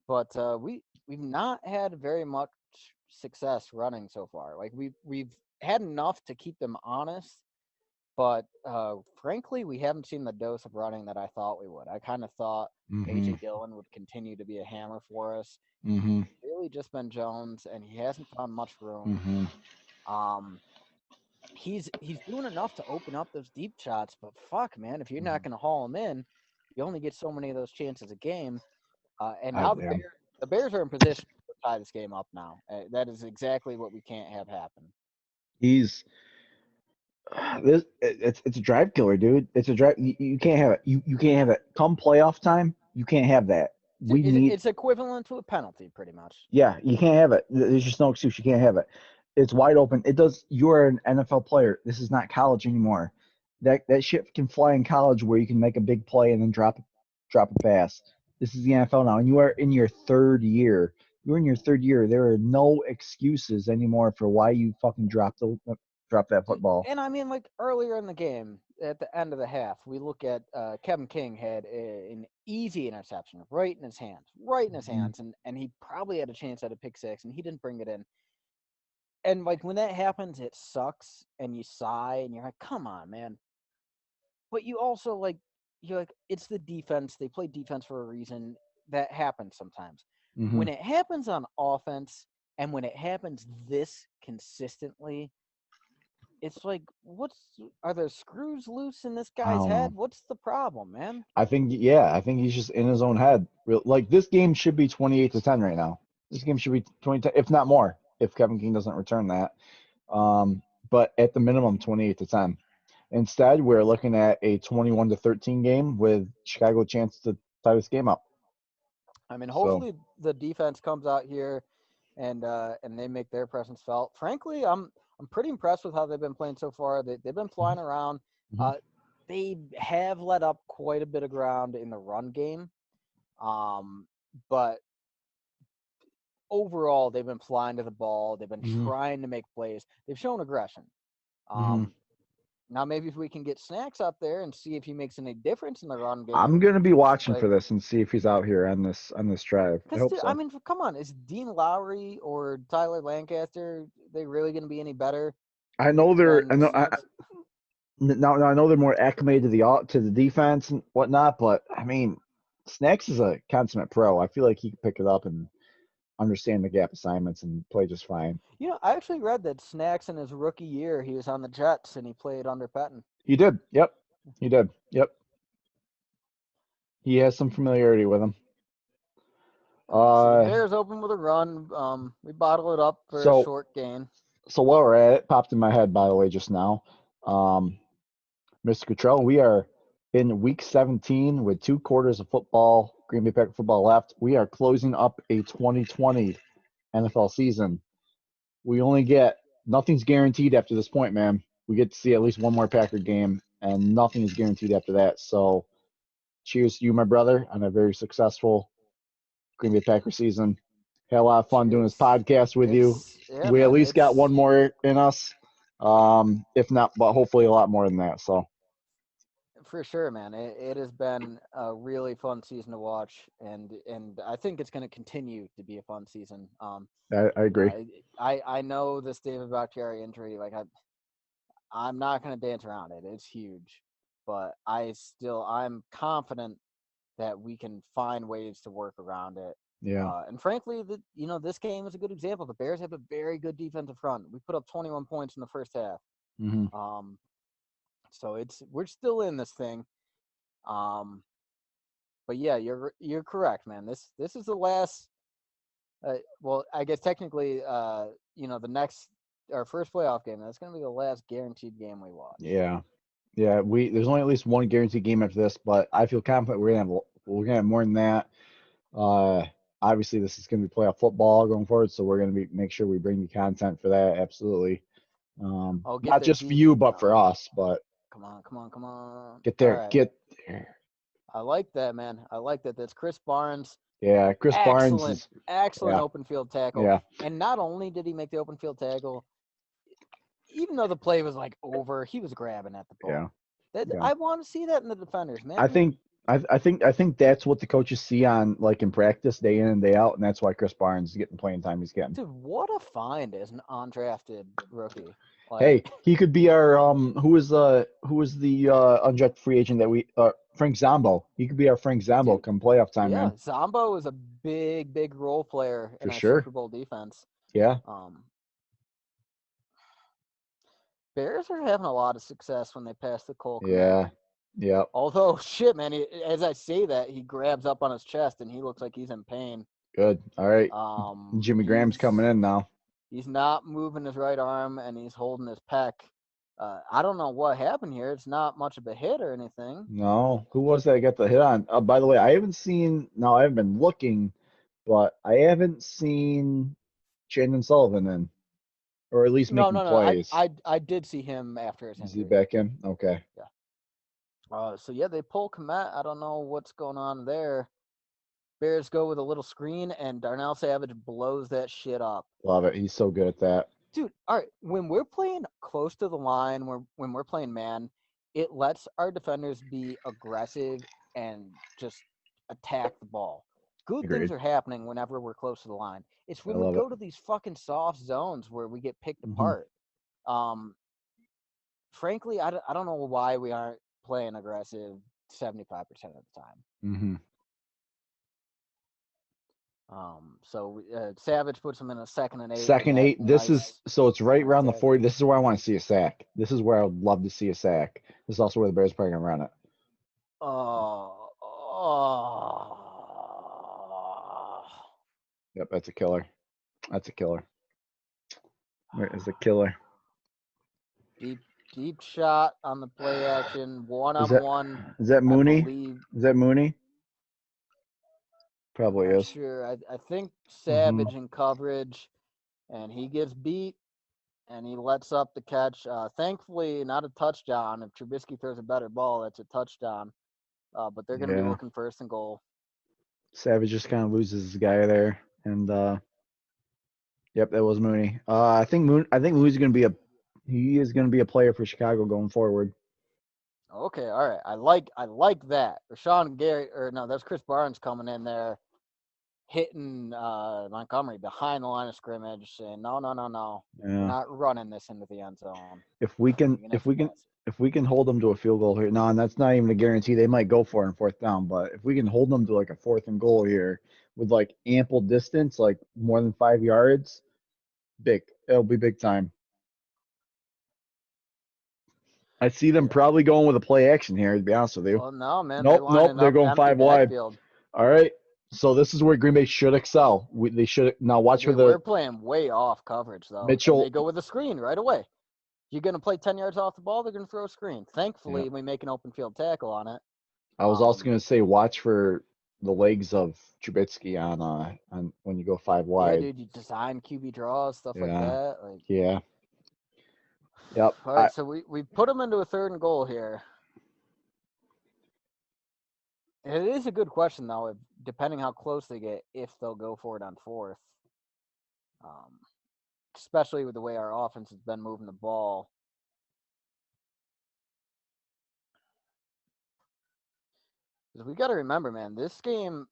Speaker 2: but we've not had very much success running so far. Like we've had enough to keep them honest, but frankly, we haven't seen the dose of running that I thought we would. I kind of thought AJ Dillon would continue to be a hammer for us. Really just been Jones, and he hasn't found much room. He's doing enough to open up those deep shots, but fuck, man, if you're not going to haul him in, you only get so many of those chances a game. And now the Bears are in position to tie this game up now. That is exactly what we can't have happen.
Speaker 1: It's a drive killer, dude. It's a drive. You can't have it. You can't have it. Come playoff time, you can't have that.
Speaker 2: It's equivalent to a penalty, pretty much.
Speaker 1: Yeah, you can't have it. There's just no excuse. You can't have it. It's wide open. You're an NFL player. This is not college anymore. That shit can fly in college where you can make a big play and then drop a pass. This is the NFL now, and you are in your third year. You're in your third year. There are no excuses anymore for why you fucking drop that football.
Speaker 2: And I mean, like earlier in the game, at the end of the half, we look at Kevin King had an easy interception right in his hands,
Speaker 1: Mhm.
Speaker 2: and he probably had a chance at a pick six, and he didn't bring it in. And like when that happens, it sucks, and you sigh, and you're like, "Come on, man!" But you also you're like, it's the defense. They play defense for a reason. That happens sometimes.
Speaker 1: Mhm.
Speaker 2: When it happens on offense, and when it happens this consistently, it's like, are there screws loose in this
Speaker 1: I
Speaker 2: guy's
Speaker 1: don't
Speaker 2: head?
Speaker 1: know.
Speaker 2: What's the problem, man?
Speaker 1: I think he's just in his own head. Like this game should be 28-10 right now. This game should be 20, if not more, if Kevin King doesn't return that. But at the minimum, 28-10. Instead, we're looking at a 21-13 game with Chicago chance to tie this game up.
Speaker 2: I mean,
Speaker 1: So,
Speaker 2: hopefully the defense comes out here and they make their presence felt. Frankly, I'm pretty impressed with how they've been playing so far. They've been flying around.
Speaker 1: mhm,
Speaker 2: Uh, they have let up quite a bit of ground in the run game, but overall they've been flying to the ball. They've been
Speaker 1: mhm,
Speaker 2: trying to make plays. They've shown aggression.
Speaker 1: mhm.
Speaker 2: Um, Now maybe if we can get Snacks up there and see if he makes any difference in the run
Speaker 1: I'm
Speaker 2: game,
Speaker 1: gonna be watching
Speaker 2: like
Speaker 1: for this and see if he's out here on this drive. I
Speaker 2: because
Speaker 1: hope
Speaker 2: I
Speaker 1: so.
Speaker 2: mean, come on, is Dean Lowry or Tyler Lancaster they really going to be any better
Speaker 1: I know they're
Speaker 2: than Snacks?
Speaker 1: now I know they're more acclimated to the defense and whatnot, but I mean, Snacks is a consummate pro. I feel like he can pick it up and understand the gap assignments and play just fine.
Speaker 2: You know, I actually read that Snacks in his rookie year he was on the Jets and he played under Pettin.
Speaker 1: He did. Yep. He did. Yep. He has some familiarity with him.
Speaker 2: So the
Speaker 1: Uh,
Speaker 2: Bears open with a run. We bottle it up for a
Speaker 1: so
Speaker 2: short gain.
Speaker 1: so while we're at it, popped in my head by the way just now. Um, Mr. Cottrell, we are in week 17 with 2 quarters of football, Green Bay Packer football left. We are closing up a 2020 NFL season. We only get nothing's guaranteed after this point, man. We get to see at least one more Packer game, and nothing is guaranteed after that. So, cheers to you, my brother, on a very successful Green Bay Packer season. Had a lot of fun doing this
Speaker 2: Cheers.
Speaker 1: podcast with you.
Speaker 2: It's yeah,
Speaker 1: We at
Speaker 2: man.
Speaker 1: least got one more in us, if not, but hopefully a lot more than that. So,
Speaker 2: For sure, man. It has been a really fun season to watch, and I think it's going to continue to be a fun season.
Speaker 1: I
Speaker 2: You know,
Speaker 1: agree.
Speaker 2: I know this David Bakhtiari injury. I'm not going to dance around it. It's huge, but I'm confident that we can find ways to work around it.
Speaker 1: Yeah.
Speaker 2: And frankly, this game is a good example. The Bears have a very good defensive front. We put up 21 points in the first half.
Speaker 1: Hmm.
Speaker 2: Um, so we're still in this thing. Um, but yeah, you're correct, man. This is the last. Well, I guess technically, the next our first playoff game. That's going to be the last guaranteed game we watch.
Speaker 1: Yeah. Yeah. There's only at least one guaranteed game after this, but I feel confident we're gonna have more than that. Uh, Obviously, this is gonna be playoff football going forward, so we're gonna make sure we bring the content for that. Absolutely.
Speaker 2: Oh, get
Speaker 1: Not
Speaker 2: the
Speaker 1: just for
Speaker 2: heat.
Speaker 1: you, but for us. But
Speaker 2: Come on, come on, come on.
Speaker 1: get
Speaker 2: All
Speaker 1: there,
Speaker 2: right.
Speaker 1: get there.
Speaker 2: I like that, man. I like that. That's Chris Barnes.
Speaker 1: Yeah, Chris Barnes
Speaker 2: Excellent,
Speaker 1: is.
Speaker 2: excellent
Speaker 1: Yeah,
Speaker 2: open field tackle.
Speaker 1: yeah,
Speaker 2: And not only did he make the open field tackle, even though the play was like over, he was grabbing at the
Speaker 1: yeah,
Speaker 2: ball. That
Speaker 1: yeah.
Speaker 2: I want to see that in the defenders,
Speaker 1: I
Speaker 2: man.
Speaker 1: think I think that's what the coaches see on like in practice day in and day out, and that's why Chris Barnes is getting playing time he's getting.
Speaker 2: Dude, what a find as an undrafted rookie.
Speaker 1: Hey,
Speaker 2: Like,
Speaker 1: he could be our who was the undrafted free agent that we Frank Zombo. He could be our Frank Zombo
Speaker 2: dude,
Speaker 1: come playoff time,
Speaker 2: yeah,
Speaker 1: man.
Speaker 2: Zombo is a big, big role player in
Speaker 1: For
Speaker 2: our
Speaker 1: sure.
Speaker 2: Super Bowl defense.
Speaker 1: Yeah.
Speaker 2: Um, Bears are having a lot of success when they pass the Cole Komet.
Speaker 1: Yeah. Yeah.
Speaker 2: Although, shit, man, as I say that, he grabs up on his chest and he looks like he's in pain.
Speaker 1: Good. All right.
Speaker 2: Um,
Speaker 1: Jimmy Graham's
Speaker 2: he's
Speaker 1: coming in now.
Speaker 2: he's not moving his right arm and he's holding his pec. I don't know what happened here. It's not much of a hit or anything.
Speaker 1: No, who was that got the hit on? By the way, I haven't seen. No, I haven't been looking, but I haven't seen Chandon Sullivan in, or at least
Speaker 2: No,
Speaker 1: making
Speaker 2: no, no. I
Speaker 1: plays.
Speaker 2: I I did see him after his
Speaker 1: Is he
Speaker 2: injury.
Speaker 1: back in? Okay.
Speaker 2: Yeah. So yeah, they pull Komet. I don't know what's going on there. Bears go with a little screen, and Darnell Savage blows that shit up.
Speaker 1: Love it. He's so good at that.
Speaker 2: Dude, all right, when we're playing close to the line, when we're playing man, it lets our defenders be aggressive and just attack the ball. Good things
Speaker 1: Agreed.
Speaker 2: are happening whenever we're close to the line. It's
Speaker 1: I
Speaker 2: when we
Speaker 1: love it.
Speaker 2: go to these fucking soft zones where we get picked
Speaker 1: Hmm.
Speaker 2: apart. Um, frankly, I don't know why we aren't playing aggressive 75% of the time.
Speaker 1: Hmm.
Speaker 2: So Savage puts him in a 2nd and 8 with
Speaker 1: Second
Speaker 2: that
Speaker 1: 8. This is
Speaker 2: nice,
Speaker 1: so it's right
Speaker 2: nice
Speaker 1: around the
Speaker 2: tag.
Speaker 1: 40. This is where I want to see a sack. This is where I would love to see a sack. This is also where the Bears are probably gonna run it.
Speaker 2: Oh, oh.
Speaker 1: Yep, that's a killer. That's a killer. Where is the killer?
Speaker 2: Deep shot on the play action, one
Speaker 1: Is
Speaker 2: on
Speaker 1: that
Speaker 2: one.
Speaker 1: is that
Speaker 2: I
Speaker 1: Mooney?
Speaker 2: believe.
Speaker 1: Is that Mooney?
Speaker 2: I'm
Speaker 1: Probably
Speaker 2: not
Speaker 1: is.
Speaker 2: sure. I think
Speaker 1: Hmm.
Speaker 2: Savage in coverage, and he gets beat, and he lets up the catch. Thankfully, not a touchdown. If Trubisky throws a better ball, that's a touchdown. But they're going to be
Speaker 1: Yeah.
Speaker 2: looking 1st and goal.
Speaker 1: Savage just kind of loses his guy there, and yep, that was Mooney. I think Mooney's gonna be a he is gonna be a player for Chicago going forward.
Speaker 2: Okay, all right. I like that. Rashawn Gary, or no, that's Chris Barnes coming in there, hitting Montgomery behind the line of scrimmage, saying, "No, no, no, no, you're
Speaker 1: Yeah.
Speaker 2: not running this into the end zone.
Speaker 1: If we
Speaker 2: You're
Speaker 1: can
Speaker 2: gonna have
Speaker 1: if
Speaker 2: to
Speaker 1: we can
Speaker 2: pass it."
Speaker 1: if we can hold them to a field goal here, no, and that's not even a guarantee. They might go for it in 4th down, but if we can hold them to like a 4th and goal here with like ample distance, like more than 5 yards, big. It'll be big time. I see them
Speaker 2: Yeah.
Speaker 1: probably going with a play action here, to be honest with you.
Speaker 2: Well, no, man, they're
Speaker 1: Nope, nope,
Speaker 2: lining
Speaker 1: they're
Speaker 2: up
Speaker 1: going
Speaker 2: empty
Speaker 1: 5 wide.
Speaker 2: backfield.
Speaker 1: All right. So this is where Green Bay should excel. They should now watch for
Speaker 2: Dude,
Speaker 1: the
Speaker 2: we're playing way off coverage though, and they
Speaker 1: Mitchell.
Speaker 2: go with a screen right away. You're gonna play 10 yards off the ball. They're gonna throw a screen.
Speaker 1: Yeah.
Speaker 2: Thankfully, we make an open field tackle on it.
Speaker 1: I was also going to say watch for the legs of Trubisky on when you go 5 wide.
Speaker 2: Dude, you design QB draws, stuff like
Speaker 1: Yeah.
Speaker 2: that. Like,
Speaker 1: Yeah. Yep.
Speaker 2: all right, so we put them into a 3rd and goal here. It is a good question though, depending how close they get, if they'll go for it on 4th. Um, especially with the way our offense has been moving the ball. Because we got to remember, man, this game,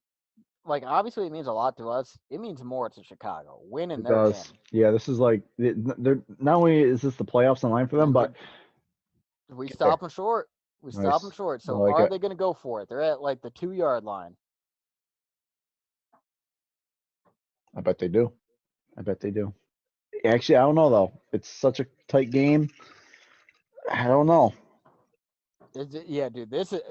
Speaker 2: like, obviously it means a lot to us. It means more to Chicago. Winning,
Speaker 1: It
Speaker 2: they're in.
Speaker 1: does. Yeah, this is like they're not only is this the playoffs on line for them,
Speaker 2: And
Speaker 1: but
Speaker 2: we
Speaker 1: get
Speaker 2: stop
Speaker 1: there.
Speaker 2: them short. We stop them
Speaker 1: Nice.
Speaker 2: short.
Speaker 1: I
Speaker 2: So
Speaker 1: like
Speaker 2: are
Speaker 1: it.
Speaker 2: they going to go for it? They're at like the 2-yard line.
Speaker 1: I bet they do. I bet they do. Actually, I don't know though. It's such a tight game. I don't know.
Speaker 2: Yeah, dude, this is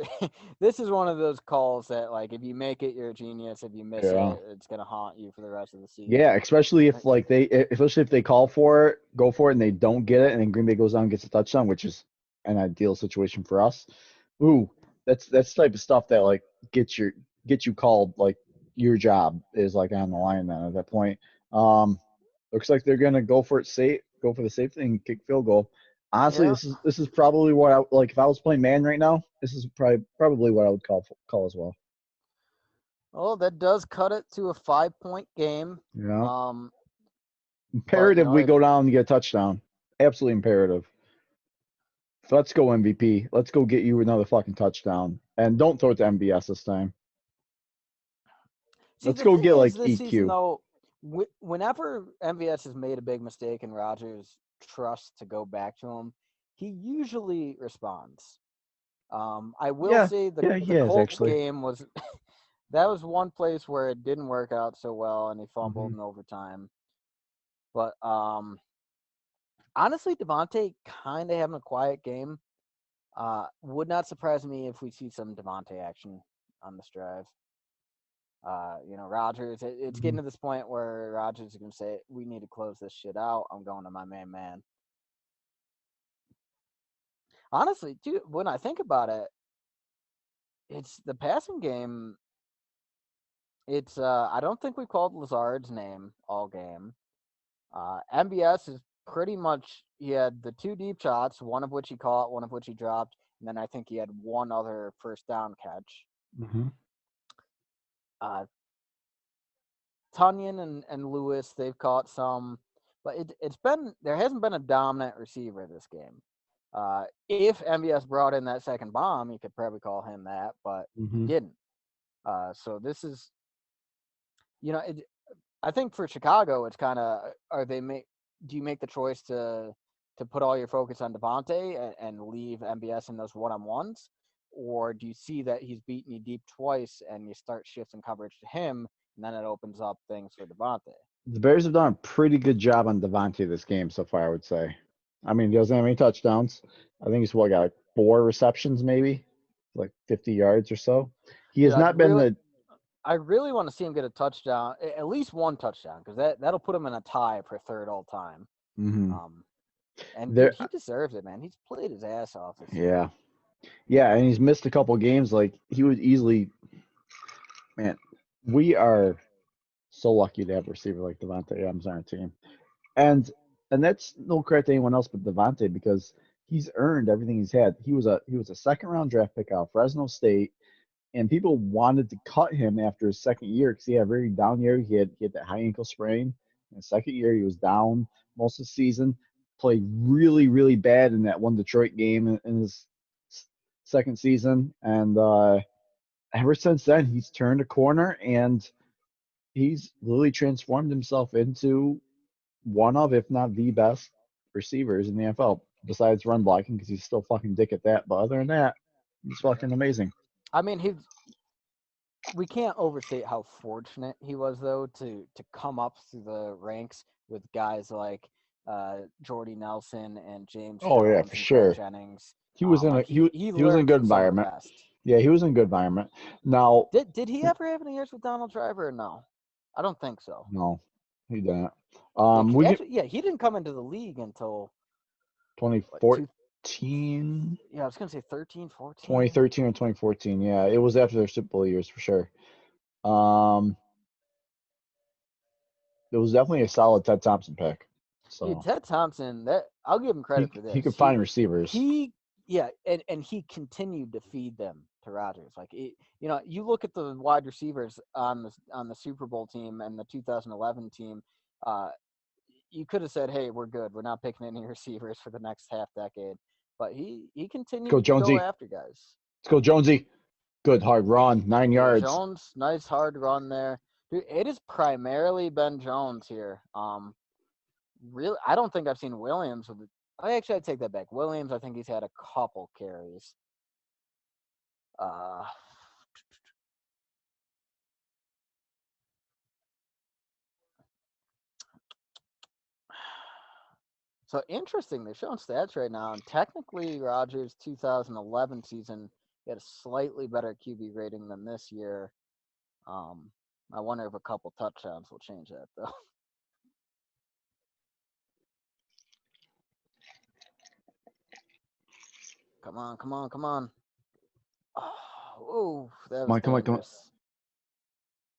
Speaker 2: this is one of those calls that, like, if you make it, you're a genius. If you miss
Speaker 1: Yeah.
Speaker 2: it, it's gonna haunt you for the rest of the season.
Speaker 1: Yeah, especially if especially if they call for it, go for it, and they don't get it, and then Green Bay goes down and gets a touchdown, which is an ideal situation for us. Ooh, that's the type of stuff that like gets your get you called. Like your job is like on the line then at that point. Um, looks like they're gonna go for it safe, go for the safe thing, kick field goal. Honestly,
Speaker 2: Yeah.
Speaker 1: this is probably what I like if I was playing man right now. This is probably what I would call as well.
Speaker 2: Oh, that does cut it to a 5-point game.
Speaker 1: Yeah.
Speaker 2: Um, but
Speaker 1: Imperative we
Speaker 2: if
Speaker 1: go down and get a touchdown. Absolutely imperative. So let's go MVP. Let's go get you another fucking touchdown. And don't throw it to MBS this time.
Speaker 2: see,
Speaker 1: Let's
Speaker 2: the
Speaker 1: go
Speaker 2: thing
Speaker 1: get
Speaker 2: is,
Speaker 1: like
Speaker 2: this season
Speaker 1: EQ.
Speaker 2: though, whenever MVS has made a big mistake and Rogers trusts to go back to him, he usually responds. I will
Speaker 1: Yeah,
Speaker 2: say
Speaker 1: yeah, he
Speaker 2: the
Speaker 1: has
Speaker 2: Colts
Speaker 1: actually.
Speaker 2: game was that was one place where it didn't work out so well, and he
Speaker 1: Hmm.
Speaker 2: fumbled in overtime. But honestly, Devontae kind of having a quiet game. Would not surprise me if we see some Devontae action on this drive. Rogers, it's
Speaker 1: Hmm.
Speaker 2: getting to this point where Rogers is going to say, we need to close this shit out. I'm going to my main man. Honestly, dude, when I think about it, it's the passing game. It's I don't think we called Lazard's name all game. MBS is pretty much he had the 2 deep shots, one of which he caught, one of which he dropped, and then I think he had one other 1st down catch.
Speaker 1: Hmm.
Speaker 2: Tunyon and Lewis, they've caught some, but there hasn't been a dominant receiver this game. If MVS brought in that second bomb, you could probably call him that, but he didn't. So this is, I think for Chicago, it's kind of do you make the choice to put all your focus on Devontae and leave MBS in those one-on-ones, or do you see that he's beaten you deep twice and you start shifting coverage to him, and then it opens up things for Devontae?
Speaker 1: The Bears have done a pretty good job on Devontae this game so far, I would say. I mean, he doesn't have any touchdowns. I think he's got like 4 receptions, maybe, like 50 yards or so. He
Speaker 2: Dude,
Speaker 1: has not been
Speaker 2: I really want to see him get a touchdown, at least one touchdown, because that'll put him in a tie for third all time. And dude, he deserves it, man. He's played his ass off this year.
Speaker 1: Yeah, and he's missed a couple games. Like he would easily, man. We are so lucky to have a receiver like Devontae Adams on our team, and that's no credit to anyone else but Devontae because he's earned everything he's had. He was a second round draft pick out of Fresno State, and people wanted to cut him after his second year because he had a very down year. He had that high ankle sprain. In the second year, he was down most of the season. Played really, really bad in that one Detroit game in his second season, and ever since then, he's turned a corner and he's literally transformed himself into one of, if not the best receivers in the NFL, besides run blocking because he's still fucking dick at that. But other than that, he's fucking amazing.
Speaker 2: I mean, we can't overstate how fortunate he was, though, to come up through the ranks with guys like Jordy Nelson and James Jones
Speaker 1: for
Speaker 2: and
Speaker 1: sure.
Speaker 2: Craig Jennings.
Speaker 1: He was he was in a good environment. Yeah, he was in a good environment. Now,
Speaker 2: did he ever have any years with Donald Driver or no? I don't think so.
Speaker 1: No, he didn't.
Speaker 2: He didn't come into the league until
Speaker 1: 2014.
Speaker 2: Yeah, I was gonna say 13, 14.
Speaker 1: 2013 or 2014. Yeah, it was after their Super Bowl years for sure. It was definitely a solid Ted Thompson pick. So
Speaker 2: dude, Ted Thompson, I'll give him credit for this.
Speaker 1: He could find receivers.
Speaker 2: And he continued to feed them to Rodgers. Like you look at the wide receivers on the Super Bowl team and the 2011 team. You could have said, "Hey, we're good. We're not picking any receivers for the next half decade." But he continued to go after guys.
Speaker 1: Let's go, Jonesy. Good hard run, 9 yards.
Speaker 2: Jones, nice hard run there. Dude, it has primarily been Jones here. Really, I don't think I've seen Williams with. I take that back. Williams, I think he's had a couple carries. So interesting. They're showing stats right now, and technically, Rodgers' 2011 season had a slightly better QB rating than this year. I wonder if a couple touchdowns will change that, though. Come on. Oh, that was dangerous.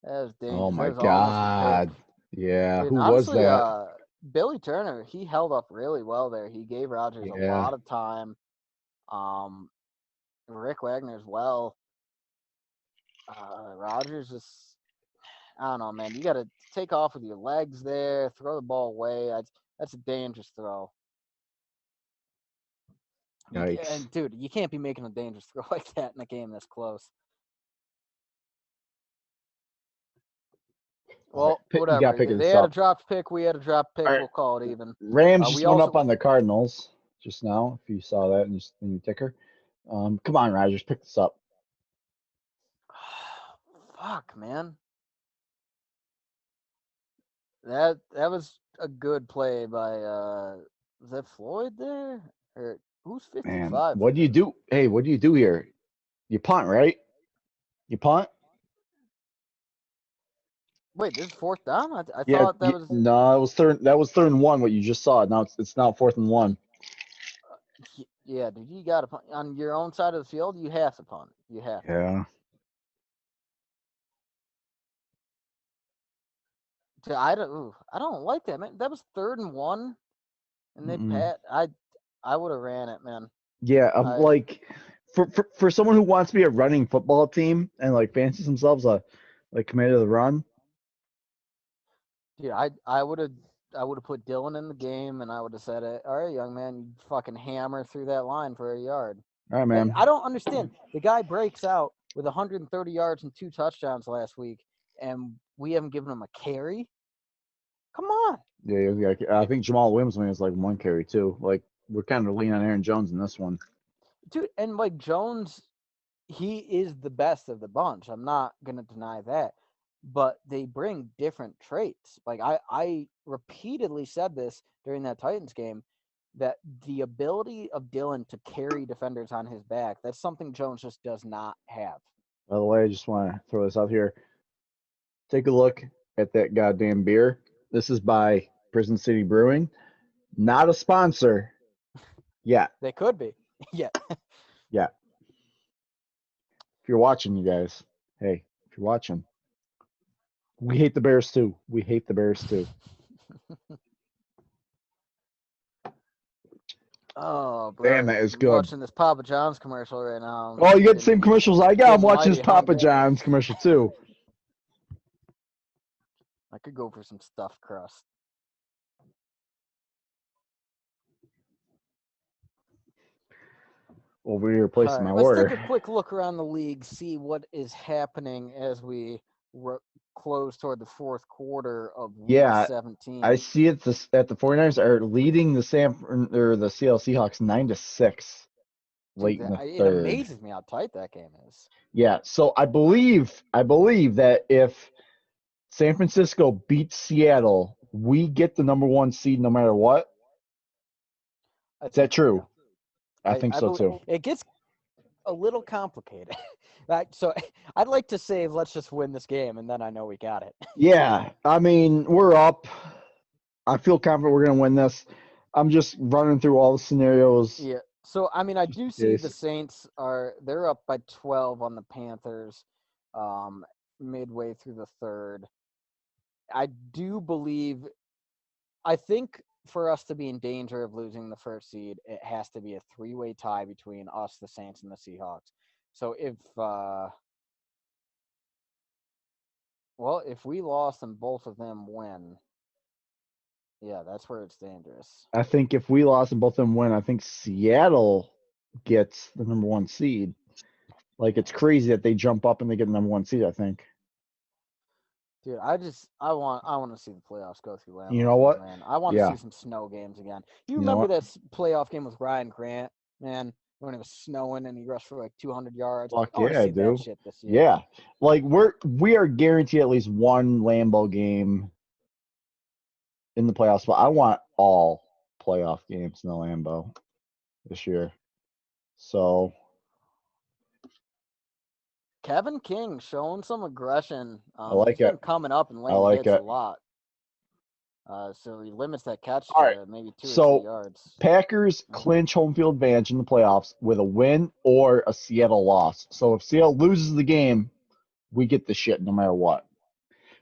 Speaker 2: That was dangerous.
Speaker 1: Oh, my God. Yeah, dude, who honestly, was that?
Speaker 2: Billy Turner, he held up really well there. He gave Rodgers a lot of time. Rick Wagner as well. Rodgers just, I don't know, man. You got to take off with your legs there, throw the ball away. That's a dangerous throw.
Speaker 1: Yikes.
Speaker 2: And dude, you can't be making a dangerous throw like that in a game this close. Well, whatever. They had a dropped pick. We had a dropped pick. We'll call it even.
Speaker 1: Rams just went up on the Cardinals just now, if you saw that in your ticker. Come on, Rodgers, pick this up.
Speaker 2: Fuck, man. That was a good play by was that Floyd there? Or who's 55?
Speaker 1: Man, what do you do? Hey, what do you do here? You punt, right? You punt?
Speaker 2: Wait, this is fourth down? I thought that was
Speaker 1: no, it was third. That was 3rd and 1. What you just saw. Now it's now 4th and 1.
Speaker 2: Yeah, dude, you got to punt on your own side of the field. You have to punt. You have to.
Speaker 1: Yeah.
Speaker 2: Dude, I don't like that, man. That was 3rd and 1, and they I would have ran it, man.
Speaker 1: Yeah, like for someone who wants to be a running football team and like fancies themselves like committed to the run,
Speaker 2: Dude, I would have put Dylan in the game, and I would have said, "All right, young man, you fucking hammer through that line for a yard."
Speaker 1: All right, man.
Speaker 2: I don't understand. The guy breaks out with 130 yards and 2 touchdowns last week, and we haven't given him a carry. Come on.
Speaker 1: Yeah, I think Jamal Williams is like 1 carry too. Like we're kind of leaning on Aaron Jones in this one.
Speaker 2: Dude, and like Jones, he is the best of the bunch. I'm not gonna deny that. But they bring different traits. Like I repeatedly said this during that Titans game, that the ability of Dylan to carry defenders on his back, that's something Jones just does not have.
Speaker 1: By the way, I just want to throw this out here. Take a look at that goddamn beer. This is by Prison City Brewing. Not a sponsor. Yeah.
Speaker 2: They could be. Yeah.
Speaker 1: Yeah. If you're watching, you guys, hey, if you're watching, we hate the Bears too. We hate the Bears too.
Speaker 2: Oh, bro.
Speaker 1: Damn, that is
Speaker 2: I'm
Speaker 1: good.
Speaker 2: watching this Papa John's commercial right now.
Speaker 1: Oh, you got the same commercials I got. I'm
Speaker 2: getting
Speaker 1: watching this
Speaker 2: mighty
Speaker 1: Papa
Speaker 2: hungry.
Speaker 1: John's commercial too.
Speaker 2: I could go for some stuffed crust.
Speaker 1: Over here placing my
Speaker 2: Let's
Speaker 1: order.
Speaker 2: take a quick look around the league, see what is happening as we close toward the fourth quarter of Week 17.
Speaker 1: I see it that the 49ers are leading the the Seattle Seahawks 9-6 late in the
Speaker 2: It
Speaker 1: third.
Speaker 2: amazes me how tight that game is.
Speaker 1: Yeah, so I believe that if San Francisco beats Seattle, we get the number 1 seed no matter what. Is that true? I think so too.
Speaker 2: It gets a little complicated. So I'd like to say let's just win this game, and then I know we got it.
Speaker 1: Yeah, I mean, we're up. I feel confident we're going to win this. I'm just running through all the scenarios.
Speaker 2: Yeah. So I mean, I do see the Saints they're up by 12 on the Panthers, midway through the third. I do believe. I think for us to be in danger of losing the first seed, it has to be a 3-way tie between us, the Saints, and the Seahawks. So if we lost and both of them win, yeah, that's where it's dangerous.
Speaker 1: I think if we lost and both of them win, I think Seattle gets the number 1 seed. Like, it's crazy that they jump up and they get the number 1 seed, I think.
Speaker 2: Dude, I want to see the playoffs go through Lambeau.
Speaker 1: You know what?
Speaker 2: Man, I want to see some snow games again. You remember that playoff game with Ryan Grant, man, when it was snowing and he rushed for like 200 yards?
Speaker 1: Fuck
Speaker 2: I
Speaker 1: yeah,
Speaker 2: see
Speaker 1: dude.
Speaker 2: that shit this year.
Speaker 1: Yeah, like we are guaranteed at least one Lambeau game in the playoffs, but I want all playoff games in the Lambeau this year. So
Speaker 2: Kevin King showing some aggression.
Speaker 1: I like
Speaker 2: he's
Speaker 1: it.
Speaker 2: been coming up and
Speaker 1: I
Speaker 2: laying
Speaker 1: like
Speaker 2: hits
Speaker 1: it.
Speaker 2: a lot. So he limits that catch
Speaker 1: All
Speaker 2: to
Speaker 1: right.
Speaker 2: maybe 2
Speaker 1: So,
Speaker 2: or 3 yards.
Speaker 1: Packers clinch home field advantage in the playoffs with a win or a Seattle loss. So if Seattle loses the game, we get the shit no matter what.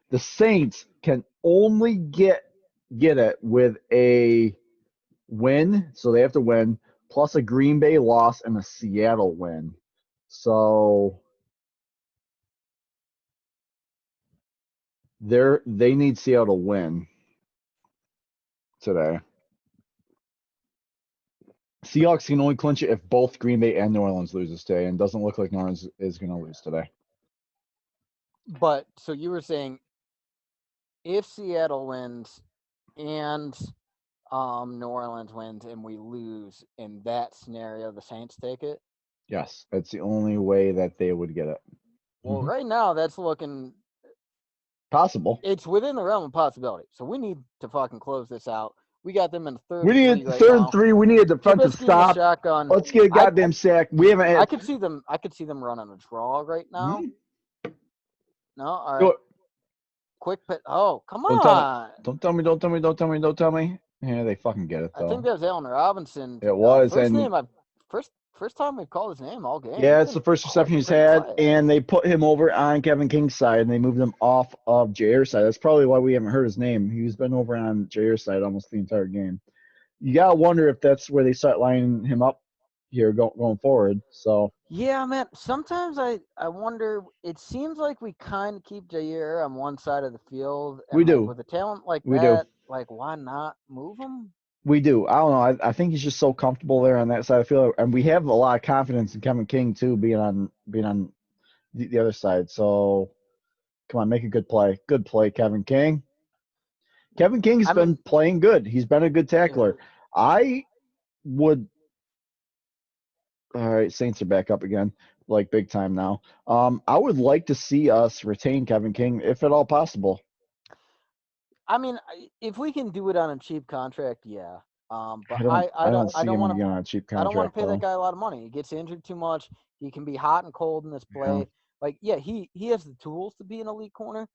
Speaker 1: The Saints can only get it with a win, so they have to win, plus a Green Bay loss and a Seattle win. So they need Seattle to win today. Seahawks can only clinch it if both Green Bay and New Orleans loses today, and it doesn't look like New Orleans is going to lose today.
Speaker 2: But so you were saying if Seattle wins and New Orleans wins and we lose, in that scenario, the Saints take it?
Speaker 1: Yes, that's the only way that they would get it.
Speaker 2: Well, right now that's looking
Speaker 1: possible.
Speaker 2: It's within the realm of possibility. So we need to fucking close this out. We got them in third.
Speaker 1: We need third and 3. We need a defensive stop.
Speaker 2: Shotgun.
Speaker 1: Let's get a goddamn sack. We haven't had.
Speaker 2: I could see them running a draw right now.
Speaker 1: Mm-hmm.
Speaker 2: No, all right. Quick pit. Oh, come on!
Speaker 1: Don't tell me. Yeah, they fucking get it though.
Speaker 2: I think that was Allen Robinson.
Speaker 1: It was.
Speaker 2: First time we've called his name all game.
Speaker 1: Yeah, it's the first reception he's had, and they put him over on Kevin King's side, and they moved him off of Jair's side. That's probably why we haven't heard his name. He's been over on Jair's side almost the entire game. You gotta wonder if that's where they start lining him up. here going forward. So
Speaker 2: Yeah, man. Sometimes I wonder. It seems like we kind of keep Jair on one side of the field,
Speaker 1: we
Speaker 2: and like
Speaker 1: do.
Speaker 2: with a talent like
Speaker 1: We do.
Speaker 2: that, like why not move him?
Speaker 1: We do. I don't know. I think he's just so comfortable there on that side of the field, and we have a lot of confidence in Kevin King too, being on the other side. So come on, make a good play. Good play, Kevin King. Kevin King's
Speaker 2: I
Speaker 1: been
Speaker 2: mean,
Speaker 1: playing good. He's been a good
Speaker 2: yeah.
Speaker 1: tackler. I would. All right, Saints are back up again, like big time now. I would like to see us retain Kevin King if at all possible.
Speaker 2: I mean, if we can do it on a cheap contract, yeah. But
Speaker 1: I don't.
Speaker 2: I
Speaker 1: I
Speaker 2: don't
Speaker 1: don't
Speaker 2: I
Speaker 1: see
Speaker 2: don't
Speaker 1: him
Speaker 2: want to
Speaker 1: again on a cheap
Speaker 2: I don't want
Speaker 1: contract
Speaker 2: to pay that
Speaker 1: though.
Speaker 2: guy a lot of money. He gets injured too much. He can be hot and cold in this
Speaker 1: Yeah.
Speaker 2: play. Like, yeah, he has the tools to be an elite corner.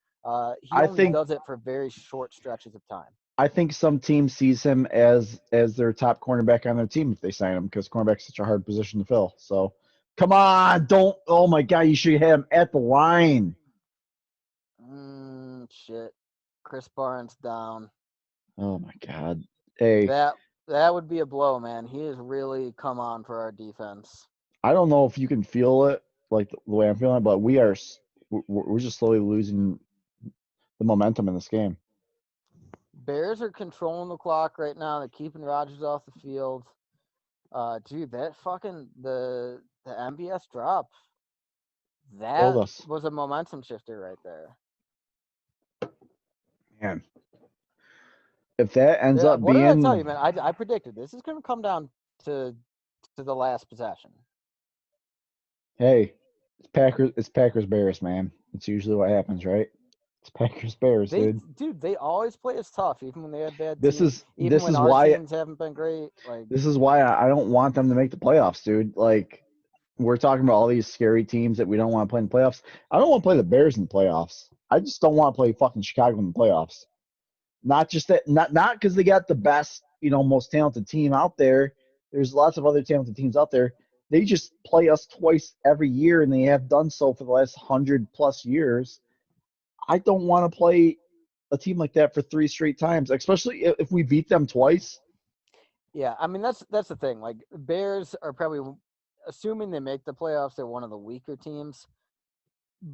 Speaker 2: He
Speaker 1: I
Speaker 2: only
Speaker 1: think.
Speaker 2: does it for very short stretches of time.
Speaker 1: I think some team sees him as their top cornerback on their team if they sign him because cornerback's such a hard position to fill. So, come on, don't. Oh my God, you should have him at the line.
Speaker 2: Shit. Chris Barnes down.
Speaker 1: Oh my God. Hey,
Speaker 2: That would be a blow, man. He has really come on for our defense.
Speaker 1: I don't know if you can feel it like the way I'm feeling, but we're just slowly losing the momentum in this game.
Speaker 2: Bears are controlling the clock right now. They're keeping Rodgers off the field. Dude, that fucking the MBS drop.
Speaker 1: Killed
Speaker 2: That
Speaker 1: us,
Speaker 2: was a momentum shifter right there.
Speaker 1: man. If that ends
Speaker 2: Yeah,
Speaker 1: up
Speaker 2: what did I tell you,
Speaker 1: being,
Speaker 2: man? I predicted this is going to come down to the last possession.
Speaker 1: hey, it's Packers Bears, man. It's usually what happens, right? It's Packers Bears, dude.
Speaker 2: They always play us tough, even when they have bad
Speaker 1: This
Speaker 2: teams,
Speaker 1: is
Speaker 2: even
Speaker 1: this
Speaker 2: when
Speaker 1: is
Speaker 2: our
Speaker 1: why
Speaker 2: teams haven't been great. Like,
Speaker 1: this is why I don't want them to make the playoffs, dude. Like we're talking about all these scary teams that we don't want to play in the playoffs. I don't want to play the Bears in the playoffs. I just don't want to play fucking Chicago in the playoffs. Not just that, not because they got the best, most talented team out there. There's lots of other talented teams out there. They just play us twice every year, and they have done so for the last 100+ years. I don't want to play a team like that for 3 straight times, especially if we beat them twice.
Speaker 2: yeah, I mean that's the thing. Like, Bears are probably, assuming they make the playoffs, they're one of the weaker teams.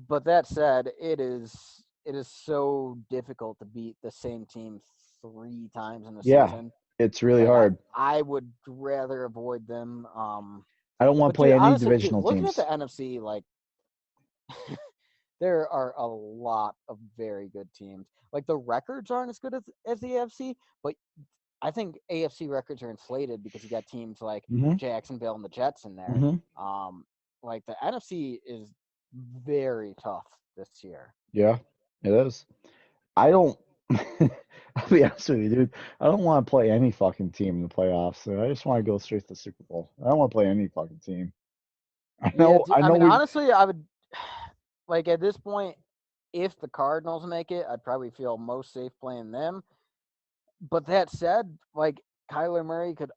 Speaker 2: But that said, it is so difficult to beat the same team 3 times in a
Speaker 1: Yeah,
Speaker 2: season.
Speaker 1: it's really
Speaker 2: Like,
Speaker 1: hard.
Speaker 2: I would rather avoid them.
Speaker 1: I don't want to
Speaker 2: But dude,
Speaker 1: play any
Speaker 2: honestly, dude,
Speaker 1: divisional
Speaker 2: looking at the
Speaker 1: teams.
Speaker 2: NFC, like, there are a lot of very good teams. Like, the records aren't as good as the AFC, but I think AFC records are inflated because you got teams like
Speaker 1: Hmm.
Speaker 2: Jacksonville and the Jets in there.
Speaker 1: Hmm.
Speaker 2: Like, the NFC is very tough this year.
Speaker 1: Yeah, it is. I don't. I'll be honest with you, dude. I don't want to play any fucking team in the playoffs. So I just want to go straight to the Super Bowl. I don't want to play any fucking team. I
Speaker 2: Yeah,
Speaker 1: know. I
Speaker 2: I
Speaker 1: know.
Speaker 2: mean,
Speaker 1: We.
Speaker 2: honestly, I would like at this point, if the Cardinals make it, I'd probably feel most safe playing them. But that said, like, Kyler Murray could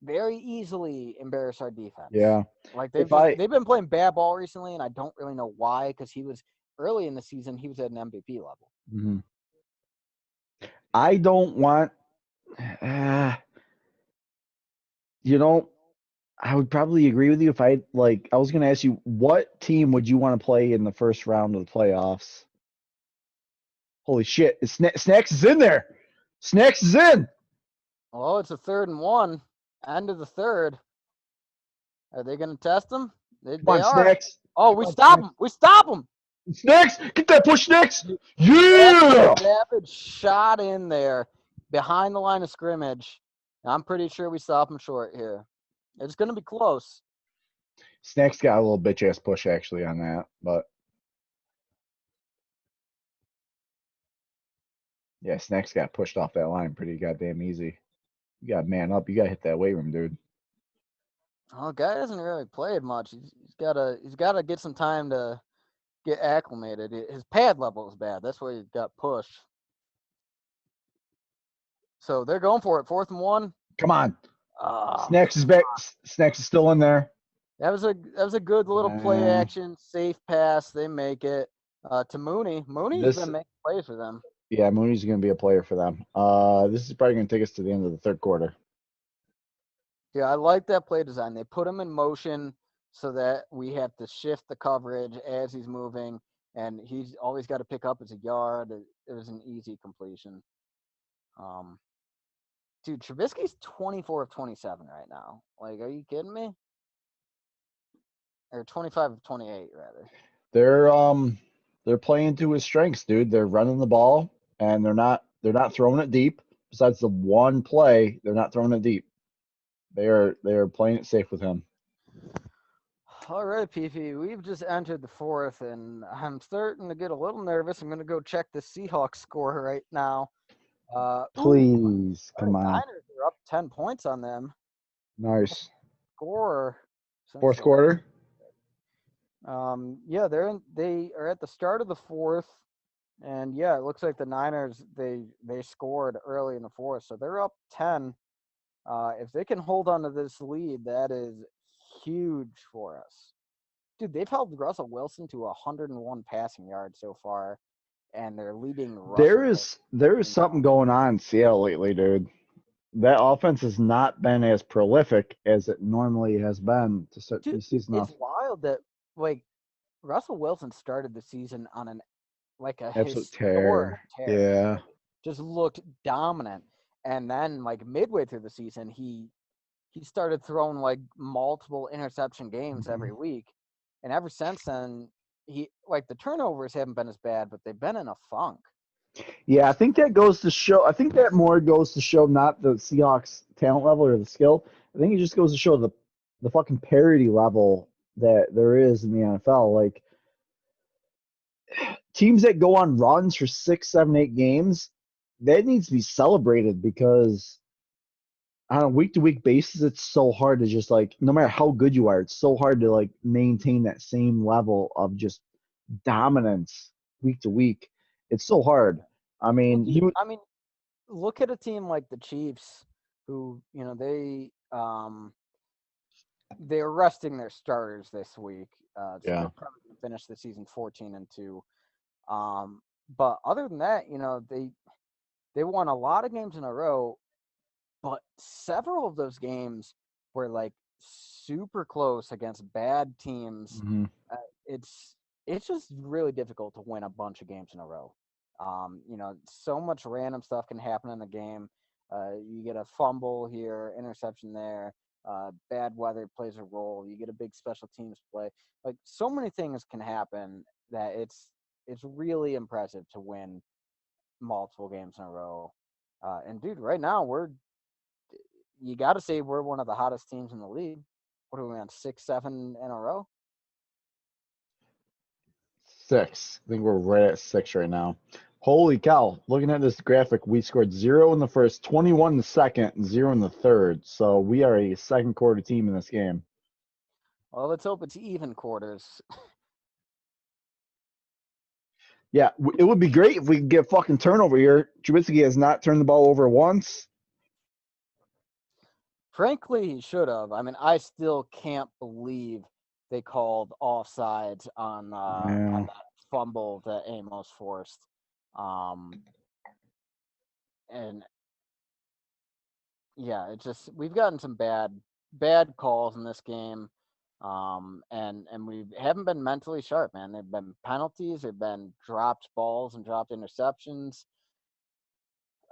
Speaker 2: very easily embarrass our defense.
Speaker 1: Yeah.
Speaker 2: Like,
Speaker 1: If I.
Speaker 2: they've been playing bad ball recently, and I don't really know why. Because he was early in the season, he was at an MVP level.
Speaker 1: Mhm. I don't want. Uh, you know, I would probably agree with you if I like. I was going to ask you, what team would you want to play in the first round of the playoffs? Holy shit! Snacks is in there. Snacks is in.
Speaker 2: Well, it's a 3rd and 1, end of the third. Are they going to test him?
Speaker 1: Come
Speaker 2: They
Speaker 1: on,
Speaker 2: are.
Speaker 1: Snacks.
Speaker 2: Oh,
Speaker 1: Come
Speaker 2: we
Speaker 1: on,
Speaker 2: stop him!
Speaker 1: Snacks.
Speaker 2: We stop him!
Speaker 1: Snacks, get that push, Snacks.
Speaker 2: That's a
Speaker 1: Yeah.
Speaker 2: savage shot in there behind the line of scrimmage. I'm pretty sure we stop him short here. It's going to be close.
Speaker 1: Snacks got a little bitch ass push actually on that, but yeah, Snacks got pushed off that line pretty goddamn easy. You got to man up. You got to hit that weight room, dude.
Speaker 2: Oh, guy hasn't really played much. He's gotta get some time to get acclimated. His pad level is bad. That's where he got pushed. So they're going for it. 4th and 1.
Speaker 1: Come on.
Speaker 2: Oh,
Speaker 1: Snacks is back. Snacks is still in there.
Speaker 2: that was a good little play
Speaker 1: Uh,
Speaker 2: action, safe pass. They make it to Mooney. Mooney's
Speaker 1: this,
Speaker 2: been making plays for them.
Speaker 1: yeah, Mooney's going to be a player for them. This is probably going to take us to the end of the third quarter.
Speaker 2: Yeah, I like that play design. They put him in motion so that we have to shift the coverage as he's moving, and he's always got to pick up as a yard. It was an easy completion. Um, dude, Trubisky's 24 of 27 right now. Like, are you kidding me? Or 25 of 28, rather.
Speaker 1: They're playing to his strengths, dude. They're running the ball and they're not throwing it deep. Besides the one play, they're not throwing it deep. They are playing it safe with him.
Speaker 2: All right, PP, we've just entered the fourth, and I'm starting to get a little nervous. I'm going to go check the Seahawks score right now.
Speaker 1: Please,
Speaker 2: All
Speaker 1: come
Speaker 2: right,
Speaker 1: on.
Speaker 2: Niners are up 10 points on them.
Speaker 1: Nice.
Speaker 2: Score since
Speaker 1: Fourth
Speaker 2: the
Speaker 1: quarter.
Speaker 2: yeah, they are at the start of the fourth, and yeah, it looks like the Niners they scored early in the fourth, so they're up 10. If they can hold on to this lead, that is huge for us. Dude, they've held Russell Wilson to 101 passing yards so far, and they're leading
Speaker 1: There
Speaker 2: rushing league
Speaker 1: is there is
Speaker 2: now.
Speaker 1: something going on in Seattle lately, dude. That offense has not been as prolific as it normally has been to start
Speaker 2: Dude,
Speaker 1: the season
Speaker 2: it's
Speaker 1: off.
Speaker 2: wild that like Russell Wilson started the season on an like a
Speaker 1: Absolute
Speaker 2: historic
Speaker 1: tear.
Speaker 2: tear.
Speaker 1: Yeah.
Speaker 2: Like, just looked dominant. And then like midway through the season, he started throwing like multiple interception games
Speaker 1: Mhm.
Speaker 2: every week. And ever since then, he like the turnovers haven't been as bad, but they've been in a funk.
Speaker 1: Yeah, I think that goes to show. I think that more goes to show not the Seahawks talent level or the skill. I think it just goes to show the fucking parity level that there is in the NFL. Like teams that go on runs for 6, 7, 8 games, that needs to be celebrated because on a week to week basis, it's so hard to just like no matter how good you are, it's so hard to like maintain that same level of just dominance week to week. It's so hard. I
Speaker 2: Well,
Speaker 1: mean,
Speaker 2: dude,
Speaker 1: he would.
Speaker 2: I mean, look at a team like the Chiefs, who they're resting their starters this week, so
Speaker 1: Yeah.
Speaker 2: they're probably going to finish the season 14-2. Um, but other than that, they won a lot of games in a row, but several of those games were like super close against bad teams.
Speaker 1: Mhm.
Speaker 2: Uh, it's it's just really difficult to win a bunch of games in a row. So much random stuff can happen in the game. You get a fumble here, interception there. Bad weather plays a role. You get a big special teams play. Like so many things can happen that it's really impressive to win multiple games in a row. And dude, right now you got to say we're one of the hottest teams in the league. What are we on 6, 7 in a row?
Speaker 1: 6. I think we're right at 6 right now. Holy cow. Looking at this graphic, we scored 0 in the first, 21 in the second, and 0 in the third. So we are a second quarter team in this game.
Speaker 2: Well, let's hope it's even quarters.
Speaker 1: Yeah, it would be great if we could get a fucking turnover here. Trubisky has not turned the ball over once.
Speaker 2: Frankly, he should have. I mean, I still can't believe they called offsides on
Speaker 1: Yeah.
Speaker 2: that fumble that Amos forced. Um, and yeah, it just we've gotten some bad calls in this game. And we haven't been mentally sharp, man. There've been penalties, there've been dropped balls and dropped interceptions.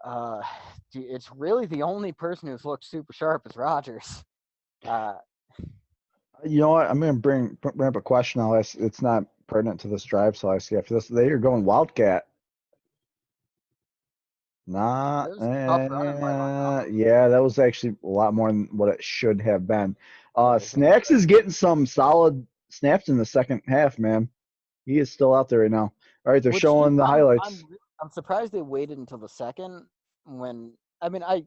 Speaker 2: Uh, it's really the only person who's looked super sharp is Rogers. Uh,
Speaker 1: You know what? I'm going to bring up a question. I'll ask. It's not pertinent to this drive, so I ask you after this. They are going Wildcat.
Speaker 2: it
Speaker 1: Not,
Speaker 2: was tough running by Montgomery.
Speaker 1: yeah, that was actually a lot more than what it should have been.
Speaker 2: Yeah, he hit
Speaker 1: Snacks is getting some solid snaps in the second half, man. He is still out there right now. All right, they're
Speaker 2: which dude,
Speaker 1: showing the highlights.
Speaker 2: I'm surprised they waited until the second when I mean I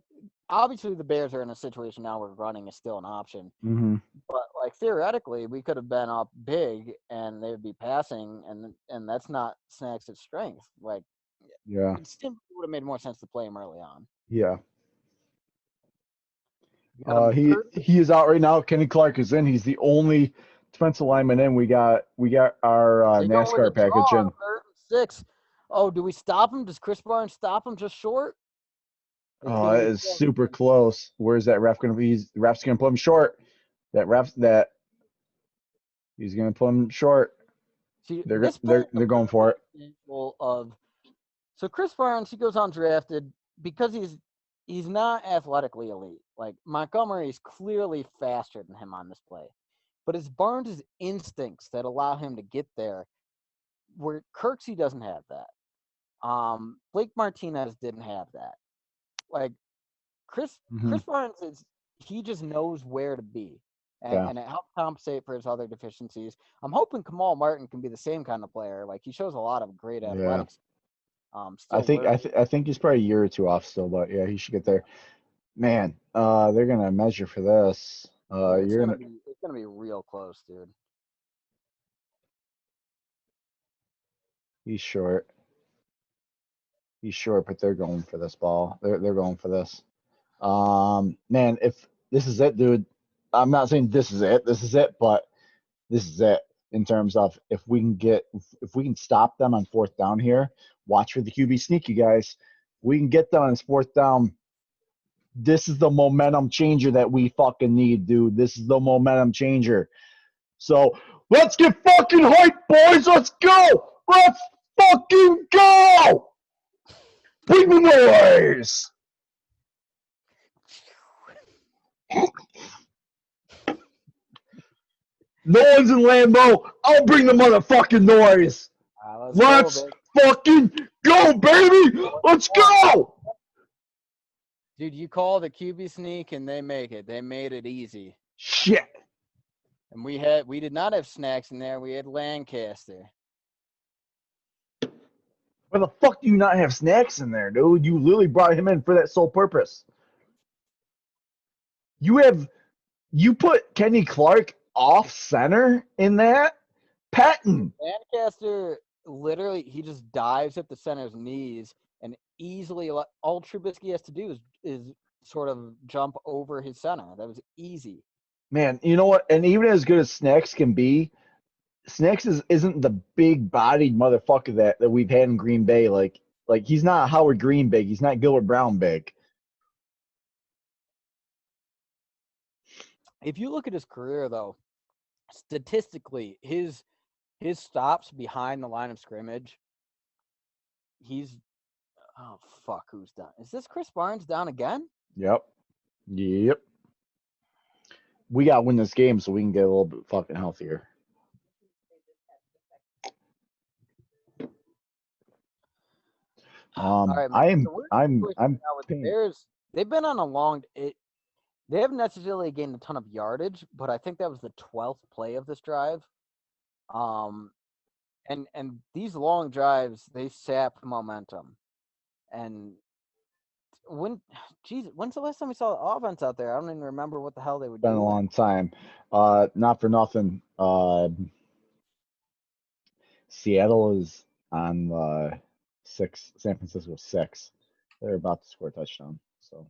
Speaker 2: obviously the Bears are in a situation now where running is still an option.
Speaker 1: Hmm.
Speaker 2: But like theoretically, we could have been up big and they'd be passing, and that's not Snacks' strength. Like
Speaker 1: Yeah,
Speaker 2: it still would have made more sense to play him early on.
Speaker 1: yeah.
Speaker 2: You got him third.
Speaker 1: He is out right now. Kenny Clark is in. He's the only defensive lineman in. We got our
Speaker 2: They go with a
Speaker 1: NASCAR package
Speaker 2: draw,
Speaker 1: in.
Speaker 2: 3rd and 6. Oh, do we stop him? Does Chris Barnes stop him just short? It's
Speaker 1: Oh,
Speaker 2: gonna
Speaker 1: it
Speaker 2: be
Speaker 1: is
Speaker 2: so
Speaker 1: super close. Where's that ref going to be? The ref's going to put him short. He's going to put him short.
Speaker 2: See,
Speaker 1: They're
Speaker 2: this play
Speaker 1: they're
Speaker 2: is a
Speaker 1: they're going for it.
Speaker 2: perfect example of so Chris Barnes, he goes undrafted because he's not athletically elite. Like Montgomery is clearly faster than him on this play, but it's Barnes' instincts that allow him to get there, where Kirksey doesn't have that. Blake Martinez didn't have that. Like
Speaker 1: Mhm.
Speaker 2: Chris Barnes is he just knows where to be.
Speaker 1: Yeah,
Speaker 2: And it helps compensate for his other deficiencies. I'm hoping Kamal Martin can be the same kind of player. Like he shows a lot of great
Speaker 1: yeah.
Speaker 2: athletics. Still learning.
Speaker 1: I think he's probably a year or two off still, but yeah, he should get there. Man, they're gonna measure for this.
Speaker 2: Yeah,
Speaker 1: You're gonna
Speaker 2: it's gonna be real close, dude.
Speaker 1: he's short. He's short, but they're going for this ball. They're going for this. Man, if this is it, dude. I'm not saying this is it. This is it, but this is it in terms of if we can stop them on fourth down here. Watch for the QB sneak, you guys. We can get them on fourth down. This is the momentum changer that we fucking need, dude. This is the momentum changer. So let's get fucking hyped, boys. Let's go. Let's fucking go. Bring the noise. No one's in Lambeau. I'll bring the motherfucking noise.
Speaker 2: Let's go,
Speaker 1: Let's
Speaker 2: baby.
Speaker 1: fucking go, baby. Let's go.
Speaker 2: Dude, you call the QB sneak and they make it. They made it easy.
Speaker 1: Shit.
Speaker 2: And we did not have snacks in there. We had Lancaster.
Speaker 1: Why the fuck do you not have snacks in there, dude? You literally brought him in for that sole purpose. You put Kenny Clark off center in that? Patton.
Speaker 2: Lancaster literally he just dives at the center's knees and easily all Trubisky has to do is sort of jump over his center. That was easy.
Speaker 1: Man, you know what? And even as good as Snacks can be, Snacks isn't the big bodied motherfucker that we've had in Green Bay. Like he's not Howard Green big. He's not Gilbert Brown big.
Speaker 2: If you look at his career though, statistically, his stops behind the line of scrimmage, he's oh fuck, who's done? Is this Chris Barnes down again?
Speaker 1: Yep. Yep. We gotta win this game so we can get a little bit fucking healthier.
Speaker 2: All right, man. So we're
Speaker 1: I'm
Speaker 2: now with the
Speaker 1: paying.
Speaker 2: Bears. They've been on a long. They haven't necessarily gained a ton of yardage, but I think that was the 12th play of this drive. Um, and these long drives they sap momentum. And when's the last time we saw the offense out there? I don't even remember what the hell they were
Speaker 1: Been a
Speaker 2: doing.
Speaker 1: long time. Not for nothing. Seattle is on the six. San Francisco 6. They're about to score a touchdown. So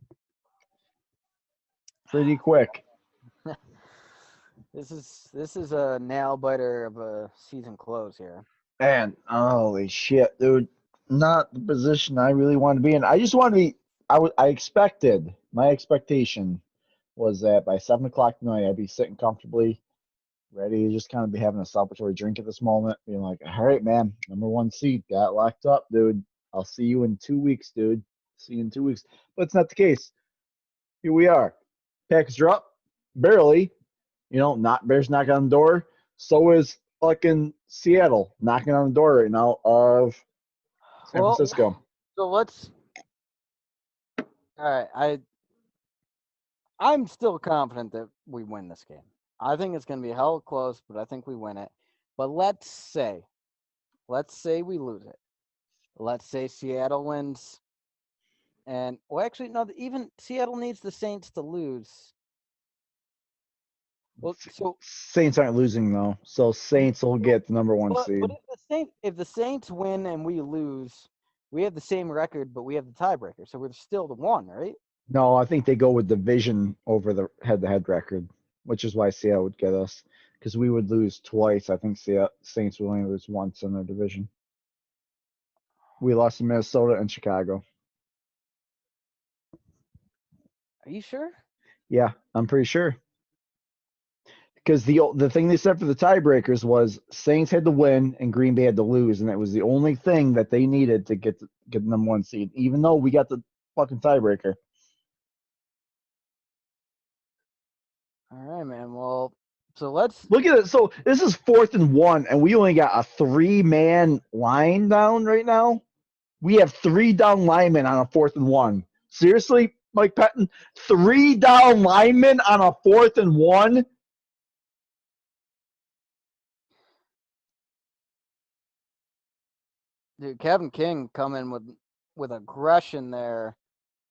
Speaker 1: pretty quick.
Speaker 2: This is a nail biter of a season close here.
Speaker 1: And holy shit, dude! Not the position I really want to be in. I just want to be. I expected. My expectation was that by 7 o'clock tonight, I'd be sitting comfortably, ready to just kind of be having a celebratory drink at this moment, being like, "All right, man, #1 seed got locked up, dude. I'll see you in 2 weeks, dude. See you in 2 weeks." But it's not the case. Here we are. Packers are up, barely. Not Bears knocking on the door. So is fucking Seattle knocking on the door right now of San
Speaker 2: Well,
Speaker 1: Francisco.
Speaker 2: so let's. All right, I'm still confident that we win this game. I think it's going to be hell close, but I think we win it. But let's say we lose it. Let's say Seattle wins. And well, actually, no. Even Seattle needs the Saints to lose. Well, so
Speaker 1: Saints aren't losing though, so Saints will get the #1
Speaker 2: but
Speaker 1: seed.
Speaker 2: if the Saints win and we lose, we have the same record, but we have the tiebreaker, so we're still the one, right?
Speaker 1: No, I think they go with division over the head-to-head record, which is why Seattle would get us, because we would lose twice. I think Saints would only lose once in their division. We lost to Minnesota and Chicago.
Speaker 2: Are you sure?
Speaker 1: Yeah, I'm pretty sure. Because the thing they said for the tiebreakers was Saints had to win and Green Bay had to lose, and that was the only thing that they needed to get the number one seed. Even though we got the fucking tiebreaker.
Speaker 2: All right, man. Well, so let's
Speaker 1: Look at it. So this is 4th and 1, and we only got a 3-man line down right now. We have 3 down linemen on a 4th and 1. Seriously, Mike Patton, 3 down linemen on a 4th and 1.
Speaker 2: dude, Kevin King coming with aggression there.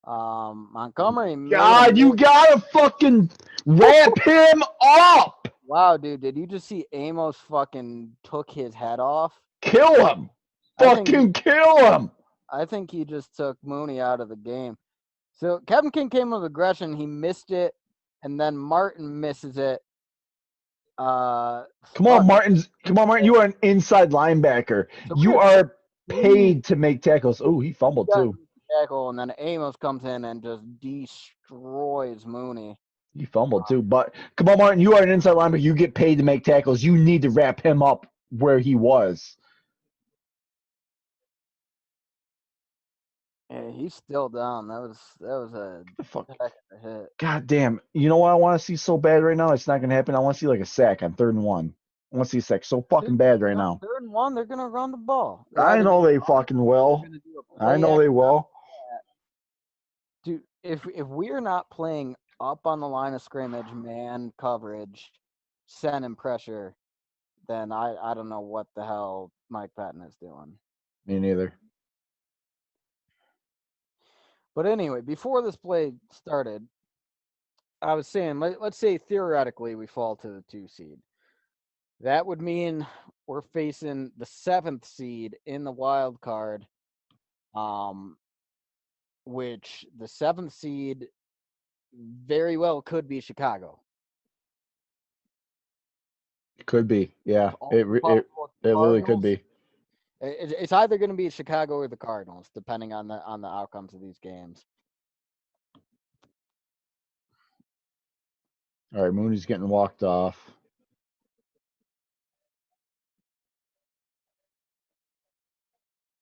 Speaker 2: Montgomery made a
Speaker 1: God, you
Speaker 2: miss.
Speaker 1: gotta fucking wrap him up.
Speaker 2: Wow, dude, did you just see Amos fucking took his head off?
Speaker 1: Kill him.
Speaker 2: I think
Speaker 1: Fucking kill him.
Speaker 2: I think he just took Mooney out of the game. So Kevin King came with aggression. He missed it, and then Martin misses it.
Speaker 1: Come on, Martin. Come on, Martin. You are an inside linebacker.
Speaker 2: So
Speaker 1: You are paid to make tackles. Oh, he fumbled too.
Speaker 2: Tackle, and then Amos comes in and just destroys Mooney.
Speaker 1: He fumbled too. But come on, Martin. You are an inside linebacker. You get paid to make tackles. You need to wrap him up where he was.
Speaker 2: Yeah, he's still down. That was a
Speaker 1: Fuck.
Speaker 2: heck of a hit.
Speaker 1: God damn. You know what I want to see so bad right now? It's not going to happen. I want to see like a sack on 3rd and 1. I want to see a sack so fucking bad right now.
Speaker 2: 3rd and 1, they're gonna run the ball.
Speaker 1: I know they fucking will. I know they will.
Speaker 2: Dude, if we're not playing up on the line of scrimmage, man coverage, sending pressure, then I don't know what the hell Mike Patton is doing.
Speaker 1: Me neither.
Speaker 2: But anyway, before this play started, I was saying, let's say theoretically we fall to the 2 seed. That would mean we're facing the 7th seed in the wild card, which the 7th seed very well could be Chicago.
Speaker 1: It could be. Yeah. It literally could be.
Speaker 2: It's either going to be Chicago or the Cardinals, depending on the outcomes of these games.
Speaker 1: All right, Mooney's getting walked off.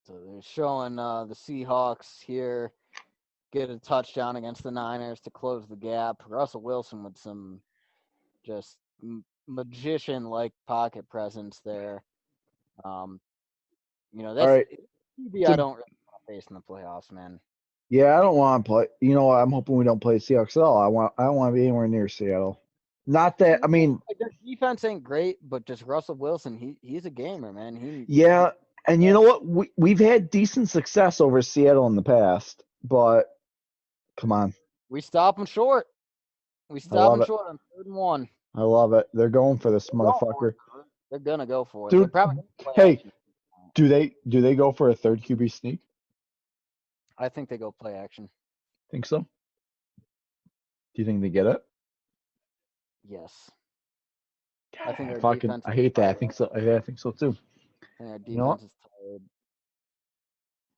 Speaker 2: So they're showing the Seahawks here get a touchdown against the Niners to close the gap. Russell Wilson with some just magician-like pocket presence there. That's
Speaker 1: all right.
Speaker 2: I don't really want to face in the playoffs, man.
Speaker 1: Yeah, I don't want to play. You know what? I'm hoping we don't play Seahawks at all. I don't want to be anywhere near Seattle. Not that I mean,
Speaker 2: like, their defense ain't great, but just Russell Wilson, he's a gamer, man.
Speaker 1: Yeah, and you know what? We've had decent success over Seattle in the past, but come on.
Speaker 2: We stop them short. We stop them short on 3rd and 1.
Speaker 1: I love it. They're going for this motherfucker.
Speaker 2: They're gonna go for it.
Speaker 1: Dude, hey,
Speaker 2: action.
Speaker 1: do they go for a 3rd QB sneak?
Speaker 2: I think they go play action.
Speaker 1: Think so? Do you think they get it?
Speaker 2: Yes.
Speaker 1: God, I hate that. I think so. I think so too.
Speaker 2: I think our defense is tired.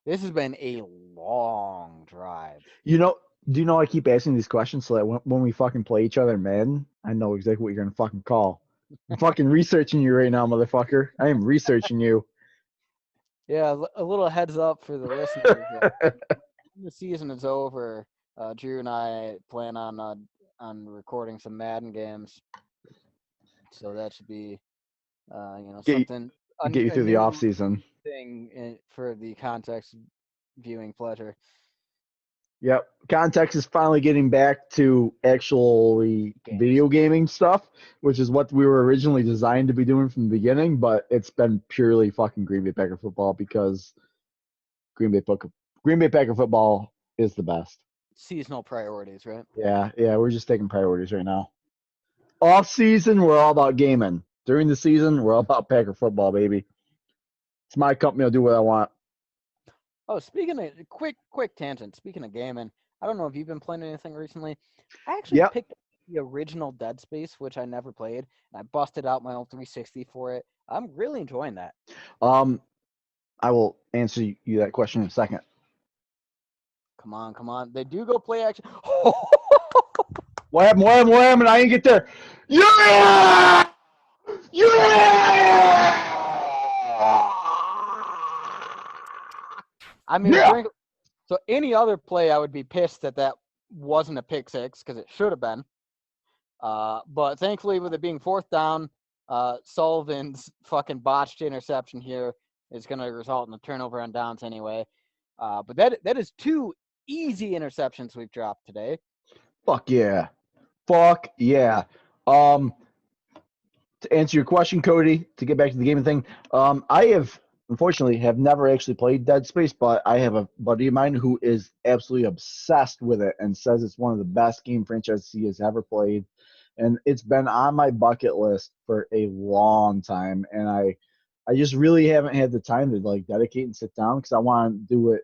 Speaker 2: This has been a long drive.
Speaker 1: Do you know I keep asking these questions so that when we fucking play each other, Madden, I know exactly what you're gonna fucking call. I'm fucking researching you right now, motherfucker. I am researching you.
Speaker 2: Yeah, a little heads up for the listeners. When the season is over, Drew and I plan on recording some Madden games. So that should be, something.
Speaker 1: Get you through the off season.
Speaker 2: Thing for the context viewing pleasure.
Speaker 1: Yep. Context is finally getting back to actually video gaming stuff, which is what we were originally designed to be doing from the beginning, but it's been purely fucking Green Bay Packer football because Green Bay Packer football is the best.
Speaker 2: Seasonal priorities, right?
Speaker 1: Yeah, we're just taking priorities right now. Off season, we're all about gaming. During the season, we're all about Packer football, baby. It's my company. I'll do what I want.
Speaker 2: Oh, speaking of quick tangent. Speaking of gaming, I don't know if you've been playing anything recently. I actually picked up the original Dead Space, which I never played, and I busted out my old 360 for it. I'm really enjoying that.
Speaker 1: I will answer you that question in a second.
Speaker 2: Come on. They do go play action.
Speaker 1: What happened? What happened? What happened? I didn't get there. Yeah! Yeah!
Speaker 2: I mean,
Speaker 1: Yeah!
Speaker 2: so any other play, I would be pissed that wasn't a pick six because it should have been. But thankfully, with it being fourth down, Sullivan's fucking botched interception here is going to result in a turnover on downs anyway. But that is two easy interceptions we've dropped today.
Speaker 1: Fuck yeah. Fuck yeah. To answer your question, Cody, to get back to the gaming thing, I have unfortunately have never actually played Dead Space, but I have a buddy of mine who is absolutely obsessed with it and says it's one of the best game franchises he has ever played. And it's been on my bucket list for a long time. And I just really haven't had the time to like dedicate and sit down because I want to do it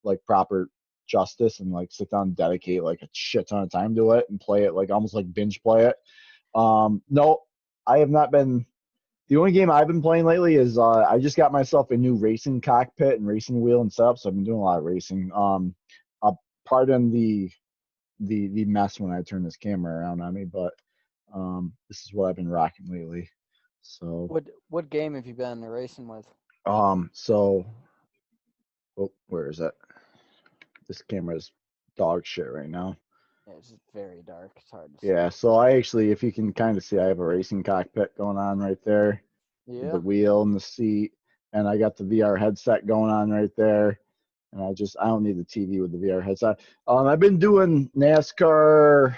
Speaker 1: like proper justice and like sit down and dedicate like a shit ton of time to it and play it like almost like binge play it. No, I have not been. The only game I've been playing lately is I just got myself a new racing cockpit and racing wheel and stuff, so I've been doing a lot of racing. Pardon the mess when I turn this camera around on me, but this is what I've been rocking lately. So
Speaker 2: What game have you been racing with?
Speaker 1: so oh, where is it? This camera's dog shit right now.
Speaker 2: Yeah, it's just very dark. It's hard to see.
Speaker 1: Yeah, so I actually, if you can kind of see, I have a racing cockpit going on right there.
Speaker 2: Yeah.
Speaker 1: The wheel and the seat, and I got the VR headset going on right there. And I don't need the TV with the VR headset. I've been doing NASCAR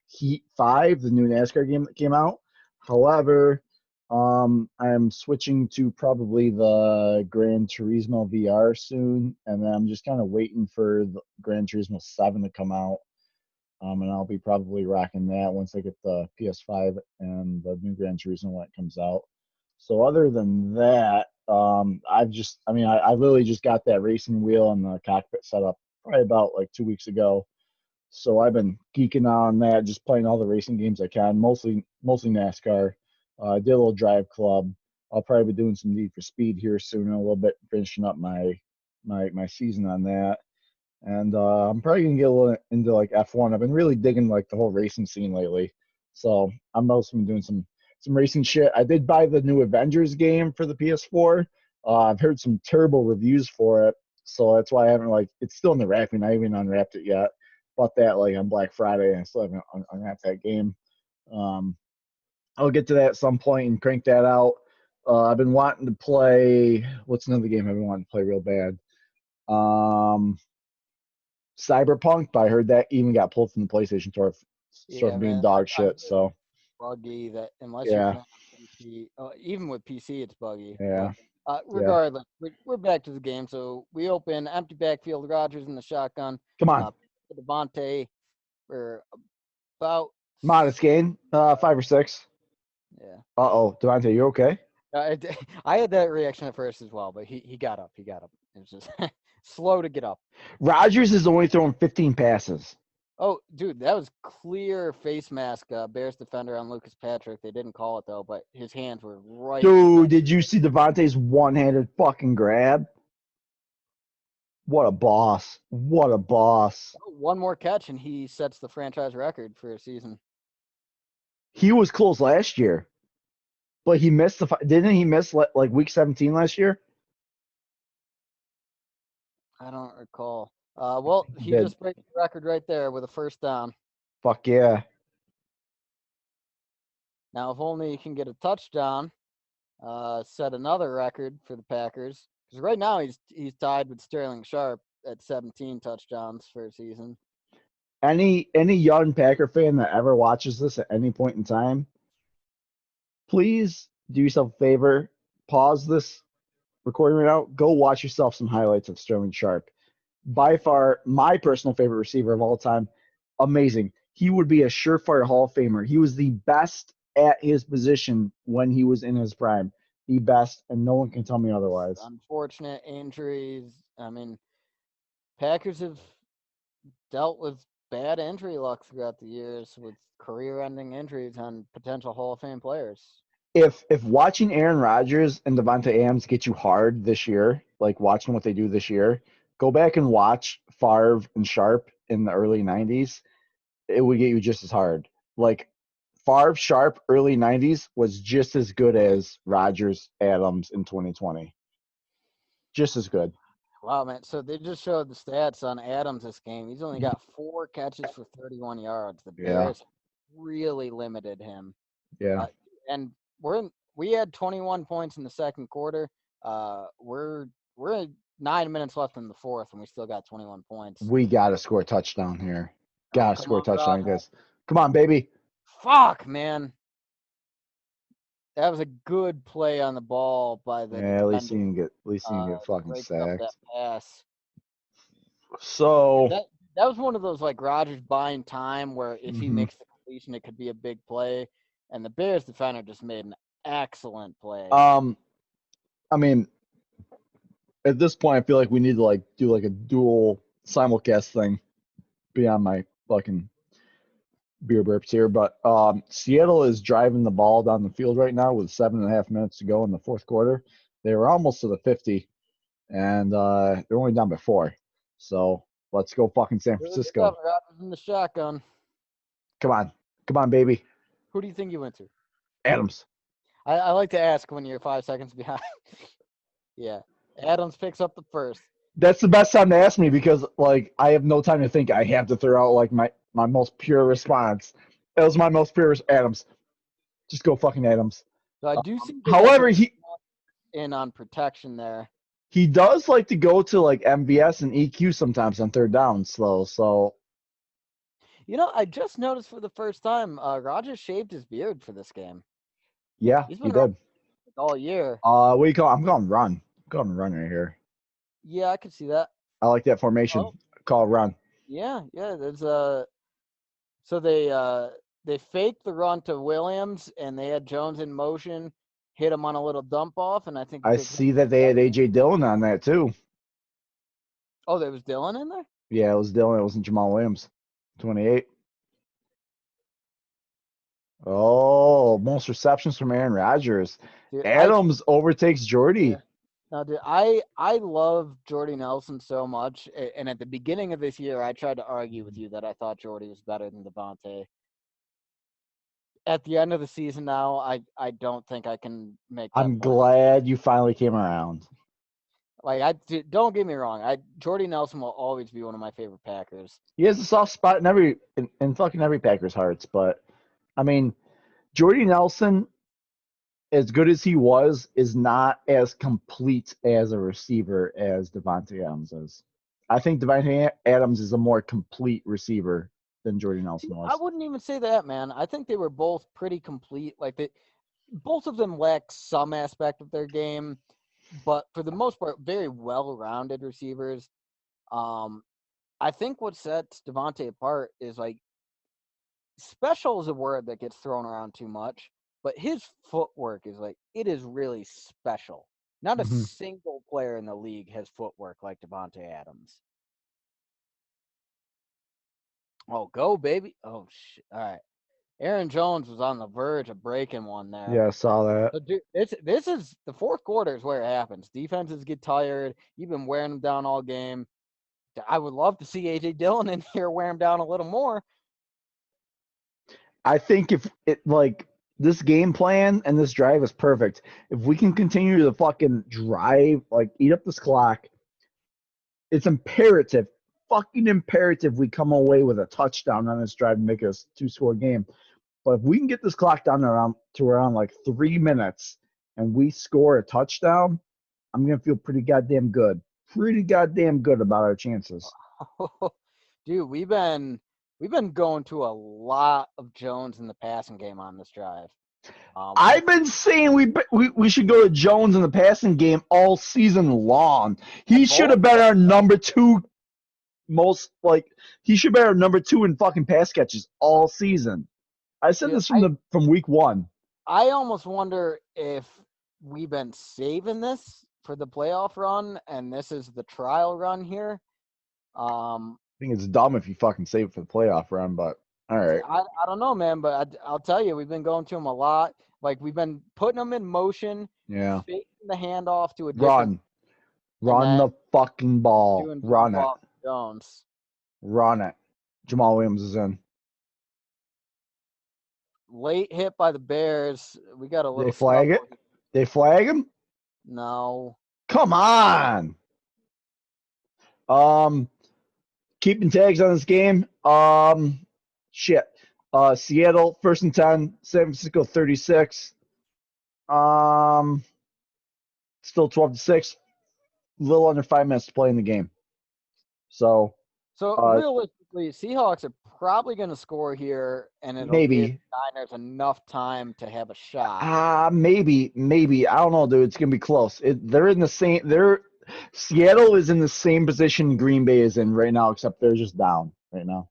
Speaker 1: Heat 5, the new NASCAR game that came out. However, I'm switching to probably the Gran Turismo VR soon, and then I'm just kind of waiting for the Gran Turismo 7 to come out. And I'll be probably rocking that once I get the PS5 and the new Gran Turismo when it comes out. So other than that, I literally just got that racing wheel and the cockpit set up probably about like 2 weeks ago. So I've been geeking on that, just playing all the racing games I can, mostly NASCAR. I did a little drive club. I'll probably be doing some Need for Speed here soon in a little bit, finishing up my season on that. And I'm probably gonna get a little into like F1. I've been really digging like the whole racing scene lately, so I'm also been doing some racing shit. I did buy the new Avengers game for the PS4. I've heard some terrible reviews for it, so that's why I haven't like. It's still in the wrapping. I haven't unwrapped it yet. Bought that like on Black Friday, and I still haven't unwrapped that game. Um, I'll get to that at some point and crank that out. I've been wanting to play. What's another game I've been wanting to play real bad? Cyberpunk, but I heard that even got pulled from the PlayStation Store
Speaker 2: Yeah,
Speaker 1: for being
Speaker 2: man.
Speaker 1: dog
Speaker 2: I
Speaker 1: shit. So
Speaker 2: buggy that unless you're
Speaker 1: yeah,
Speaker 2: playing on PC, even with PC, it's buggy.
Speaker 1: yeah,
Speaker 2: But
Speaker 1: yeah.
Speaker 2: regardless, we're back to the game. So we open empty backfield, Rogers in the shotgun.
Speaker 1: Come on,
Speaker 2: Devontae for about
Speaker 1: modest gain, 5 or 6.
Speaker 2: yeah.
Speaker 1: Oh, Devontae, you okay?
Speaker 2: I had that reaction at first as well, but he got up. He got up. It was just slow to get up.
Speaker 1: Rogers is only throwing 15 passes.
Speaker 2: Oh, dude, that was clear face mask, Bears defender on Lucas Patrick. They didn't call it though, but his hands were right.
Speaker 1: Dude, did you see Devontae's one-handed fucking grab? What a boss! What a boss!
Speaker 2: One more catch and he sets the franchise record for a season.
Speaker 1: He was close last year, but he missed didn't he miss like week 17 last year?
Speaker 2: I don't recall. Well,
Speaker 1: He
Speaker 2: he
Speaker 1: did.
Speaker 2: just breaks the record right there with a first down.
Speaker 1: Fuck yeah.
Speaker 2: Now, if only he can get a touchdown, set another record for the Packers. Because right now he's tied with Sterling Sharp at 17 touchdowns for a season.
Speaker 1: Any young Packer fan that ever watches this at any point in time, please do yourself a favor, pause this recording right now, go watch yourself some highlights of Sterling Sharp. By far, my personal favorite receiver of all time. Amazing. He would be a surefire Hall of Famer. He was the best at his position when he was in his prime. The best, and no one can tell me otherwise.
Speaker 2: Unfortunate injuries. I mean, Packers have dealt with bad injury luck throughout the years with career-ending injuries on potential Hall of Fame players.
Speaker 1: If watching Aaron Rodgers and Devontae Adams get you hard this year, like watching what they do this year, go back and watch Favre and Sharp in the early '90s. it would get you just as hard. Like Favre Sharp early 90s was just as good as Rodgers Adams in 2020. Just as good.
Speaker 2: Wow, man. So they just showed the stats on Adams this game. He's only got 4 catches for 31 yards. The
Speaker 1: Yeah.
Speaker 2: Bears really limited him.
Speaker 1: Yeah.
Speaker 2: And we had 21 points in the second quarter. We're 9 minutes left in the fourth, and we still got 21 points.
Speaker 1: We got to score a touchdown here. Got to score a touchdown,
Speaker 2: Rob.
Speaker 1: guys. Come on, baby.
Speaker 2: Fuck, man. That was a good play on the ball by the
Speaker 1: Yeah, at least
Speaker 2: defender.
Speaker 1: you can get fucking
Speaker 2: Breaks up that
Speaker 1: sacked.
Speaker 2: pass.
Speaker 1: So
Speaker 2: That was one of those like Rodgers buying time where if he
Speaker 1: Mhm.
Speaker 2: makes the completion, it could be a big play. And the Bears defender just made an excellent play.
Speaker 1: I mean, at this point, I feel like we need to like do like a dual simulcast thing beyond my fucking beer burps here. But Seattle is driving the ball down the field right now with 7.5 minutes to go in the fourth quarter. They were almost to the 50, and they're only down by 4. So let's go fucking San Francisco.
Speaker 2: Rodgers in the shotgun.
Speaker 1: Come on, baby.
Speaker 2: Who do you think you went to?
Speaker 1: Adams.
Speaker 2: I like to ask when you're 5 seconds behind. Yeah. Adams picks up the first.
Speaker 1: That's the best time to ask me because like I have no time to think. I have to throw out like my most pure response. It was my most pure Adams. Just go fucking Adams.
Speaker 2: So I do see.
Speaker 1: However, he
Speaker 2: in on protection there.
Speaker 1: He does like to go to like MVS and EQ sometimes on third down slow. So
Speaker 2: you know, I just noticed for the first time, Rodgers shaved his beard for this game.
Speaker 1: Yeah,
Speaker 2: He's
Speaker 1: he
Speaker 2: been
Speaker 1: did
Speaker 2: all year.
Speaker 1: What do you call? I'm going run. I'm going run right here.
Speaker 2: Yeah, I can see that.
Speaker 1: I like that formation. Call run.
Speaker 2: Yeah. There's so they faked the run to Williams and they had Jones in motion, hit him on a little dump off, and I think
Speaker 1: I see that they had AJ Dillon on that too.
Speaker 2: Oh, there was Dillon in there?
Speaker 1: Yeah, it was Dillon. It wasn't Jamal Williams. 28. Oh, most receptions from Aaron Rodgers.
Speaker 2: Dude,
Speaker 1: Adams overtakes Jordy.
Speaker 2: Yeah. No, dude, I love Jordy Nelson so much, and at the beginning of this year, I tried to argue with you that I thought Jordy was better than Devontae. At the end of the season now, I don't think I can make that
Speaker 1: I'm
Speaker 2: point.
Speaker 1: glad you finally came around.
Speaker 2: Like don't get me wrong, Jordy Nelson will always be one of my favorite Packers.
Speaker 1: He has a soft spot in fucking every Packers' hearts, but I mean, Jordy Nelson, as good as he was, is not as complete as a receiver as Devontae Adams is. I think Devontae Adams is a more complete receiver than Jordy Nelson was.
Speaker 2: I wouldn't even say that, man. I think they were both pretty complete. Like both of them lack some aspect of their game, but for the most part, very well-rounded receivers. I think what sets Devontae apart is like special is a word that gets thrown around too much, but his footwork is like it is really special. Not a single player in the league has footwork like Devontae Adams. Oh, go baby! Oh shit! All right, Aaron Jones was on the verge of breaking one there.
Speaker 1: Yeah, I saw that.
Speaker 2: So, dude, this is the fourth quarter is where it happens. Defenses get tired. You've been wearing them down all game. I would love to see AJ Dillon in here wear him down a little more.
Speaker 1: I think if it like this game plan and this drive is perfect. If we can continue to fucking drive, like eat up this clock, it's imperative, fucking imperative we come away with a touchdown on this drive and make a 2-score game. But if we can get this clock down to around like 3 minutes and we score a touchdown, I'm gonna feel pretty goddamn good. Pretty goddamn good about our chances.
Speaker 2: Dude, we've been going to a lot of Jones in the passing game on this drive.
Speaker 1: I've been saying we should go to Jones in the passing game all season long. He should have been our number 2 most like he should be our number 2 in fucking pass catches all season. I said this from week 1.
Speaker 2: I almost wonder if we've been saving this for the playoff run, and this is the trial run here.
Speaker 1: I think it's dumb if you fucking save it for the playoff run, but all right.
Speaker 2: I don't know, man, but I'll tell you, we've been going to them a lot. Like we've been putting them in motion.
Speaker 1: Yeah.
Speaker 2: Faking the handoff to a different.
Speaker 1: Run the fucking ball. Run it.
Speaker 2: Jones.
Speaker 1: Run it. Jamal Williams is in.
Speaker 2: late hit by the Bears. We got a
Speaker 1: They
Speaker 2: little
Speaker 1: flag it.
Speaker 2: scuffle.
Speaker 1: They flag him.
Speaker 2: No.
Speaker 1: Come on. Keeping tags on this game. Shit. Seattle 1st and 10. San Francisco 36. Still 12-6. A little under 5 minutes to play in the game. So
Speaker 2: Realistically, Seahawks are probably going to score here, and it'll give
Speaker 1: maybe.
Speaker 2: Niners enough time to have a shot.
Speaker 1: Maybe. I don't know, dude. It's gonna be close. They're in the same. Seattle is in the same position Green Bay is in right now, except they're just down right now.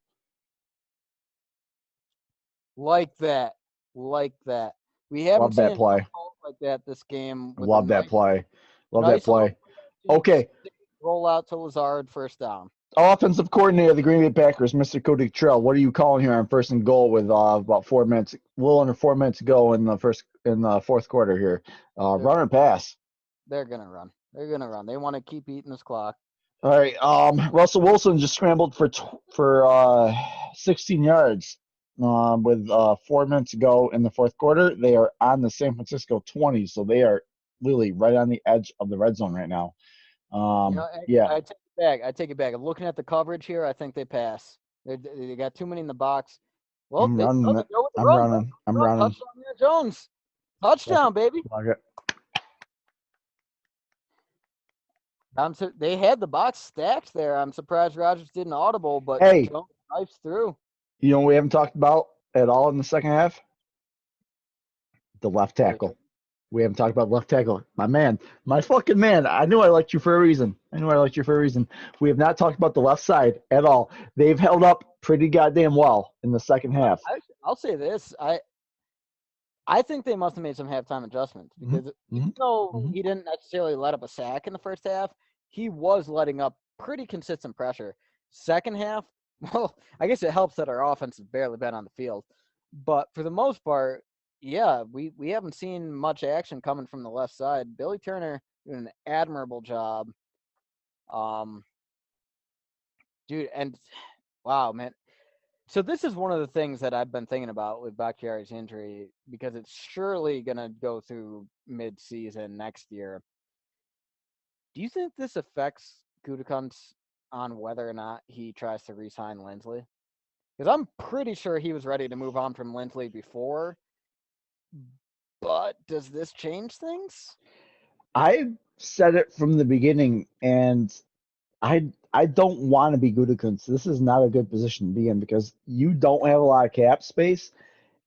Speaker 2: Like that. We haven't
Speaker 1: Love
Speaker 2: seen
Speaker 1: that
Speaker 2: it
Speaker 1: play.
Speaker 2: like that this game. With
Speaker 1: Love
Speaker 2: a
Speaker 1: that play. Love that
Speaker 2: nice
Speaker 1: play.
Speaker 2: little
Speaker 1: Okay.
Speaker 2: roll out to Lazard, first down.
Speaker 1: Offensive coordinator of the Green Bay Packers, Mr. Cody Trell. What are you calling here on 1st and goal with about 4 minutes, a little under 4 minutes to go in the fourth quarter here? Run or pass?
Speaker 2: They're gonna run. They want to keep eating this clock.
Speaker 1: All right. Russell Wilson just scrambled for 16 yards with 4 minutes to go in the fourth quarter. They are on the San Francisco 20, so they are really right on the edge of the red zone right now. Yeah.
Speaker 2: I take it back. I'm looking at the coverage here. I think they pass. They got too many in the box. Well,
Speaker 1: I'm
Speaker 2: they
Speaker 1: running.
Speaker 2: go with the
Speaker 1: I'm
Speaker 2: run.
Speaker 1: running. I'm running.
Speaker 2: Touchdown there, Jones. Touchdown, baby.
Speaker 1: Like it.
Speaker 2: They had the box stacked there. I'm surprised Rodgers didn't audible, but
Speaker 1: Hey.
Speaker 2: Jones snipes through.
Speaker 1: You know what we haven't talked about at all in the second half? The left tackle. We haven't talked about left tackle. My man. My fucking man. I knew I liked you for a reason. We have not talked about the left side at all. They've held up pretty goddamn well in the second half.
Speaker 2: I'll say this. I think they must have made some halftime adjustments because even though he didn't necessarily let up a sack in the first half, he was letting up pretty consistent pressure. Second half, well, I guess it helps that our offense has barely been on the field. But for the most part, yeah, we haven't seen much action coming from the left side. Billy Turner doing an admirable job. Dude, and wow, man. So this is one of the things that I've been thinking about with Bakhtiari's injury because it's surely going to go through mid-season next year. Do you think this affects Gutekunst on whether or not he tries to re-sign Lindsley? Because I'm pretty sure he was ready to move on from Lindsley before. But does this change things?
Speaker 1: I said it from the beginning, and I don't want to be Gutekunst. This is not a good position to be in because you don't have a lot of cap space.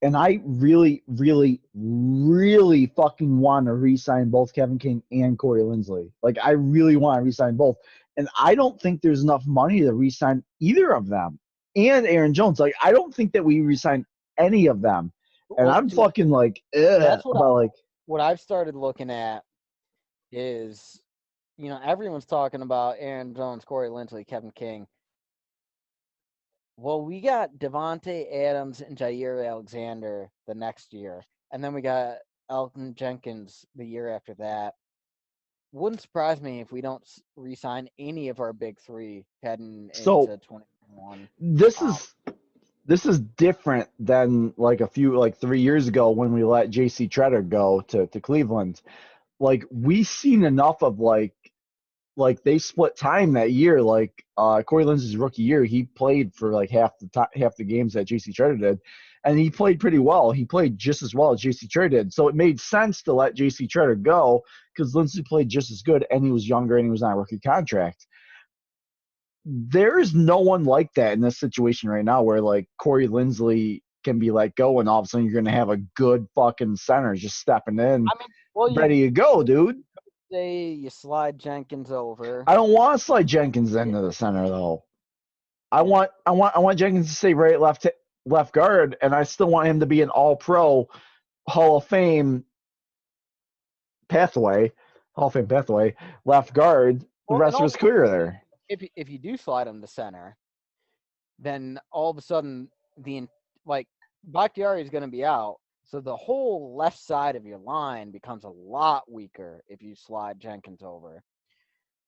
Speaker 1: And I really, really, really fucking want to re-sign both Kevin King and Corey Linsley. Like, I really want to re-sign both. And I don't think there's enough money to re-sign either of them. And Aaron Jones. Like, I don't think that we re-sign any of them. And
Speaker 2: Well,
Speaker 1: I'm fucking like,
Speaker 2: that's
Speaker 1: what
Speaker 2: I've started looking at is, everyone's talking about Aaron Jones, Corey Linsley, Kevin King. Well, we got Devontae Adams and Jair Alexander the next year, and then we got Elton Jenkins the year after that. Wouldn't surprise me if we don't re-sign any of our big three heading
Speaker 1: So
Speaker 2: into 2021.
Speaker 1: this is different than like 3 years ago when we let JC Treader go to Cleveland. Like, we seen enough of like they split time that year. Like Corey Linsley's rookie year, he played for like half the games that JC Treader did, and he played pretty well. He played just as well as JC Treader did. So it made sense to let JC Treader go because Linsley played just as good, and he was younger, and he was on a rookie contract. There's no one like that in this situation right now where like Corey Linsley can be let go, and all of a sudden you're going to have a good fucking center just stepping in, ready to go, dude.
Speaker 2: Say you slide Jenkins over.
Speaker 1: I don't want to slide Jenkins into the center though. I want Jenkins to stay right left guard, and I still want him to be an All-Pro Hall of Fame pathway left guard the rest of his career there.
Speaker 2: If you do slide him to center, then all of a sudden Bakhtiari is going to be out. So the whole left side of your line becomes a lot weaker if you slide Jenkins over.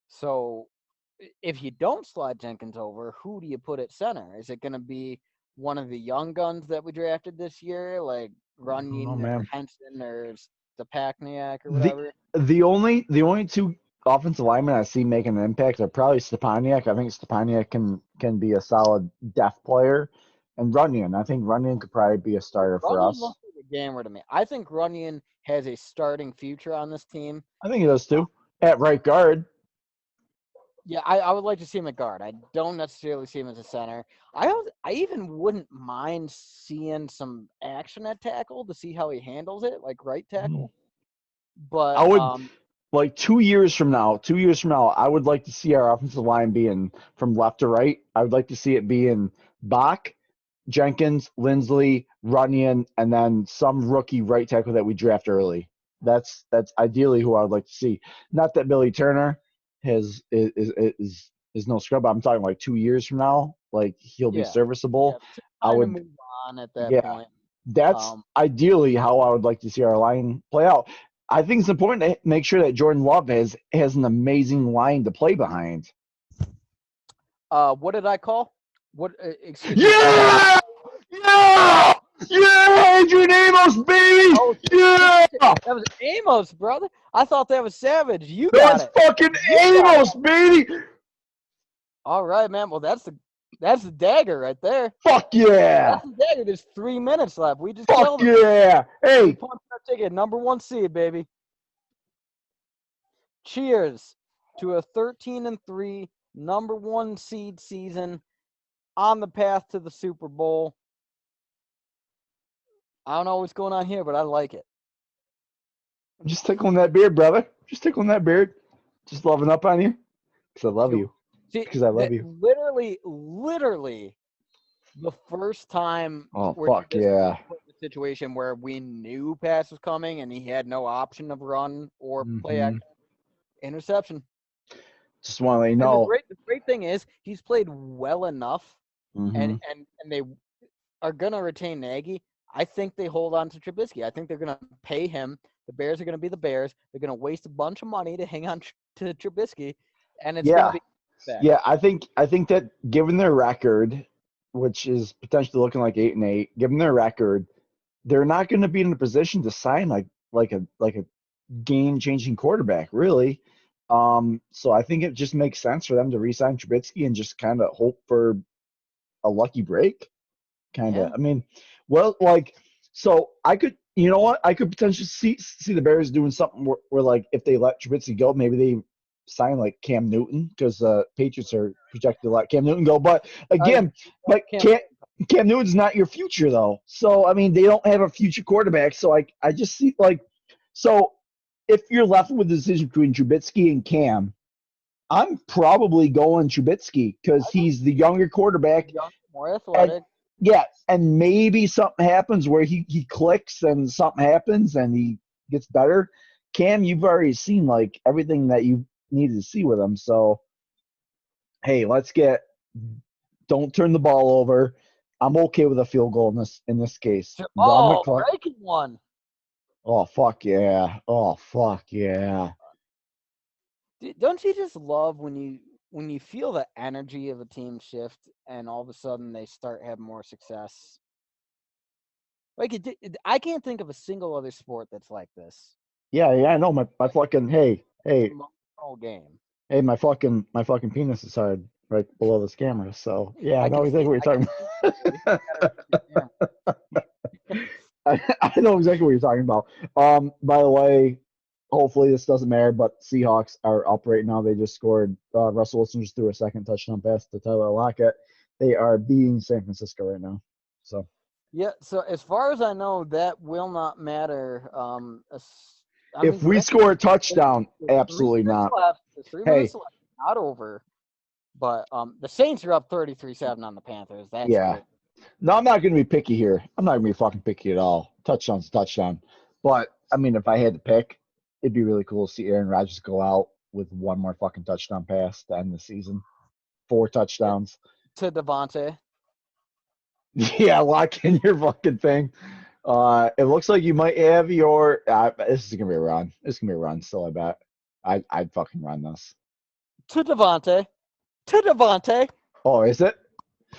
Speaker 2: So if you don't slide Jenkins over, who do you put at center? Is it going to be one of the young guns that we drafted this year, like
Speaker 1: Oh
Speaker 2: Runyon or
Speaker 1: man.
Speaker 2: Henson or Stepaniak or
Speaker 1: The
Speaker 2: whatever.
Speaker 1: the only two offensive linemen I see making an impact are probably Stepaniak. I think Stepaniak can be a solid depth player, and Runyon. I think Runyon could probably be a starter for
Speaker 2: Runyon
Speaker 1: us.
Speaker 2: looks like a gamer to me. I think Runyon has a starting future on this team.
Speaker 1: I think he does too. At right guard.
Speaker 2: Yeah, I would like to see him at guard. I don't necessarily see him as a center. I even wouldn't mind seeing some action at tackle to see how he handles it, like right tackle.
Speaker 1: I
Speaker 2: But
Speaker 1: would like 2 years from now. 2 years from now, I would like to see our offensive line being from left to right. I would like to see it being Bach, Jenkins, Lindsley, Runyon, and then some rookie right tackle that we draft early. That's ideally who I would like to see. Not that Billy Turner is no scrub. I'm talking like 2 years from now, like he'll be
Speaker 2: yeah,
Speaker 1: serviceable.
Speaker 2: it's
Speaker 1: I
Speaker 2: time to
Speaker 1: would,
Speaker 2: move on at that
Speaker 1: yeah,
Speaker 2: point.
Speaker 1: that's
Speaker 2: Um,
Speaker 1: ideally how I would like to see our line play out. I think it's important to make sure that Jordan Love has an amazing line to play behind.
Speaker 2: what did I call? What? Excuse me.
Speaker 1: Yeah! Yeah! Yeah! Adrian Amos, baby!
Speaker 2: Oh,
Speaker 1: Yeah!
Speaker 2: that was Amos, brother. I thought that was Savage. You got
Speaker 1: That's
Speaker 2: it.
Speaker 1: fucking
Speaker 2: You got it.
Speaker 1: Amos, baby!
Speaker 2: All right, man. Well, that's the dagger right there.
Speaker 1: Fuck yeah!
Speaker 2: That's the dagger. There's 3 minutes left. We just
Speaker 1: Fuck
Speaker 2: killed him.
Speaker 1: yeah!
Speaker 2: We
Speaker 1: Hey,
Speaker 2: punched our ticket. Number 1 seed, baby. Cheers to a 13-3 number 1 seed season on the path to the Super Bowl. I don't know what's going on here, but I like it.
Speaker 1: I'm just tickling that beard, brother. Just tickling that beard. Just loving up on you. Because I love you.
Speaker 2: See,
Speaker 1: Because I love
Speaker 2: that
Speaker 1: you.
Speaker 2: literally, the first time
Speaker 1: Oh,
Speaker 2: where
Speaker 1: fuck
Speaker 2: Trubisky was
Speaker 1: yeah.
Speaker 2: put in a situation where we knew pass was coming and he had no option of run or play action, interception.
Speaker 1: Just want to let you
Speaker 2: And
Speaker 1: know.
Speaker 2: the great thing is he's played well enough, and they are gonna retain Nagy. I think they hold on to Trubisky. I think they're gonna pay him. The Bears are gonna be the Bears. They're gonna waste a bunch of money to hang on to Trubisky, and it's gonna
Speaker 1: Yeah.
Speaker 2: be back.
Speaker 1: Yeah, I think that given their record, which is potentially looking like 8-8, given their record, they're not going to be in a position to sign like a game changing quarterback, really. So I think it just makes sense for them to re-sign Trubisky and just kind of hope for a lucky break. Kind of.
Speaker 2: Yeah.
Speaker 1: I mean, well, like, so I could, you know what? I could potentially see the Bears doing something where like if they let Trubisky go, maybe they sign like Cam Newton because Patriots are projected to let Cam Newton go. But
Speaker 2: I
Speaker 1: again, but
Speaker 2: can't.
Speaker 1: Cam Newton's not your future though. So I mean, they don't have a future quarterback. So I just see like, so if you're left with the decision between Trubisky and Cam, I'm probably going Trubisky because he's the younger quarterback.
Speaker 2: Young, more
Speaker 1: And
Speaker 2: athletic.
Speaker 1: yeah, and maybe something happens where he clicks and something happens and he gets better. Cam, you've already seen like everything that you needed to see with him. So hey, don't turn the ball over. I'm okay with a field goal in this case. Run the
Speaker 2: Oh,
Speaker 1: clock.
Speaker 2: breaking one.
Speaker 1: Oh fuck yeah. Oh fuck yeah.
Speaker 2: Don't you just love when you feel the energy of a team shift and all of a sudden they start having more success? Like I can't think of a single other sport that's like this.
Speaker 1: Yeah, I know my fucking
Speaker 2: Emotional game.
Speaker 1: hey, my fucking penis is hard right below this camera. So yeah, I
Speaker 2: I
Speaker 1: know
Speaker 2: can
Speaker 1: exactly
Speaker 2: see.
Speaker 1: what you're
Speaker 2: I can
Speaker 1: talking
Speaker 2: see. You gotta reach your camera.
Speaker 1: about. I know exactly what you're talking about. By the way, hopefully this doesn't matter, but Seahawks are up right now. They just scored. Russell Wilson just threw a second touchdown pass to Tyler Lockett. They are beating San Francisco right now. So
Speaker 2: Yeah. So as far as I know, that will not matter. I mean,
Speaker 1: if we
Speaker 2: granted,
Speaker 1: score a touchdown,
Speaker 2: there's three
Speaker 1: absolutely
Speaker 2: minutes
Speaker 1: not.
Speaker 2: left. There's 3 minutes
Speaker 1: Hey,
Speaker 2: left. Not over. But the Saints are up 33-7 on the Panthers. That's
Speaker 1: yeah.
Speaker 2: great.
Speaker 1: No, I'm not going to be picky here. I'm not going to be fucking picky at all. Touchdown's a touchdown. But, I mean, if I had to pick, it'd be really cool to see Aaron Rodgers go out with one more fucking touchdown pass to end the season. 4 touchdowns.
Speaker 2: To Devontae.
Speaker 1: Yeah, lock in your fucking thing. It looks like you might have your. This is going to be a run. This is going to be a run still, I bet. I'd fucking run this.
Speaker 2: To Devontae. To Devontae.
Speaker 1: Oh, is it?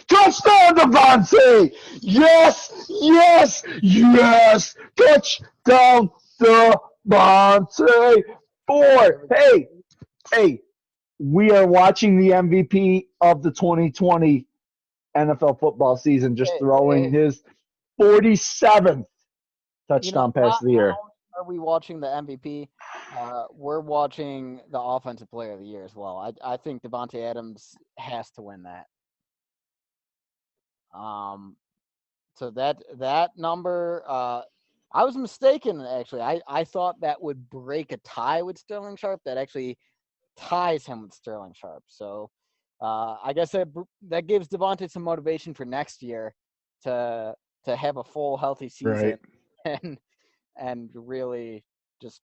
Speaker 1: Touchdown, Devontae! Yes, yes, yes! Touchdown, Devontae!
Speaker 2: There
Speaker 1: 4.
Speaker 2: we
Speaker 1: Hey,
Speaker 2: go.
Speaker 1: hey, we are watching the MVP of the 2020 NFL football season just
Speaker 2: Hey,
Speaker 1: throwing
Speaker 2: hey,
Speaker 1: his 47th touchdown pass
Speaker 2: not
Speaker 1: of the year.
Speaker 2: only are we watching the MVP, we're watching the Offensive Player of the Year as well. I think Devontae Adams has to win that. Um, so that number, I was mistaken actually. I thought that would break a tie with Sterling Sharp. That actually ties him with Sterling Sharp. So I guess that gives Devontae some motivation for next year to have a full healthy season
Speaker 1: Right.
Speaker 2: and really just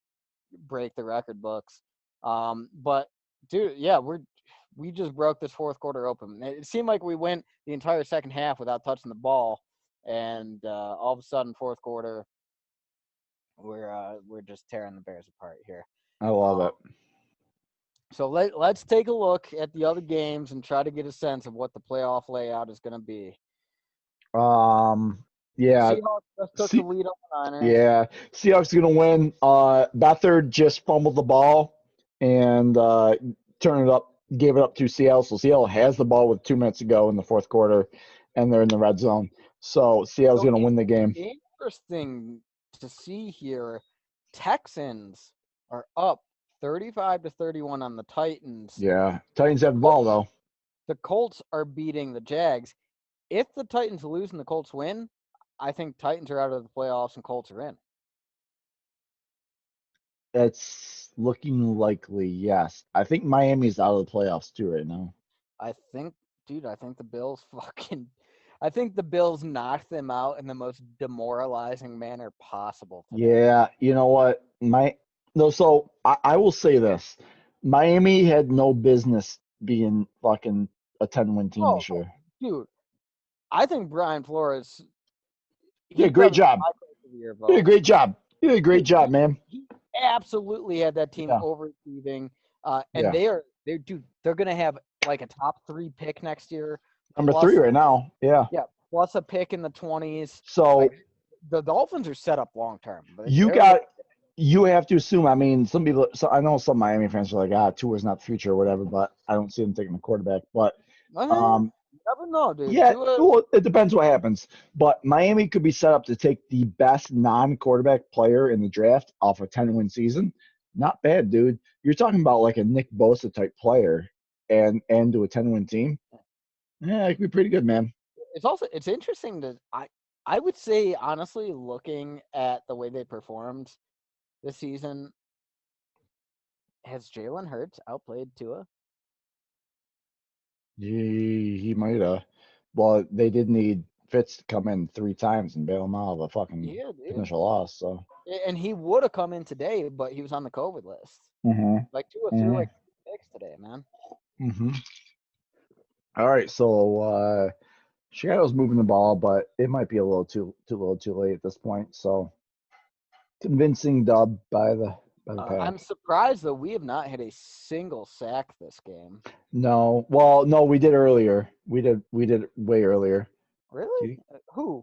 Speaker 2: break the record books. But dude, yeah, we just broke this fourth quarter open. It seemed like we went the entire second half without touching the ball, and all of a sudden, fourth quarter, we're just tearing the Bears apart here.
Speaker 1: I love it.
Speaker 2: So let's take a look at the other games and try to get a sense of what the playoff layout is going to be.
Speaker 1: Yeah.
Speaker 2: Seahawks just took the
Speaker 1: See,
Speaker 2: lead on the Niners.
Speaker 1: yeah. Seahawks gonna win. Beathard just fumbled the ball and turned it up, gave it up to Seattle. So Seattle has the ball with 2 minutes to go in the fourth quarter, and they're in the red zone. So Seattle's
Speaker 2: So
Speaker 1: gonna win the game.
Speaker 2: interesting to see here. Texans are up 35-31 on the Titans.
Speaker 1: Yeah. Titans have the
Speaker 2: Colts,
Speaker 1: ball though.
Speaker 2: the Colts are beating the Jags. If the Titans lose and the Colts win, I think Titans are out of the playoffs and Colts are in.
Speaker 1: It's looking likely, yes. I think Miami's out of the playoffs too right now.
Speaker 2: I think, dude, I think the Bills I think the Bills knocked them out in the most demoralizing manner possible today.
Speaker 1: Yeah, you know what? I will say this. Miami had no business being fucking a 10-win team
Speaker 2: Oh,
Speaker 1: this year.
Speaker 2: dude, I think Brian Flores,
Speaker 1: You did
Speaker 2: he
Speaker 1: a great
Speaker 2: probably got
Speaker 1: job.
Speaker 2: my coach of the year
Speaker 1: You did a
Speaker 2: vote.
Speaker 1: great job. You did a great
Speaker 2: Dude,
Speaker 1: job, man.
Speaker 2: he absolutely had that team
Speaker 1: Yeah,
Speaker 2: overachieving. And
Speaker 1: yeah.
Speaker 2: they're gonna have like a top 3 pick next year,
Speaker 1: Number three
Speaker 2: plus
Speaker 1: right now. Yeah.
Speaker 2: yeah, plus a pick in the 20s.
Speaker 1: So
Speaker 2: Like the Dolphins are set up long term.
Speaker 1: you
Speaker 2: They're
Speaker 1: got you have to assume. I mean, some people. So I know some Miami fans are like, Tua's not the future or whatever, but I don't see them taking a quarterback. But um,
Speaker 2: you never know, dude.
Speaker 1: yeah,
Speaker 2: Tua,
Speaker 1: well, it depends what happens. But Miami could be set up to take the best non-quarterback player in the draft off a 10-win season. Not bad, dude. You're talking about like a Nick Bosa type player and do a 10-win team. Yeah, it could be pretty good, man.
Speaker 2: it's interesting to I would say honestly, looking at the way they performed this season, has Jalen Hurts outplayed Tua?
Speaker 1: He might have. Well, they did need Fitz to come in 3 times and bail him out of a fucking
Speaker 2: Yeah, dude.
Speaker 1: potential loss. So.
Speaker 2: And he would have come in today, but he was on the COVID list.
Speaker 1: Mm-hmm.
Speaker 2: Like Tua threw
Speaker 1: Mm-hmm.
Speaker 2: like 6 today, man.
Speaker 1: Mm-hmm. All right, so Chicago's moving the ball, but it might be a little too late at this point. So convincing dub by the
Speaker 2: I'm
Speaker 1: pack.
Speaker 2: surprised though we have not had a single sack this game.
Speaker 1: No, well, no, we did earlier. We did it way earlier.
Speaker 2: Really?
Speaker 1: Do
Speaker 2: Who?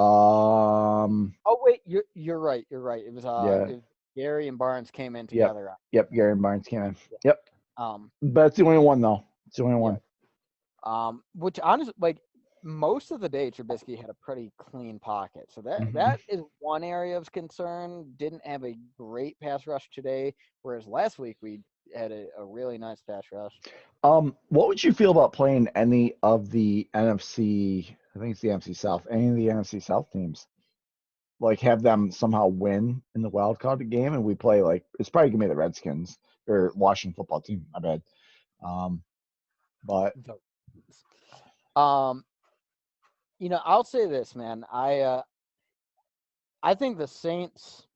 Speaker 1: Um,
Speaker 2: Oh wait, you're right. You're right.
Speaker 1: yeah,
Speaker 2: It was Gary and Barnes came in
Speaker 1: yep,
Speaker 2: together.
Speaker 1: yep. Gary and Barnes came in. Yep,
Speaker 2: Um,
Speaker 1: but it's the only one though. It's the only
Speaker 2: yeah.
Speaker 1: one.
Speaker 2: Which honestly, like most of the day, Trubisky had a pretty clean pocket, so
Speaker 1: Hmm.
Speaker 2: that is one area of concern. Didn't have a great pass rush today, whereas last week we had a really nice pass rush.
Speaker 1: What would you feel about playing any of the NFC? I think it's the NFC South. Any of the NFC South teams? Like have them somehow win in the wild card game, and we play like it's probably gonna be the Redskins or Washington football team. I bet. Um, but
Speaker 2: So, Um, I'll say this, man. I think the Saints,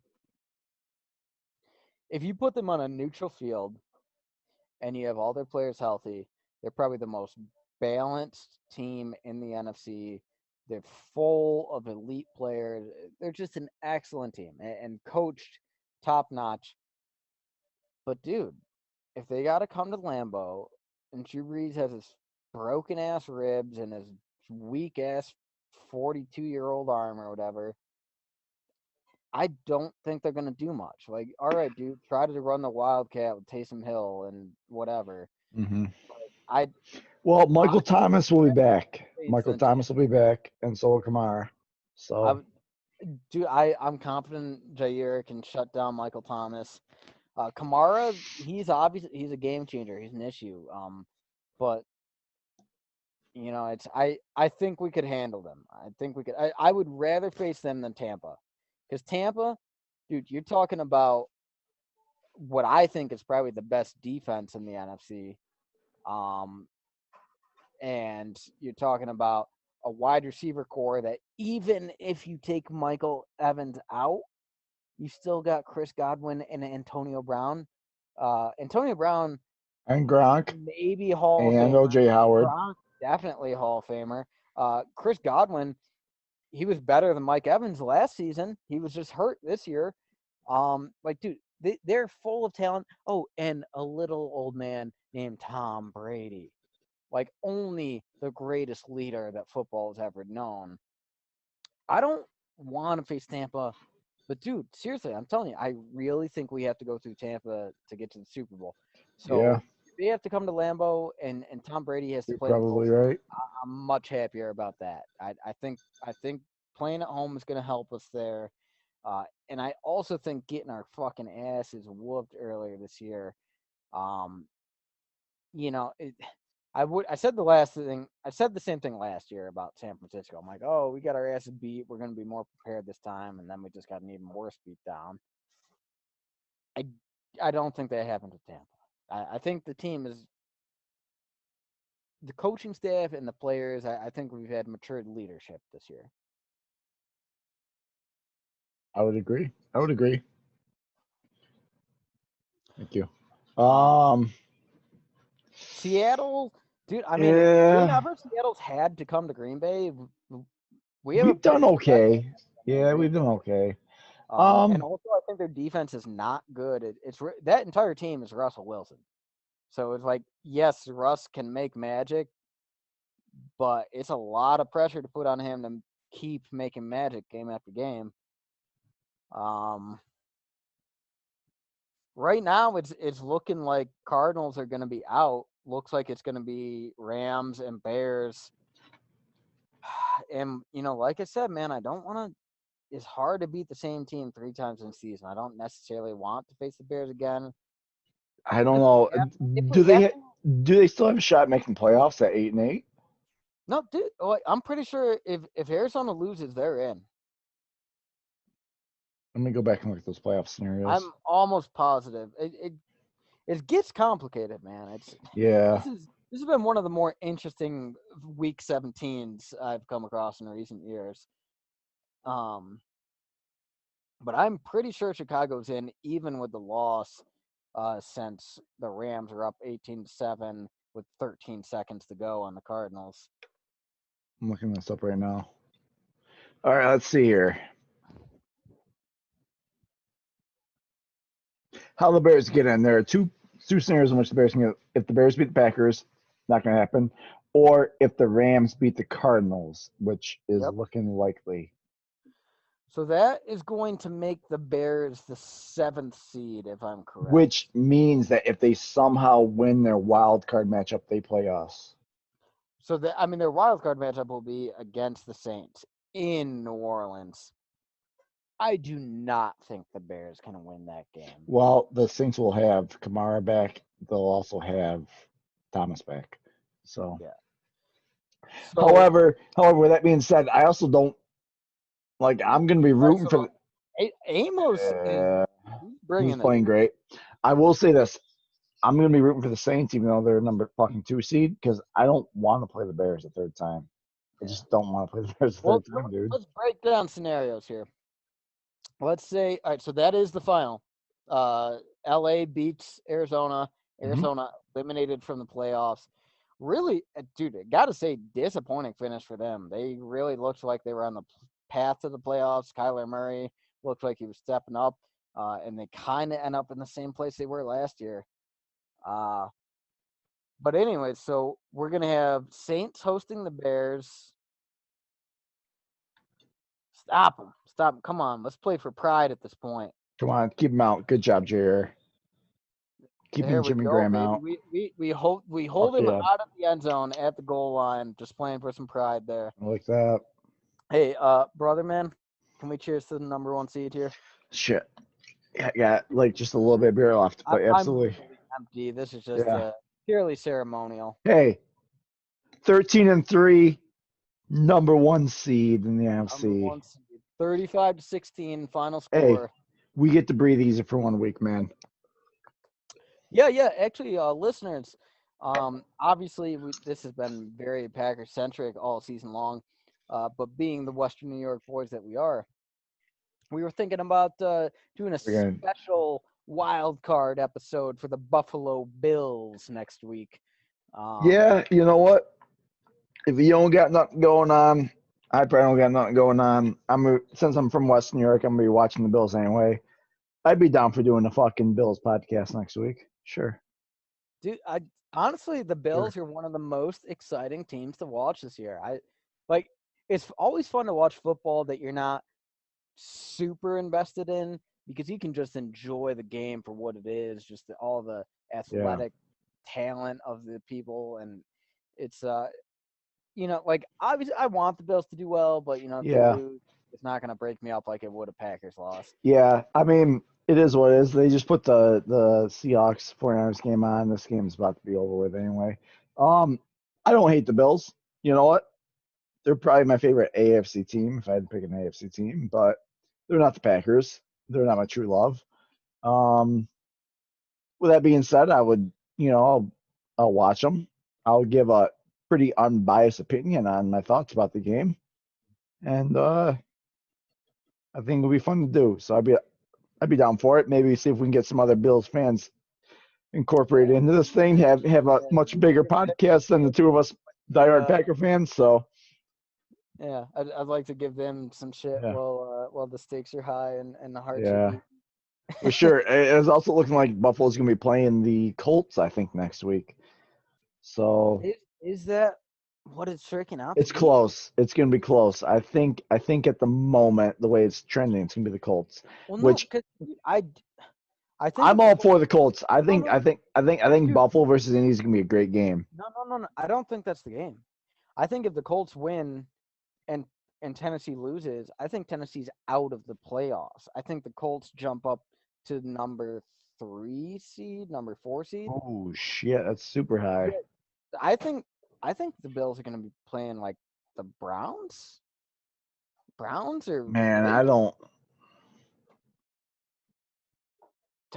Speaker 2: if you put them on a neutral field and you have all their players healthy, they're probably the most balanced team in the NFC. They're full of elite players. They're just an excellent team and coached top notch. But dude, if they got to come to Lambeau and Drew Brees has his broken ass ribs and his weak ass 42-year-old arm or whatever, I don't think they're gonna do much. Like, all right, dude, try to run the Wildcat with Taysom Hill and whatever.
Speaker 1: Hmm.
Speaker 2: I
Speaker 1: Well, Michael
Speaker 2: honestly
Speaker 1: Thomas will be back.
Speaker 2: faith
Speaker 1: Michael
Speaker 2: in Tampa.
Speaker 1: Thomas will be back, and so will Kamara.
Speaker 2: I
Speaker 1: So
Speaker 2: would- Dude, I'm confident Jair can shut down Michael Thomas. Kamara, he's a game changer. He's an issue. But it's I think we could handle them. I think we could. I would rather face them than Tampa, because Tampa, dude, you're talking about what I think is probably the best defense in the NFC. Um, and you're talking about a wide receiver core that even if you take Michael Evans out, you still got Chris Godwin and Antonio Brown. Antonio Brown,
Speaker 1: and Gronk
Speaker 2: maybe Hall of
Speaker 1: and
Speaker 2: Famer.
Speaker 1: OJ Howard.
Speaker 2: Gronk, definitely Hall of Famer. Chris Godwin, he was better than Mike Evans last season. He was just hurt this year. Like, dude, they're full of talent. Oh, and a little old man named Tom Brady. Like, only the greatest leader that football has ever known. I don't want to face Tampa, but dude, seriously, I'm telling you, I really think we have to go through Tampa to get to the Super Bowl.
Speaker 1: Yeah,
Speaker 2: So if they have to come to Lambeau and Tom Brady has to
Speaker 1: you're
Speaker 2: play the
Speaker 1: probably
Speaker 2: Colts,
Speaker 1: right.
Speaker 2: I'm much happier about that. I think playing at home is going to help us there, and I also think getting our fucking asses whooped earlier this year. Um, it, I said the last thing. I said the same thing last year about San Francisco. I'm like, oh, we got our asses beat. We're going to be more prepared this time, and then we just got an even worse beat down. I I don't think that happened with Tampa. I think the team is the coaching staff and the players. I think we've had matured leadership this year.
Speaker 1: I would agree. I would agree. Thank you.
Speaker 2: Um,
Speaker 1: Um,
Speaker 2: Seattle, dude. I mean,
Speaker 1: yeah,
Speaker 2: whenever Seattle's had to come to Green Bay, we have a
Speaker 1: we've done
Speaker 2: pretty good record
Speaker 1: okay.
Speaker 2: in
Speaker 1: Yeah,
Speaker 2: Green
Speaker 1: we've
Speaker 2: Bay.
Speaker 1: done okay.
Speaker 2: And
Speaker 1: Um,
Speaker 2: also, I think their defense is not good. That entire team is Russell Wilson. So it's like, yes, Russ can make magic, but it's a lot of pressure to put on him to keep making magic game after game. Um, right now, it's looking like Cardinals are going to be out. Looks like it's going to be Rams and Bears. And like I said, man, I don't want to. It's hard to beat the same team 3 times in the season. I don't necessarily want to face the Bears again.
Speaker 1: I don't
Speaker 2: If
Speaker 1: know.
Speaker 2: we have, if we
Speaker 1: Do
Speaker 2: have
Speaker 1: they
Speaker 2: to,
Speaker 1: do they still have a shot at making playoffs at 8-8?
Speaker 2: no, dude. I'm pretty sure if Arizona loses, they're in.
Speaker 1: Let me go back and look at those playoff scenarios.
Speaker 2: I'm almost positive. It gets complicated, man.
Speaker 1: Yeah,
Speaker 2: This has been one of the more interesting week 17s I've come across in recent years. Um, but I'm pretty sure Chicago's in, even with the loss, since the Rams are up 18-7 with 13 seconds to go on the Cardinals.
Speaker 1: I'm looking this up right now. All right, let's see here. How the Bears get in? There are two scenarios in which the Bears can get. If the Bears beat the Packers, not going to happen, or if the Rams beat the Cardinals, which is
Speaker 2: Yep.
Speaker 1: looking likely.
Speaker 2: So that is going to make the Bears the 7th seed, if I'm correct.
Speaker 1: Which means that if they somehow win their wild card matchup, they play us.
Speaker 2: So their wild card matchup will be against the Saints in New Orleans. I do not think the Bears can win that game.
Speaker 1: Well, the Saints will have Kamara back. They'll also have Thomas back. So,
Speaker 2: Yeah. So,
Speaker 1: however, with that being said, I also don't like. I'm going to be
Speaker 2: all right,
Speaker 1: rooting for.
Speaker 2: Amos is he's
Speaker 1: He's
Speaker 2: bringing it.
Speaker 1: playing great. I will say this: I'm going to be rooting for the Saints, even though they're number fucking 2 seed, because I don't want to play the Bears a third time. I
Speaker 2: Yeah.
Speaker 1: just don't want to play the Bears a
Speaker 2: Well,
Speaker 1: third time, dude.
Speaker 2: let's break down scenarios here. Let's say, all right, so that is the final. LA beats Arizona.
Speaker 1: Mm-hmm.
Speaker 2: Arizona eliminated from the playoffs. Really, dude, I gotta say, disappointing finish for them. They really looked like they were on the path to the playoffs. Kyler Murray looked like he was stepping up, and they kind of end up in the same place they were last year. Uh, But anyway, so we're gonna have Saints hosting the Bears. Stop them! Stop 'em. Come on, let's play for pride at this point.
Speaker 1: Come on, keep him out. Good job, JR.
Speaker 2: There
Speaker 1: Keeping
Speaker 2: we
Speaker 1: Jimmy
Speaker 2: go,
Speaker 1: Graham
Speaker 2: baby.
Speaker 1: out.
Speaker 2: We hold
Speaker 1: Fuck
Speaker 2: him
Speaker 1: yeah.
Speaker 2: out of the end zone at the goal line, just playing for some pride there.
Speaker 1: I like that.
Speaker 2: Hey, brother, man, can we cheers to the number one seed here?
Speaker 1: Shit. I got like just a little bit of beer left, but
Speaker 2: I'm
Speaker 1: absolutely.
Speaker 2: literally empty. This is just
Speaker 1: Yeah.
Speaker 2: purely ceremonial.
Speaker 1: Hey, 13-3, number one seed in the
Speaker 2: Number
Speaker 1: NFC.
Speaker 2: one seed, 35-16 final
Speaker 1: Hey,
Speaker 2: score.
Speaker 1: we get to breathe easy for 1 week, man.
Speaker 2: Yeah. Actually, listeners, obviously this has been very Packer centric all season long, but being the Western New York boys that we are, we were thinking about doing a
Speaker 1: We're gonna,
Speaker 2: special wild card episode for the Buffalo Bills next week.
Speaker 1: yeah, you know what? If you don't got nothing going on, I probably don't got nothing going on. Since I'm from West New York, I'm gonna be watching the Bills anyway. I'd be down for doing a fucking Bills podcast next week. Sure.
Speaker 2: Dude, honestly, the
Speaker 1: Sure.
Speaker 2: Bills are one of the most exciting teams to watch this year. Like it's always fun to watch football that you're not super invested in because you can just enjoy the game for what it is, just all the
Speaker 1: Yeah.
Speaker 2: athletic talent of the people, and it's like obviously I want the Bills to do well, but if they
Speaker 1: Yeah.
Speaker 2: lose, it's not gonna break me up like it would a Packers loss.
Speaker 1: Yeah. I mean, it is what it is. They just put the Seahawks 49ers game on. This game's about to be over with anyway. Um, I don't hate the Bills. You know what? They're probably my favorite AFC team if I had to pick an AFC team, but they're not the Packers. They're not my true love. Um, with that being said, I would, I'll watch them. I'll give a pretty unbiased opinion on my thoughts about the game, and I think it'll be fun to do. So I'd be down for it. Maybe see if we can get some other Bills fans
Speaker 2: Yeah,
Speaker 1: incorporated into this thing. Have a
Speaker 2: yeah,
Speaker 1: much bigger podcast than the two of us diehard
Speaker 2: yeah.
Speaker 1: Packer fans. So
Speaker 2: Yeah, I'd like to give them some shit
Speaker 1: yeah,
Speaker 2: while the stakes are high and the hearts are
Speaker 1: yeah.
Speaker 2: beating.
Speaker 1: For sure. It's also looking like Buffalo's going to be playing the Colts, I think, next week. So
Speaker 2: Is that what it's shaking out to
Speaker 1: it's
Speaker 2: be?
Speaker 1: close. It's going to be close. I think at the moment, the way it's trending, it's going to be the Colts,
Speaker 2: Well, no,
Speaker 1: which
Speaker 2: because I think
Speaker 1: I'm
Speaker 2: if the
Speaker 1: all
Speaker 2: Colts,
Speaker 1: for the Colts. I
Speaker 2: no,
Speaker 1: think
Speaker 2: no,
Speaker 1: I think I think I think
Speaker 2: dude,
Speaker 1: Buffalo versus Indians is going to be a great game.
Speaker 2: no, I don't think that's the game. I think if the Colts win and Tennessee loses, I think Tennessee's out of the playoffs. I think the Colts jump up to number 3 seed, number 4 seed.
Speaker 1: Oh shit, that's super high.
Speaker 2: Yeah, I think I think the Bills are going to be playing like the Browns or
Speaker 1: Man, I
Speaker 2: Ravens.
Speaker 1: don't.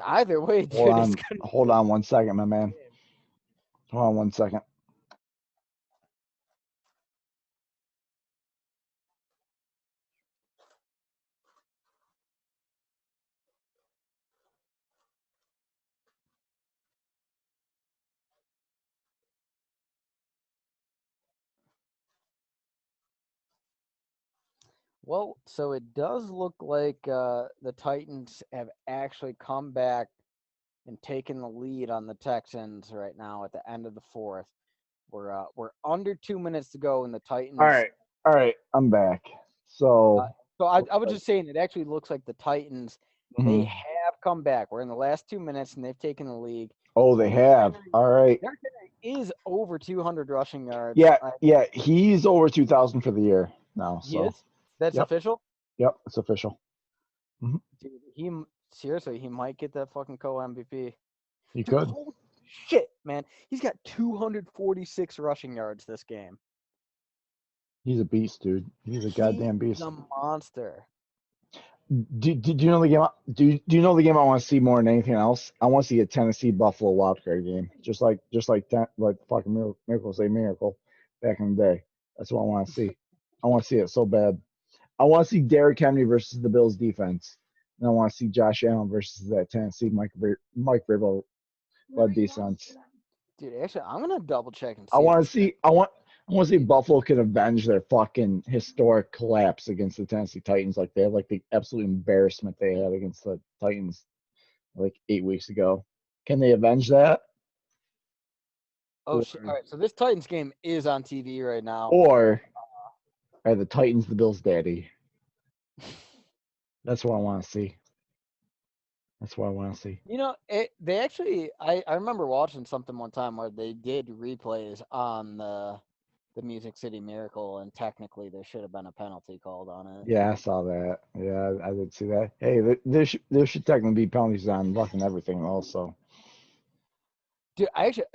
Speaker 2: Either way,
Speaker 1: Hold
Speaker 2: dude, it's
Speaker 1: on,
Speaker 2: going to be
Speaker 1: hold
Speaker 2: a
Speaker 1: on 1 second, my man.
Speaker 2: game.
Speaker 1: Hold on 1 second.
Speaker 2: Well, so it does look like the Titans have actually come back and taken the lead on the Texans right now at the end of the fourth. We're under 2 minutes to go, and the
Speaker 1: All
Speaker 2: Titans.
Speaker 1: right, all right, I'm back.
Speaker 2: Uh,
Speaker 1: So
Speaker 2: so I,
Speaker 1: looks
Speaker 2: I was
Speaker 1: like.
Speaker 2: just saying, it actually looks like the Titans. They
Speaker 1: Mhm.
Speaker 2: have come back. We're in the last 2 minutes, and they've taken the lead.
Speaker 1: Oh, they
Speaker 2: Derrick
Speaker 1: have.
Speaker 2: Henry,
Speaker 1: All right.
Speaker 2: Derrick Henry is over 200 rushing yards.
Speaker 1: Yeah, yeah. He's over 2,000 for the year now.
Speaker 2: He
Speaker 1: So
Speaker 2: is. That's
Speaker 1: yep,
Speaker 2: official.
Speaker 1: yep, it's official. Mhm.
Speaker 2: Dude, seriously, he might get that fucking co MVP.
Speaker 1: He
Speaker 2: Dude,
Speaker 1: could.
Speaker 2: holy shit, man. He's got 246 rushing yards this game.
Speaker 1: He's a beast, dude. He's a
Speaker 2: He
Speaker 1: goddamn
Speaker 2: is
Speaker 1: beast.
Speaker 2: a monster.
Speaker 1: Do you know the game? Do you know the game I want to see more than anything else? I want to see a Tennessee Buffalo wild card game, like fucking miracle say miracle back in the day. That's what I want to see. I want to see it so bad. I want to see Derrick Henry versus the Bills defense, and I want to see Josh Allen versus that Tennessee Mike Vrabel led defense.
Speaker 2: Dude, actually, I'm going to double check and
Speaker 1: I
Speaker 2: see if
Speaker 1: want to
Speaker 2: this guy.
Speaker 1: see. I want to see if Buffalo can avenge their fucking historic collapse against the Tennessee Titans, like they had, like the absolute embarrassment they had against the Titans like 8 weeks ago. Can they avenge that?
Speaker 2: Oh shit! All right, so this Titans game is on TV right now.
Speaker 1: Or are the Titans the Bills' daddy? That's what I want to see. That's what I want to see.
Speaker 2: You know, they actually, I remember watching something one time where they did replays on the Music City Miracle, and technically there should have been a penalty called on it.
Speaker 1: Yeah, I saw that. Yeah, I did see that. Hey, there should technically be penalties on fucking everything also.
Speaker 2: Dude,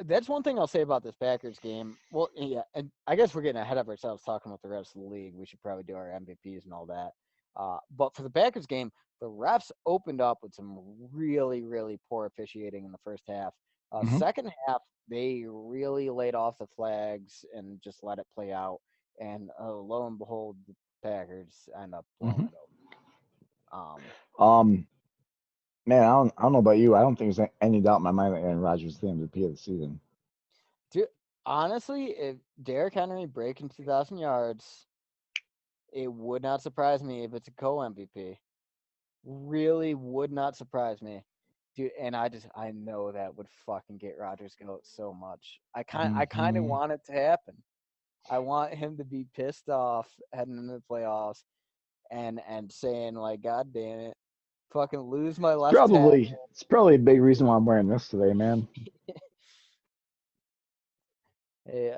Speaker 2: that's one thing I'll say about this Packers game. Well, yeah, and I guess we're getting ahead of ourselves talking about the rest of the league. We should probably do our MVPs and all that. But for the Packers game, the refs opened up with some really, really poor officiating in the first half.
Speaker 1: Hmm.
Speaker 2: Second half, they really laid off the flags and just let it play out. And lo and behold, the Packers end up blowing
Speaker 1: Hmm.
Speaker 2: it open.
Speaker 1: Um, man, I don't know about you. I don't think there's any doubt in my mind that Aaron Rodgers is the MVP of the season.
Speaker 2: Dude, honestly, if Derrick Henry breaking 2,000 yards, it would not surprise me if it's a co-MVP. Really would not surprise me. Dude, and I know that would fucking get Rodgers goat so much. I kind of
Speaker 1: Hmm.
Speaker 2: want it to happen. I want him to be pissed off heading into the playoffs and saying like, God damn it, fucking lose my left tackle.
Speaker 1: It's probably a big reason why I'm wearing this today, man.
Speaker 2: Hey,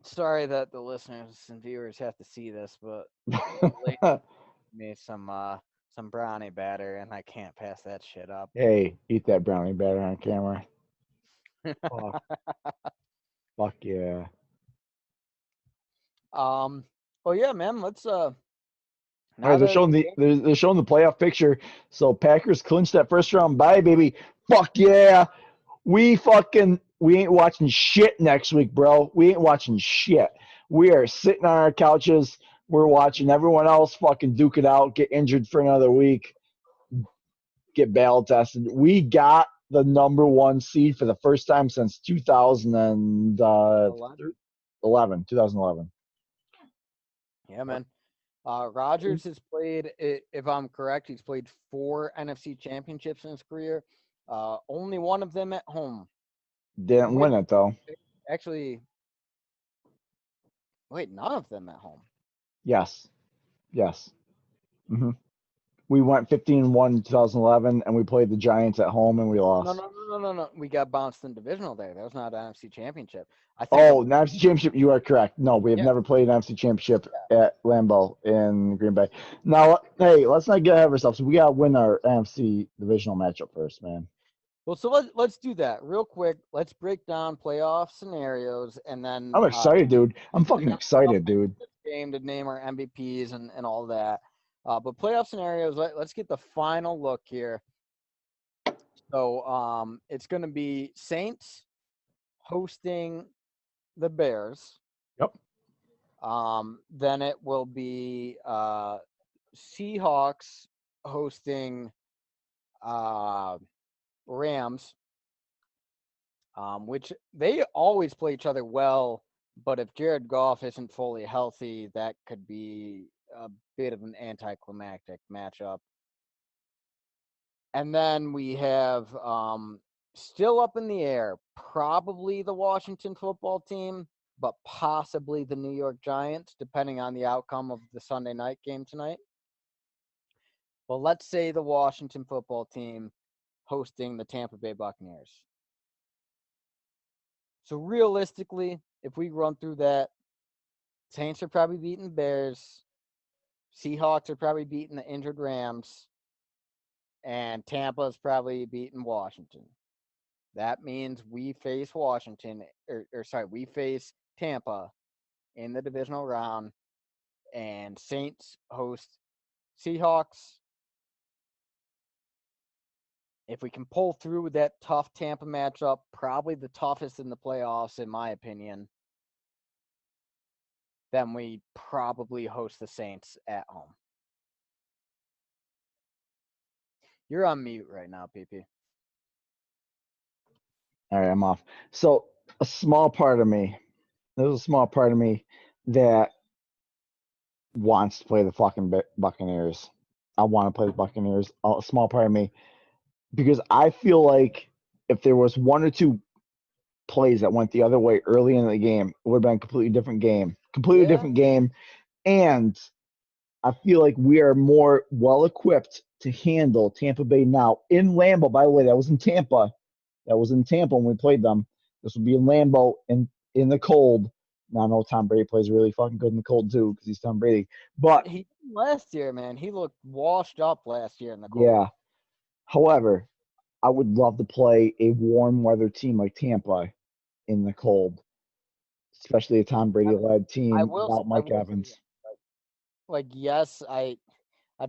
Speaker 2: sorry that the listeners and viewers have to see this, but late me some brownie batter and I can't pass that shit up.
Speaker 1: Hey, eat that brownie batter on camera. Fuck, fuck yeah.
Speaker 2: Oh yeah, man. Let's
Speaker 1: All right,
Speaker 2: now that the game.
Speaker 1: they're showing the playoff picture. So Packers clinched that first round bye, baby. Fuck yeah. We ain't watching shit next week, bro. We ain't watching shit. We are sitting on our couches. We're watching everyone else fucking duke it out, get injured for another week, get battle tested. We got the number one seed for the first time since
Speaker 2: 11.
Speaker 1: 2011.
Speaker 2: Yeah, man. Rogers has played, if I'm correct, he's played 4 NFC championships in his career. Only one of them at home.
Speaker 1: Didn't
Speaker 2: Wait,
Speaker 1: win it though.
Speaker 2: actually, wait, none of them at home.
Speaker 1: Yes. Yes. Hmm. We went 15-1 in 2011, and we played the Giants at home, and we
Speaker 2: No,
Speaker 1: lost.
Speaker 2: no, no, no, no, no. We got bounced in divisional there. That was not an NFC championship. I think the
Speaker 1: Oh, an NFC Championship. You are correct. No, we have
Speaker 2: yeah,
Speaker 1: never played an NFC Championship at Lambeau in Green Bay. Now, hey, let's not get ahead of ourselves. We gotta win our NFC divisional matchup first, man.
Speaker 2: Well, so let's do that real quick. Let's break down playoff scenarios, and then
Speaker 1: I'm excited, dude. I'm
Speaker 2: and
Speaker 1: fucking
Speaker 2: then we'll jump
Speaker 1: excited,
Speaker 2: into
Speaker 1: dude.
Speaker 2: this game to name our MVPs and all that. But playoff scenarios, let's get the final look here. So it's going to be Saints hosting the Bears.
Speaker 1: Yep.
Speaker 2: Then it will be Seahawks hosting Rams, which they always play each other well. But if Jared Goff isn't fully healthy, that could be a bit of an anticlimactic matchup. And then we have still up in the air, probably the Washington football team, but possibly the New York Giants, depending on the outcome of the Sunday night game tonight. Well, let's say the Washington football team hosting the Tampa Bay Buccaneers. So realistically, if we run through that, Saints are probably beating the Bears. Seahawks are probably beating the injured Rams. And Tampa's probably beating Washington. That means we face Washington, we face Tampa in the divisional round, and Saints host Seahawks. If we can pull through with that tough Tampa matchup, probably the toughest in the playoffs, in my opinion, then we probably host the Saints at home. You're on mute right now, PP.
Speaker 1: All right, I'm off. So a small part of me, there's a small part of me that wants to play the fucking Buccaneers. I want to play the Buccaneers. A small part of me, because I feel like if there was one or two plays that went the other way early in the game, it would have been a completely different game. Completely
Speaker 2: Yeah.
Speaker 1: different game. And I feel like we are more well equipped to handle Tampa Bay now in Lambeau. By the way, that was in Tampa. That was in Tampa when we played them. This will be in Lambeau in the cold. Now I know Tom Brady plays really fucking good in the cold too because he's Tom Brady. But
Speaker 2: He last year, man, he looked washed up last year in the cold.
Speaker 1: yeah. However, I would love to play a warm weather team like Tampa in the cold, especially a Tom Brady led team without
Speaker 2: I
Speaker 1: Mike
Speaker 2: will say
Speaker 1: Evans.
Speaker 2: that, like yes, I'd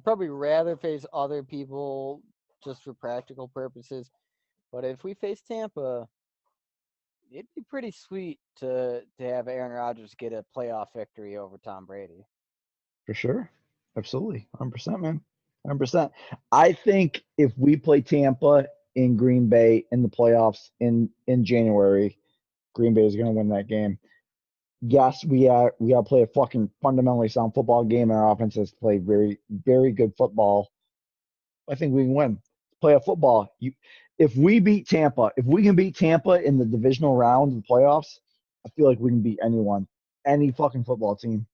Speaker 2: probably rather face other people just for practical purposes. But if we face Tampa, it'd be pretty sweet to have Aaron Rodgers get a playoff victory over Tom Brady.
Speaker 1: For sure. Absolutely. 100%, man. 100%. I think if we play Tampa in Green Bay in the playoffs in January, Green Bay is going to win that game. Yes, we got to play a fucking fundamentally sound football game, and our offense has played very, very good football. I think we can win. Play a football. If we beat Tampa, if we can beat Tampa in the divisional round of the playoffs, I feel like we can beat anyone, any fucking football team.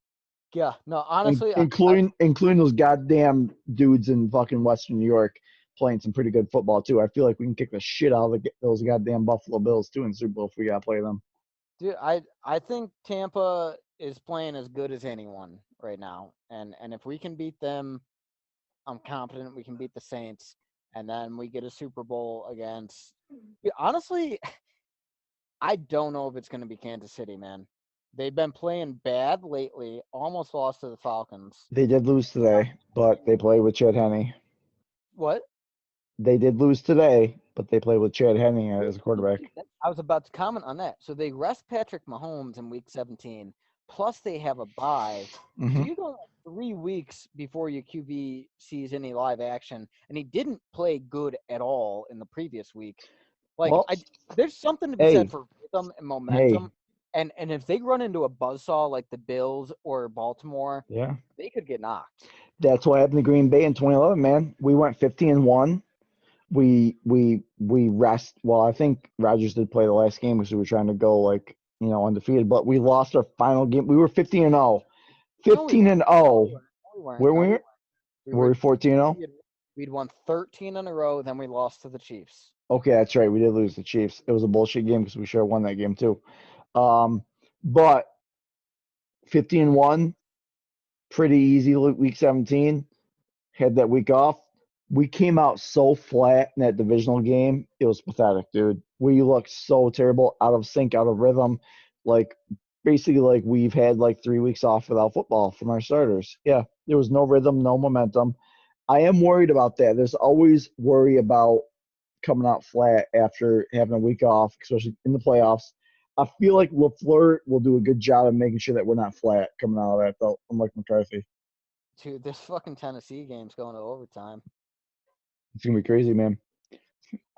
Speaker 2: Yeah, no, honestly,
Speaker 1: Including those goddamn dudes in fucking Western New York playing some pretty good football too. I feel like we can kick the shit out of those goddamn Buffalo Bills too in the Super Bowl if we gotta play them.
Speaker 2: dude, I think Tampa is playing as good as anyone right now, and if we can beat them, I'm confident we can beat the Saints, and then we get a Super Bowl against. Yeah, honestly, I don't know if it's going to be Kansas City, man. They've been playing bad lately. Almost lost to the Falcons.
Speaker 1: They did lose today, but they played with Chad Henne.
Speaker 2: What?
Speaker 1: They did lose today, but they played with Chad Henne as a quarterback.
Speaker 2: I was about to comment on that. So they rest Patrick Mahomes in Week 17, plus they have a bye. So
Speaker 1: Mm-hmm.
Speaker 2: you go 3 weeks before your QB sees any live action, and he didn't play good at all in the previous week. Like,
Speaker 1: Well,
Speaker 2: there's something to be
Speaker 1: hey,
Speaker 2: said for rhythm and
Speaker 1: hey,
Speaker 2: momentum. And if they run into a buzzsaw like the Bills or Baltimore,
Speaker 1: yeah,
Speaker 2: they could get knocked.
Speaker 1: that's what happened to Green Bay in 2011. Man, we went 15-1. We rest. Well, I think Rodgers did play the last game because we were trying to go like undefeated, but we lost our final game. We were 15-0.
Speaker 2: No, we
Speaker 1: 15
Speaker 2: weren't.
Speaker 1: and
Speaker 2: No, we
Speaker 1: 0.
Speaker 2: weren't. No, we weren't.
Speaker 1: Where
Speaker 2: No,
Speaker 1: we
Speaker 2: we
Speaker 1: were?
Speaker 2: weren't. We
Speaker 1: Were
Speaker 2: were
Speaker 1: we 14-0?
Speaker 2: we'd won 13 in a row, then we lost to the Chiefs.
Speaker 1: Okay, that's right. We did lose the Chiefs. It was a bullshit game because we should have won that game too. But 15-1, pretty easy week 17. Had that week off. We came out so flat in that divisional game. It was pathetic, dude. We looked so terrible, out of sync, out of rhythm. Like basically like we've had like 3 weeks off without football from our starters. Yeah, there was no rhythm, no momentum. I am worried about that. There's always worry about coming out flat after having a week off, especially in the playoffs. I feel like LaFleur will do a good job of making sure that we're not flat coming out of that, though, unlike McCarthy.
Speaker 2: Dude, this fucking Tennessee game's going to overtime.
Speaker 1: It's going to be crazy, man. It's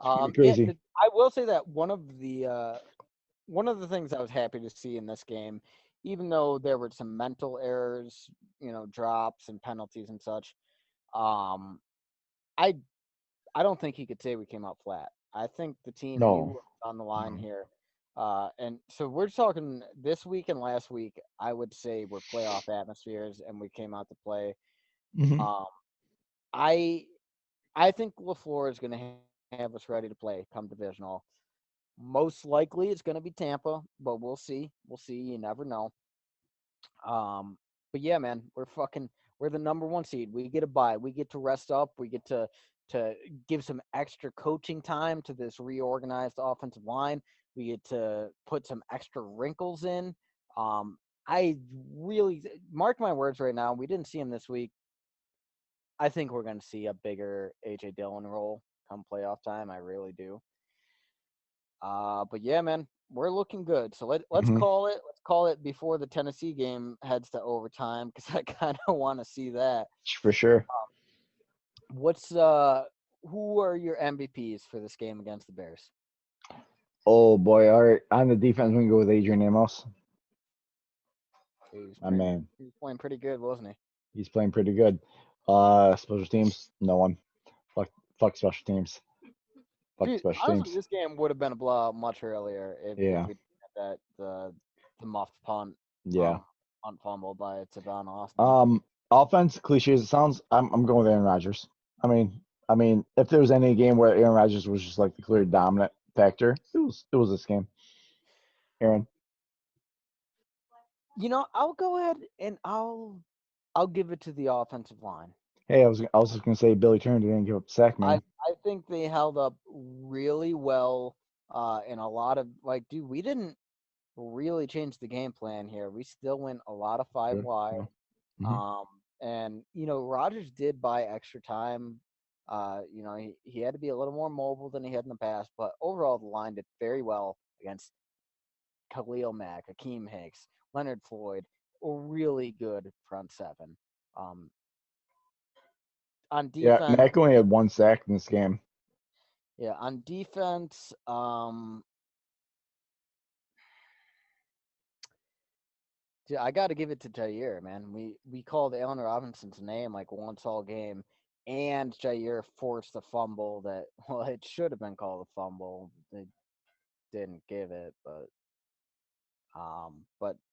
Speaker 1: going to be
Speaker 2: Yeah,
Speaker 1: crazy.
Speaker 2: I will say that one of the things I was happy to see in this game, even though there were some mental errors, drops and penalties and such, um, I I don't think you could say we came out flat. I think the team knew
Speaker 1: No.
Speaker 2: what was on the line
Speaker 1: No.
Speaker 2: here. And so we're talking this week and last week, I would say we're playoff atmospheres and we came out to play.
Speaker 1: Mm-hmm.
Speaker 2: Um, I I think LaFleur is going to have us ready to play come divisional. Most likely it's going to be Tampa, but we'll see. We'll see. You never know. But yeah, man, we're the number one seed. We get a bye. We get to rest up. We get to give some extra coaching time to this reorganized offensive line. We get to put some extra wrinkles in. I really mark my words right now. We didn't see him this week. I think we're going to see a bigger AJ Dillon role come playoff time. I really do. But yeah, man, we're looking good. So let's
Speaker 1: Mm-hmm.
Speaker 2: call it. Let's call it before the Tennessee game heads to overtime because I kind of want to see that.
Speaker 1: For sure.
Speaker 2: What's who are your MVPs for this game against the Bears?
Speaker 1: Oh, boy. All right. On the defense, we can go with Adrian Amos.
Speaker 2: He was
Speaker 1: My
Speaker 2: playing,
Speaker 1: man.
Speaker 2: he was playing pretty good, wasn't he?
Speaker 1: He's playing pretty good. Special teams, no one. Fuck special teams. Fuck
Speaker 2: Dude,
Speaker 1: special
Speaker 2: honestly,
Speaker 1: teams.
Speaker 2: this game would have been a blowout much earlier if
Speaker 1: Yeah.
Speaker 2: we had the muffed punt
Speaker 1: Yeah.
Speaker 2: punt fumble by Tavon Austin.
Speaker 1: Offense cliches. It sounds. I'm going with Aaron Rodgers. I mean, if there was any game where Aaron Rodgers was just like the clear dominant factor, it was this game. Aaron.
Speaker 2: I'll go ahead and I'll give it to the offensive line.
Speaker 1: Hey, I was just gonna say Billy Turner didn't give up a sack,
Speaker 2: I
Speaker 1: man.
Speaker 2: I think they held up really well in a lot of dude, we didn't really change the game plan here. We still went a lot of five
Speaker 1: Good.
Speaker 2: wide.
Speaker 1: Yeah. Hmm.
Speaker 2: Um, and Rodgers did buy extra time. He had to be a little more mobile than he had in the past, but overall the line did very well against Khalil Mack, Akeem Hicks, Leonard Floyd, a really good front seven. Um, on
Speaker 1: Yeah,
Speaker 2: defense,
Speaker 1: Mack only had one sack in this game.
Speaker 2: yeah, on defense, dude, I got to give it to Jair, man. We called Allen Robinson's name like once all game, and Jair forced a fumble that it should have been called a fumble. They didn't give it, but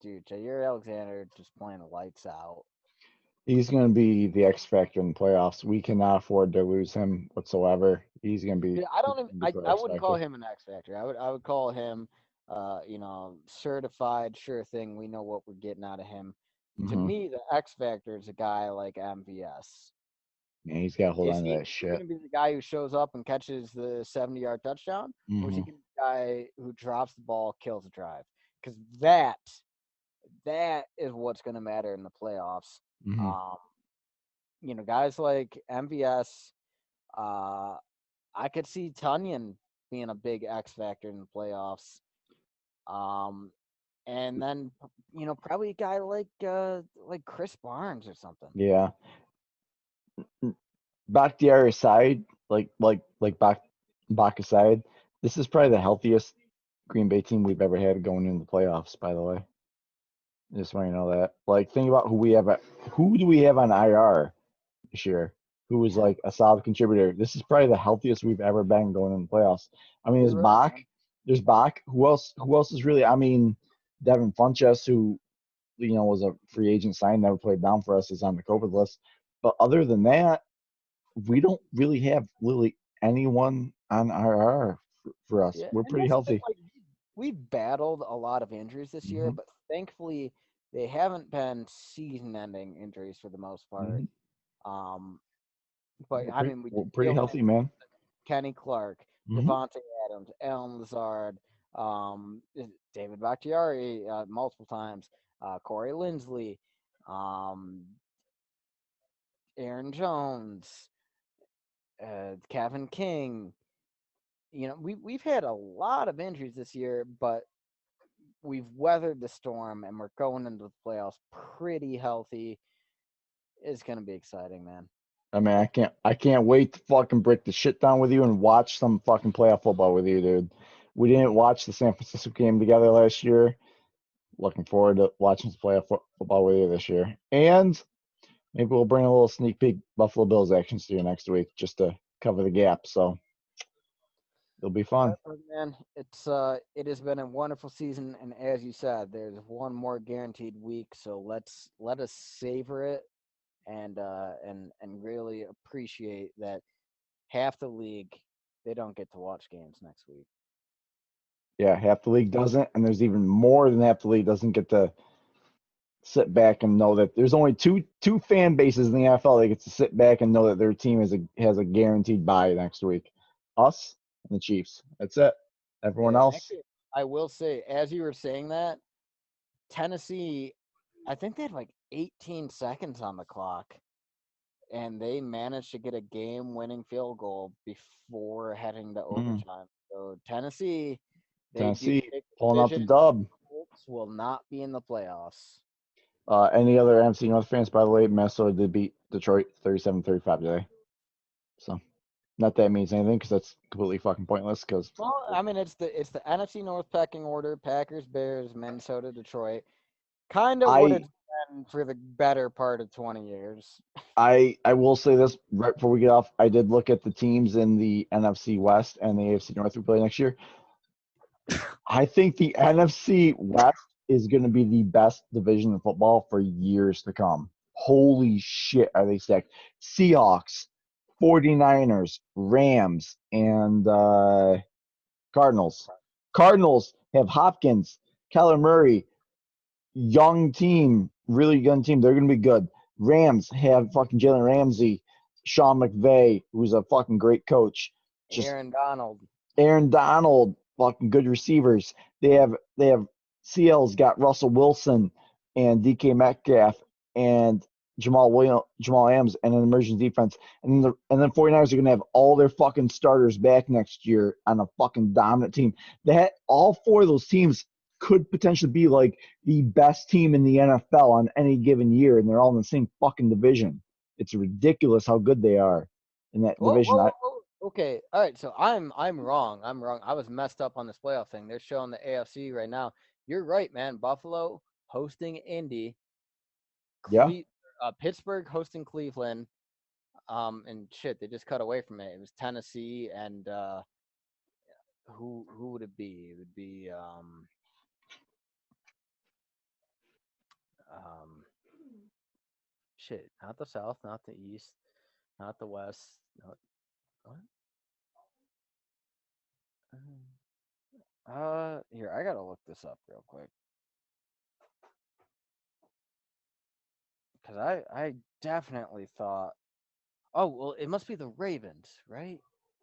Speaker 2: dude, Jair Alexander just playing the lights out.
Speaker 1: He's going to be the X factor in the playoffs. We cannot afford to lose him whatsoever. He's going to be
Speaker 2: Yeah, I don't even,
Speaker 1: the clear
Speaker 2: I
Speaker 1: X
Speaker 2: wouldn't call
Speaker 1: factor.
Speaker 2: him an X factor. I would call him, certified sure thing. We know what we're getting out of him. To
Speaker 1: Hmm.
Speaker 2: me, the X factor is a guy like MVS.
Speaker 1: Man, he's got to hold
Speaker 2: Is
Speaker 1: on to
Speaker 2: he,
Speaker 1: that
Speaker 2: is he
Speaker 1: shit.
Speaker 2: going to be the guy who shows up and catches the 70-yard touchdown? Or is he
Speaker 1: Hmm.
Speaker 2: going to be the guy who drops the ball, kills a drive? Because that is what's going to matter in the playoffs.
Speaker 1: Hmm.
Speaker 2: Um, guys like MVS, I could see Tunyon being a big X factor in the playoffs. Um, and then probably a guy like Chris Barnes or something.
Speaker 1: Yeah. Bakhtiari aside, Bach aside, this is probably the healthiest Green Bay team we've ever had going into the playoffs, by the way. Just want you to know that. Like, think about who do we have on IR this year? Who was like a solid contributor? This is probably the healthiest we've ever been going in the playoffs. I mean,
Speaker 2: You're right, man.
Speaker 1: There's Bach. Who else? Who else is really? I mean, Devin Funchess, who was a free agent sign, never played down for us, is on the COVID list. But other than that, we don't really have anyone on IR for us.
Speaker 2: Yeah,
Speaker 1: We're
Speaker 2: and
Speaker 1: pretty
Speaker 2: that's the thing.
Speaker 1: healthy.
Speaker 2: Like we've battled a lot of injuries this year,
Speaker 1: Hmm.
Speaker 2: but thankfully they haven't been season-ending injuries for the most part.
Speaker 1: Hmm.
Speaker 2: Um, but I mean, we
Speaker 1: We're
Speaker 2: did
Speaker 1: pretty
Speaker 2: deal with
Speaker 1: healthy, man.
Speaker 2: Kenny Clark,
Speaker 1: Hmm.
Speaker 2: Devontae Adams, Alan Lazard, David Bakhtiari multiple times, Corey Linsley, um, Aaron Jones, Kevin King. We've had a lot of injuries this year, but we've weathered the storm and we're going into the playoffs pretty healthy. It's gonna be exciting, man.
Speaker 1: I mean, I can't wait to fucking break the shit down with you and watch some fucking playoff football with you, dude. We didn't watch the San Francisco game together last year. Looking forward to watching some playoff football with you this year. And maybe we'll bring a little sneak peek Buffalo Bills actions to you next week just to cover the gap. So it'll be fun.
Speaker 2: Man, it has been a wonderful season, and as you said, there's one more guaranteed week, so let us savor it and really appreciate that half the league they don't get to watch games next week.
Speaker 1: Yeah, half the league doesn't, and there's even more than half the league doesn't get to sit back and know that there's only two fan bases in the NFL that get to sit back and know that their team has a guaranteed bye next week. Us and the Chiefs. That's it. Everyone
Speaker 2: Yeah, and
Speaker 1: else,
Speaker 2: actually, I will say, as you were saying that, Tennessee, I think they had like 18 seconds on the clock, and they managed to get a game-winning field goal before heading to
Speaker 1: mm,
Speaker 2: overtime. So Tennessee, they do
Speaker 1: Tennessee
Speaker 2: take the
Speaker 1: pulling out the
Speaker 2: division.
Speaker 1: dub.
Speaker 2: Colts will not be in the playoffs.
Speaker 1: Any other NFC North fans, by the way, Minnesota did beat Detroit 37-35 today. So not that means anything because that's completely fucking pointless because
Speaker 2: Well, I mean, it's the NFC North pecking order: Packers, Bears, Minnesota, Detroit. Kind of what
Speaker 1: I
Speaker 2: it's been for the better part of 20 years.
Speaker 1: I will say this right before we get off. I did look at the teams in the NFC West and the AFC North we play next year. I think the NFC West is going to be the best division in football for years to come. Holy shit, are they stacked? Seahawks, 49ers, Rams, and Cardinals. Cardinals have Hopkins, Kyler Murray, young team, really young team. They're going to be good. Rams have fucking Jalen Ramsey, Sean McVay, who's a fucking great coach. Just
Speaker 2: Aaron Donald.
Speaker 1: Aaron Donald, fucking good receivers. They have CL's got Russell Wilson and DK Metcalf and Jamal Adams and an emerging defense. And then 49ers are gonna have all their fucking starters back next year on a fucking dominant team. That all four of those teams could potentially be like the best team in the NFL on any given year, and they're all in the same fucking division. It's ridiculous how good they are in that division.
Speaker 2: Whoa. Okay, all right. So I'm wrong. I'm wrong. I was messed up on this playoff thing. They're showing the AFC right now. You're right, man. Buffalo hosting Indy.
Speaker 1: Yeah.
Speaker 2: Pittsburgh hosting Cleveland. And shit, they just cut away from it. It was Tennessee and who would it be? It would be shit, not the South, not the East, not the West. Not, what? Here, I gotta look this up real quick. Because I definitely thought, oh, well, it must be the Ravens, right?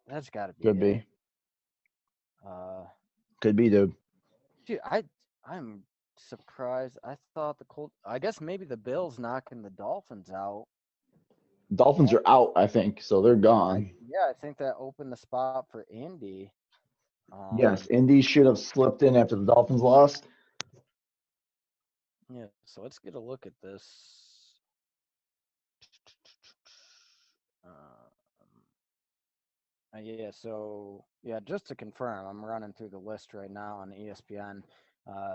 Speaker 2: That's got to be
Speaker 1: Could
Speaker 2: it.
Speaker 1: be. Could be, dude.
Speaker 2: Dude, I'm surprised. I thought the Colts, I guess maybe the Bills knocking the Dolphins out.
Speaker 1: Dolphins are out, I think, so they're gone.
Speaker 2: Yeah, I think that opened the spot for Indy.
Speaker 1: Yes, Indy should have slipped in after the Dolphins lost.
Speaker 2: Yeah, so let's get a look at this. Yeah, so yeah, just to confirm, I'm running through the list right now on ESPN.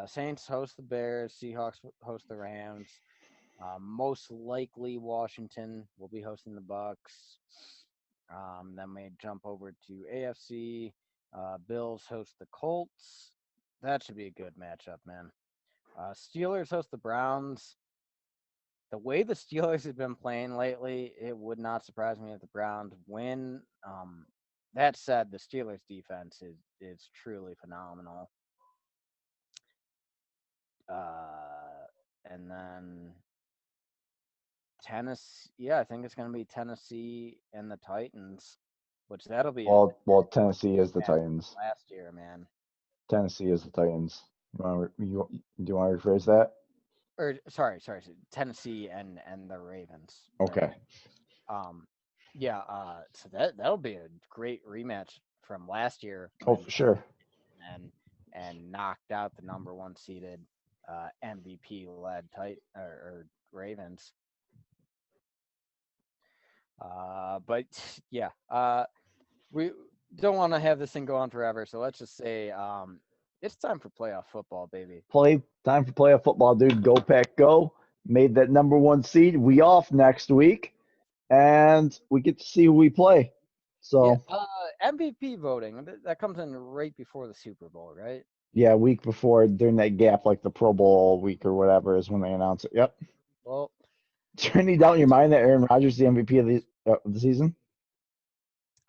Speaker 2: Saints host the Bears, Seahawks host the Rams. Most likely, Washington will be hosting the Bucks. Then we jump over to AFC. Bills host the Colts. That should be a good matchup, man. Steelers host the Browns. The way the Steelers have been playing lately, it would not surprise me if the Browns win. That said, the Steelers defense is truly phenomenal. And then Tennessee, yeah, I think it's going to be Tennessee and the Titans, which that'll be
Speaker 1: Well, Tennessee is the Titans.
Speaker 2: Last year, man.
Speaker 1: Tennessee is the Titans. Do you want to rephrase that?
Speaker 2: Or sorry, Tennessee and the Ravens.
Speaker 1: Okay.
Speaker 2: Yeah. So that'll be a great rematch from last year.
Speaker 1: Oh, for sure.
Speaker 2: And knocked out the number one seeded MVP led or Ravens. But yeah, we don't want to have this thing go on forever, so let's just say it's time for playoff football, baby.
Speaker 1: Time for playoff football, dude. Go Pack, go! Made that number one seed. We off next week, and we get to see who we play. So
Speaker 2: yeah, MVP voting that comes in right before the Super Bowl, right?
Speaker 1: Yeah, a week before, during that gap, like the Pro Bowl week or whatever, is when they announce it. Yep.
Speaker 2: Well,
Speaker 1: is there any doubt in your mind that Aaron Rodgers is the MVP of the season?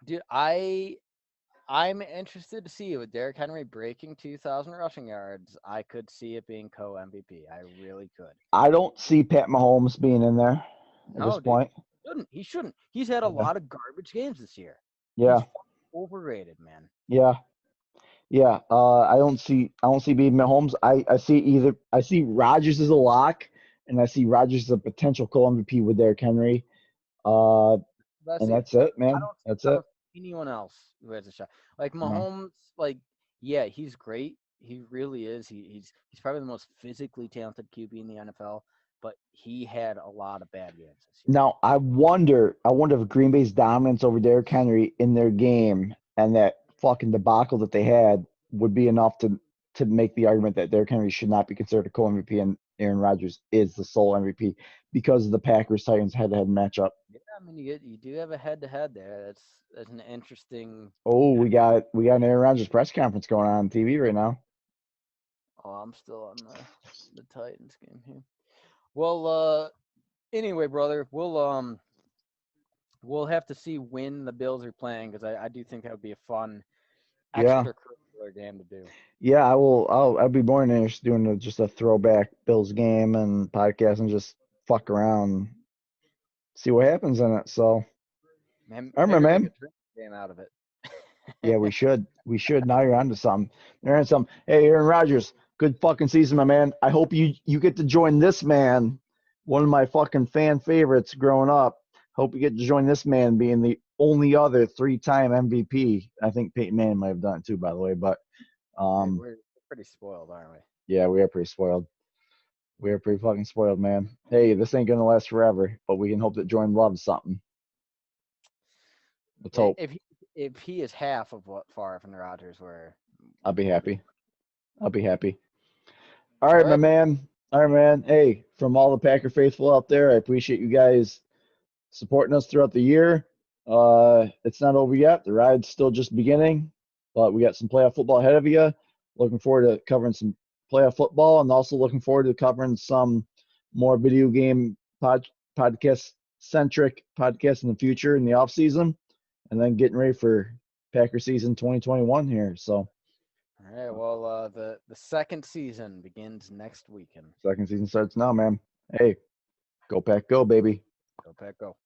Speaker 2: Dude, I'm interested to see with Derrick Henry breaking 2,000 rushing yards. I could see it being co-MVP. I really could.
Speaker 1: I don't see Pat Mahomes being in there at this point.
Speaker 2: He shouldn't. He's had a lot of garbage games this year.
Speaker 1: Yeah.
Speaker 2: He's overrated, man.
Speaker 1: Yeah. Yeah. I don't see being Mahomes. I see Rodgers as a lock, and I see Rodgers as a potential co-MVP with Derrick Henry. And that's it, man. That's it.
Speaker 2: Anyone else who has a shot? Like Mahomes, yeah, he's great. He really is. He's probably the most physically talented QB in the NFL, but he had a lot of bad games this year.
Speaker 1: Now, I wonder if Green Bay's dominance over Derrick Henry in their game and that fucking debacle that they had would be enough to make the argument that Derrick Henry should not be considered a co-MVP Aaron Rodgers is the sole MVP because of the Packers Titans head-to-head matchup.
Speaker 2: Yeah, I mean you do have a head to head there. That's an interesting.
Speaker 1: Oh, we got an Aaron Rodgers press conference going on TV right now.
Speaker 2: Oh, I'm still on the Titans game here. Well, anyway, brother, we'll have to see when the Bills are playing because I do think that would be a fun
Speaker 1: Yeah,
Speaker 2: extracurricular game to do.
Speaker 1: yeah. I'll be more than interested doing just a throwback Bills game and podcast and just fuck around, see what happens in it. So,
Speaker 2: Man,
Speaker 1: all right, my
Speaker 2: maybe make a
Speaker 1: man.
Speaker 2: drink game out of it.
Speaker 1: Yeah, we should. We should. Now you're onto something. You're onto something. Hey, Aaron Rodgers, good fucking season, my man. I hope you get to join this man, one of my fucking fan favorites growing up. Hope you get to join this man being the only other three-time MVP. I think Peyton Manning might have done it too, by the way. But
Speaker 2: Hey,
Speaker 1: um,
Speaker 2: we're pretty spoiled, aren't we?
Speaker 1: yeah, we are pretty spoiled. We are pretty fucking spoiled, man. Hey, this ain't gonna last forever, but we can hope that Jordan loves something. Let's hope.
Speaker 2: If he is half of what Favre and Rodgers were,
Speaker 1: I'll be
Speaker 2: we'll be
Speaker 1: happy. I'll be happy. All
Speaker 2: all
Speaker 1: right, my
Speaker 2: right.
Speaker 1: man. All right, man. Hey, from all the Packer faithful out there, I appreciate you guys supporting us throughout the year. It's not over yet. The ride's still just beginning, but we got some playoff football ahead of you. Looking forward to covering some playoff football and also looking forward to covering some more video game podcast centric podcasts in the future in the off season, and then getting ready for Packer season 2021 here. So
Speaker 2: All right. Well, the second season begins next weekend.
Speaker 1: second season starts now, man. Hey, go Pack, go, baby.
Speaker 2: Go Pack, go.